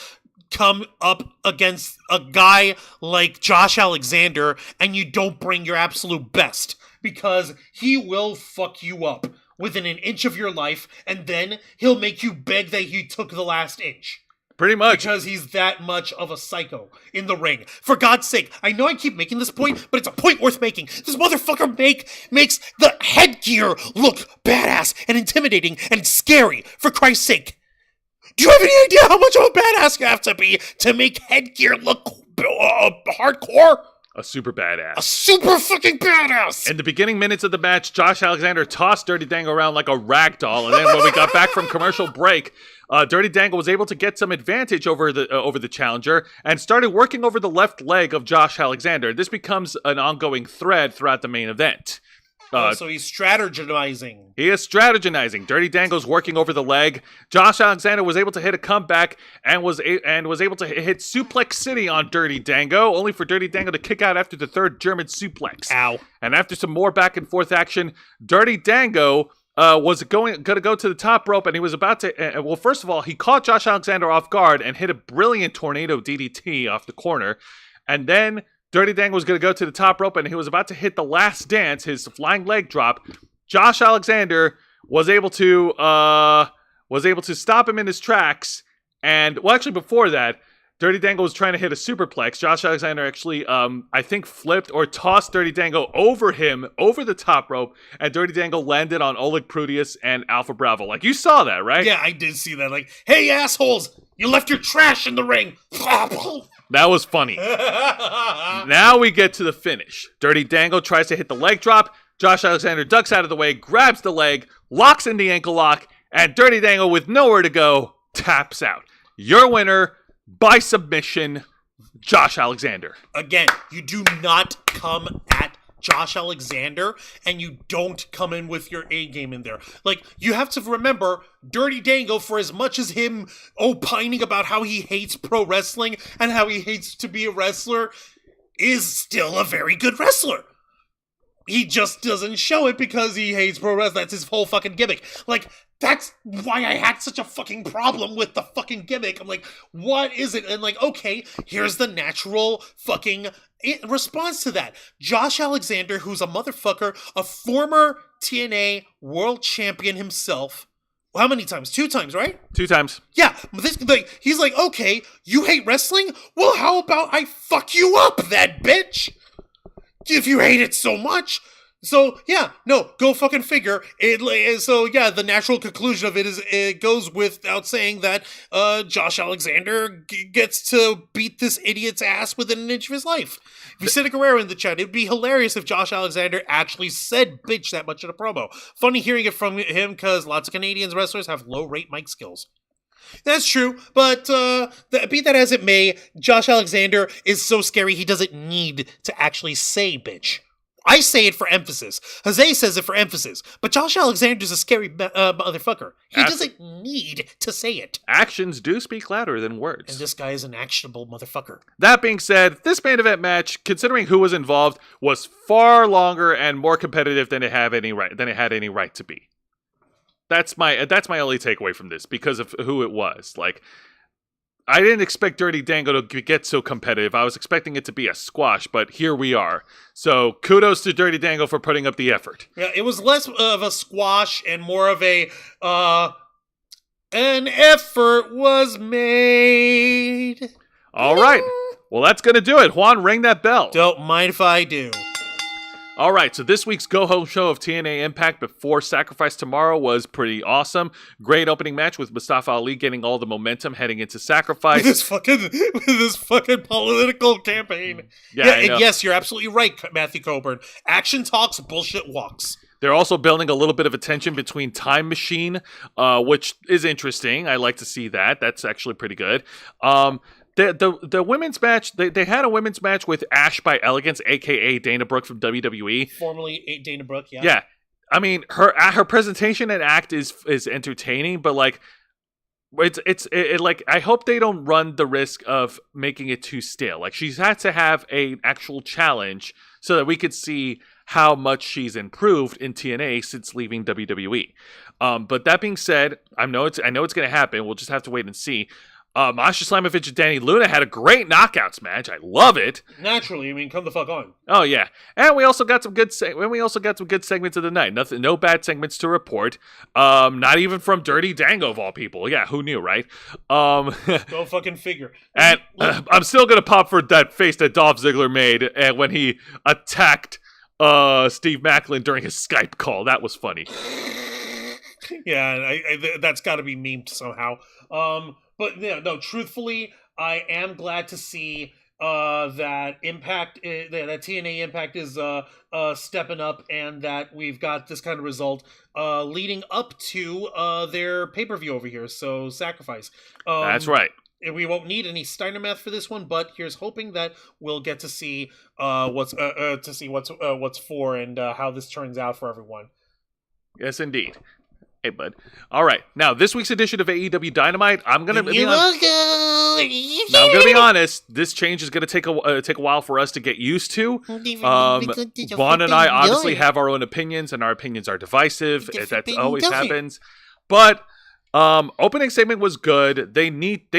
come up against a guy like Josh Alexander and you don't bring your absolute best, because he will fuck you up within an inch of your life, and then he'll make you beg that he took the last inch. Pretty much. Because he's that much of a psycho in the ring. For God's sake, I know I keep making this point, but it's a point worth making. This motherfucker makes the headgear look badass and intimidating and scary, for Christ's sake. Do you have any idea how much of a badass you have to be to make headgear look hardcore? A super badass. A super fucking badass! In the beginning minutes of the match, Josh Alexander tossed Dirty Dango around like a rag doll, and then when we got back from commercial break, Dirty Dango was able to get some advantage over the challenger and started working over the left leg of Josh Alexander. This becomes an ongoing thread throughout the main event. So he's strategizing. He is strategizing. Dirty Dango's working over the leg. Josh Alexander was able to hit a comeback and was able to hit Suplex City on Dirty Dango, only for Dirty Dango to kick out after the third German suplex. Ow. And after some more back and forth action, Dirty Dango was going to go to the top rope, and he was about to. Well, first of all, he caught Josh Alexander off guard and hit a brilliant tornado DDT off the corner, and then Dirty Dango was going to go to the top rope, and he was about to hit the last dance, his flying leg drop. Josh Alexander was able to stop him in his tracks. And, well, actually, before that, Dirty Dango was trying to hit a superplex. Josh Alexander actually, I think, flipped or tossed Dirty Dango over the top rope, and Dirty Dango landed on Oleg Prudius and Alpha Bravo. Like, you saw that, right? Yeah, I did see that. Like, hey, assholes, you left your trash in the ring. That was funny. Now we get to the finish. Dirty Dango tries to hit the leg drop. Josh Alexander ducks out of the way, grabs the leg, locks in the ankle lock, and Dirty Dango, with nowhere to go, taps out. Your winner, by submission, Josh Alexander. Again, you do not come at Josh Alexander, and you don't come in with your A game in there. Like, you have to remember, Dirty Dango, for as much as him opining about how he hates pro wrestling and how he hates to be a wrestler, is still a very good wrestler. He just doesn't show it because he hates pro wrestling. That's his whole fucking gimmick. Like, that's why I had such a fucking problem with the fucking gimmick. I'm like, what is it? And like, okay, here's the natural fucking response to that. Josh Alexander, who's a motherfucker, a former TNA world champion himself. How many times? 2 times, right? 2 times. Yeah, he's like, okay, you hate wrestling? Well, how about I fuck you up then, bitch? If you hate it so much. So, yeah, no, go fucking figure. So, yeah, the natural conclusion of it is, it goes without saying that Josh Alexander gets to beat this idiot's ass within an inch of his life. Vicente Guerrero in the chat, it'd be hilarious if Josh Alexander actually said bitch that much in a promo. Funny hearing it from him because lots of Canadian wrestlers have low-rate mic skills. That's true, but be that as it may, Josh Alexander is so scary he doesn't need to actually say bitch. I say it for emphasis. Jose says it for emphasis. But Josh Alexander's a scary motherfucker. He doesn't need to say it. Actions do speak louder than words. And this guy is an actionable motherfucker. That being said, this main event match, considering who was involved, was far longer and more competitive than it had any right to be. That's my only takeaway from this because of who it was. Like, I didn't expect Dirty Dango to get so competitive. I was expecting it to be a squash, but here we are. So kudos to Dirty Dango for putting up the effort. Yeah, it was less of a squash and more of a an effort was made. All right. Well, that's going to do it. Juan, ring that bell. Don't mind if I do. All right, so this week's go-home show of TNA Impact before Sacrifice tomorrow was pretty awesome. Great opening match with Mustafa Ali getting all the momentum heading into Sacrifice. With this fucking political campaign. Yeah, and yes, you're absolutely right, Matthew Coburn. Action talks, bullshit walks. They're also building a little bit of a tension between Time Machine, which is interesting. I like to see that. That's actually pretty good. The women's match, they had a women's match with Ash by Elegance, a.k.a. Dana Brooke from WWE. Formerly Dana Brooke, yeah. Yeah. I mean, her presentation and act is entertaining, but like, it's like, I hope they don't run the risk of making it too stale. Like, she's had to have an actual challenge so that we could see how much she's improved in TNA since leaving WWE. But that being said, I know it's going to happen. We'll just have to wait and see. Masha Slamovich and Danny Luna had a great knockouts match. I love it. Naturally, I mean, come the fuck on. Oh yeah, and we also got some good segments of the night. No bad segments to report. Not even from Dirty Dango of all people. Yeah, who knew, right? Go fucking figure. And I'm still gonna pop for that face that Dolph Ziggler made when he attacked Steve Macklin during his Skype call. That was funny. Yeah, that's got to be memed somehow. But no, truthfully, I am glad to see that Impact, that TNA Impact is stepping up, and that we've got this kind of result leading up to their pay-per-view over here. So Sacrifice. That's right. We won't need any Steiner math for this one, but here's hoping that we'll get to see what's for and how this turns out for everyone. Yes, indeed. Hey, bud. All right. Now, this week's edition of AEW Dynamite, I'm gonna be honest. This change is gonna take a while for us to get used to. Vaughn and I obviously have our own opinions, and our opinions are divisive. That always happens. But Opening segment was good. They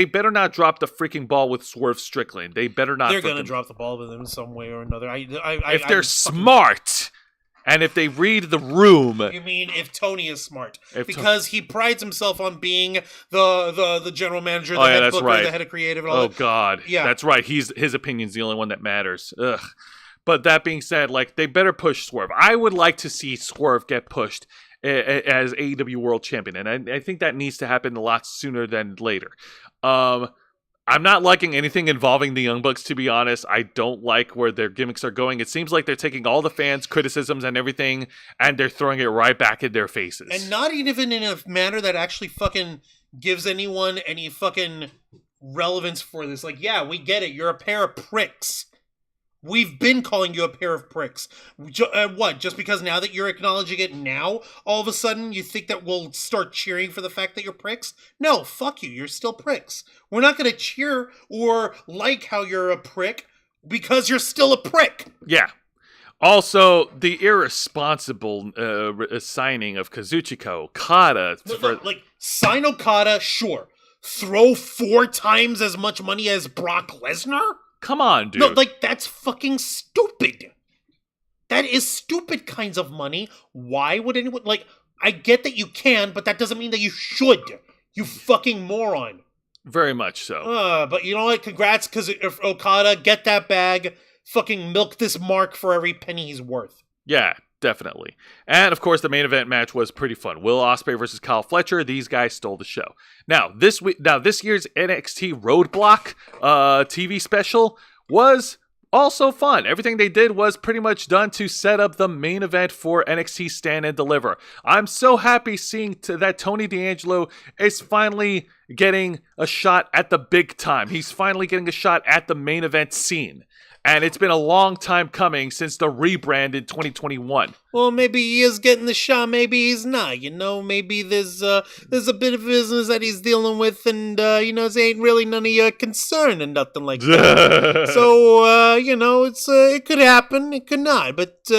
better not drop the freaking ball with Swerve Strickland. They better not. They're gonna drop the ball with him in some way or another. If they're smart, and if they read the room. You mean if Tony is smart? Because he prides himself on being the general manager, the head booker, the head of creative. And all that. God, yeah, that's right. His opinion's the only one that matters. Ugh. But that being said, like, they better push Swerve. I would like to see Swerve get pushed as AEW World Champion, and I think that needs to happen a lot sooner than later. I'm not liking anything involving the Young Bucks, to be honest. I don't like where their gimmicks are going. It seems like they're taking all the fans' criticisms and everything, and they're throwing it right back in their faces. And not even in a manner that actually fucking gives anyone any fucking relevance for this. Like, yeah, we get it. You're a pair of pricks. We've been calling you a pair of pricks. What? Just because now that you're acknowledging it now, all of a sudden you think that we'll start cheering for the fact that you're pricks? No, fuck you. You're still pricks. We're not going to cheer or like how you're a prick because you're still a prick. Yeah. Also, the irresponsible signing of Kazuchika Okada. Sign Okada, sure. Throw 4 times as much money as Brock Lesnar? Come on, dude. No, that's fucking stupid. That is stupid kinds of money. Why would anyone... I get that you can, but that doesn't mean that you should. You fucking moron. Very much so. But you know what? Congrats, because Okada, get that bag. Fucking milk this mark for every penny he's worth. Yeah, definitely. And, of course, the main event match was pretty fun. Will Ospreay versus Kyle Fletcher. These guys stole the show. Now, this year's NXT Roadblock TV special was also fun. Everything they did was pretty much done to set up the main event for NXT Stand and Deliver. I'm so happy seeing that Tony D'Angelo is finally getting a shot at the big time. He's finally getting a shot at the main event scene. And it's been a long time coming since the rebrand in 2021. Well, maybe he is getting the shot, maybe he's not. You know, maybe there's a bit of business that he's dealing with, and it ain't really none of your concern and nothing like that. So, it could happen, it could not, but you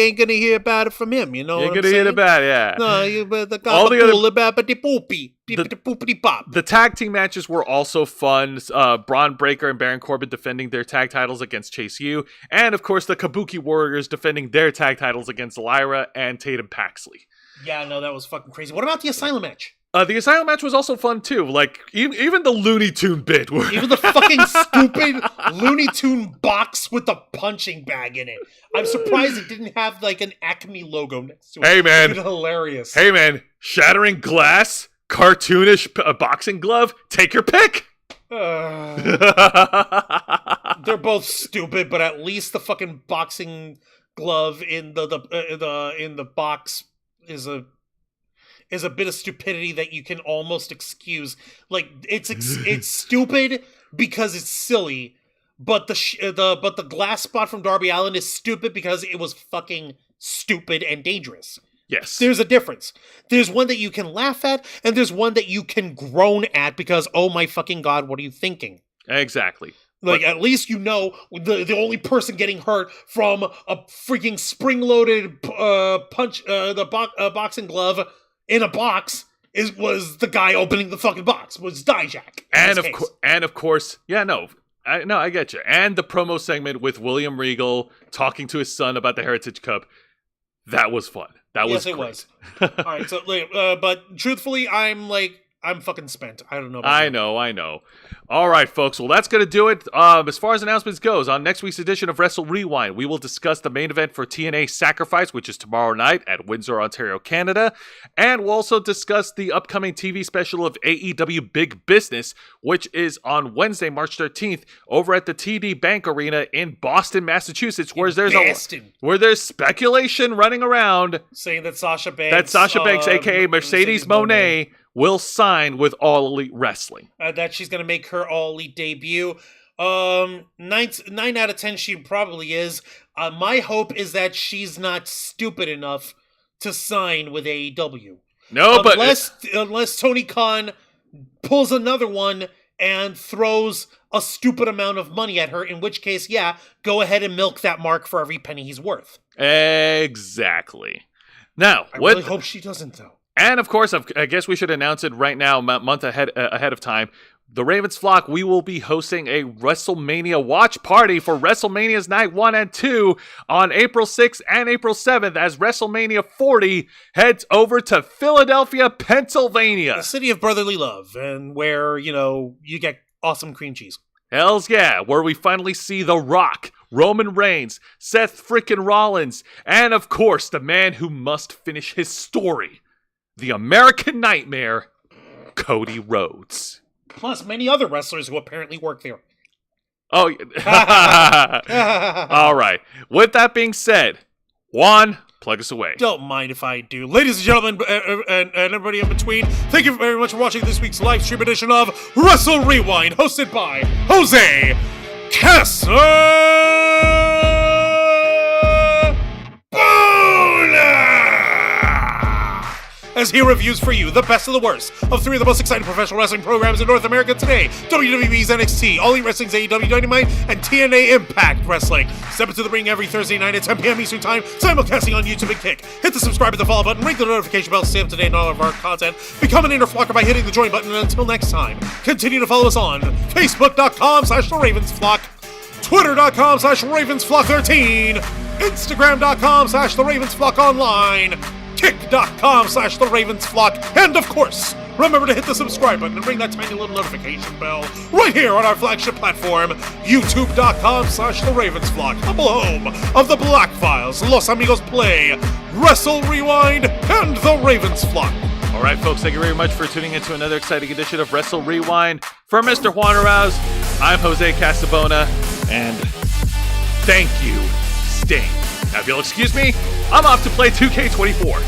ain't gonna hear about it from him. You know, you ain't gonna hear about it, yeah. No, you better The tag team matches were also fun. Braun Breaker and Baron Corbin defending their tag titles against Chase U, and of course the Kabuki Warriors defending their tag titles against Lyra and Tatum Paxley. Yeah, no, that was fucking crazy. What about the Asylum match? The Asylum match was also fun too. Like even the Looney Tune bit, even the fucking stupid Looney Tune box with the punching bag in it. I'm surprised it didn't have like an Acme logo next to it. Hey man, it's hilarious. Hey man, shattering glass, cartoonish boxing glove. Take your pick. They're both stupid, but at least the fucking boxing glove in the box is a bit of stupidity that you can almost excuse. Like it's stupid because it's silly, but the glass spot from Darby Allin is stupid because it was fucking stupid and dangerous. Yes. There's a difference. There's one that you can laugh at, and there's one that you can groan at because, oh my fucking God, what are you thinking? Exactly. At least you know the only person getting hurt from a freaking spring-loaded boxing glove in a box was the guy opening the fucking box, was Dijak. And of course, yeah, no, I get you. And the promo segment with William Regal talking to his son about the Heritage Cup, that was fun. Yes, it was. All right, so but truthfully, I'm fucking spent. I don't know. I know. All right, folks. Well, that's going to do it. As far as announcements goes, on next week's edition of Wrestle Rewind, we will discuss the main event for TNA Sacrifice, which is tomorrow night at Windsor, Ontario, Canada. And we'll also discuss the upcoming TV special of AEW Big Business, which is on Wednesday, March 13th, over at the TD Bank Arena in Boston, Massachusetts, where there's speculation running around saying that Sasha Banks, aka Mercedes Moné, will sign with All Elite Wrestling. That she's going to make her All Elite debut. 9 out of 10 she probably is. My hope is that she's not stupid enough to sign with AEW. No, unless Tony Khan pulls another one and throws a stupid amount of money at her, in which case, yeah, go ahead and milk that mark for every penny he's worth. Exactly. Now, I really hope she doesn't, though. And of course, I guess we should announce it right now, a month ahead of time. The Ravens Flock, we will be hosting a WrestleMania watch party for WrestleMania's Night 1 and 2 on April 6th and April 7th as WrestleMania 40 heads over to Philadelphia, Pennsylvania. The city of brotherly love, and where, you get awesome cream cheese. Hells yeah, where we finally see The Rock, Roman Reigns, Seth frickin' Rollins, and of course, the man who must finish his story, the American Nightmare, Cody Rhodes. Plus many other wrestlers who apparently work there. Oh, all right. With that being said, Juan, plug us away. Don't mind if I do. Ladies and gentlemen, and everybody in between, thank you very much for watching this week's live stream edition of Wrestle Rewind, hosted by Jose Casabona, as he reviews for you the best of the worst of three of the most exciting professional wrestling programs in North America today: WWE's NXT, All Elite Wrestling's AEW Dynamite, and TNA Impact Wrestling. Step into the ring every Thursday night at 10 p.m. Eastern Time, simulcasting on YouTube and Kick. Hit the subscribe and the follow button, ring the notification bell to stay up to date on all of our content. Become an inner flocker by hitting the join button, and until next time, continue to follow us on Facebook.com/TheRavensFlock, Twitter.com/RavensFlock13, Instagram.com/TheRavensFlockOnline, Kick.com/TheRavensFlock, and of course, remember to hit the subscribe button and ring that tiny little notification bell right here on our flagship platform, YouTube.com/TheRavensFlock, humble home of the Black Files, Los Amigos Play, Wrestle Rewind, and The Ravens Flock. All right, folks, thank you very much for tuning into another exciting edition of Wrestle Rewind. For Mr. Juan Arouse, I'm Jose Casabona, and thank you, Sting. Now, if you'll excuse me, I'm off to play 2K24.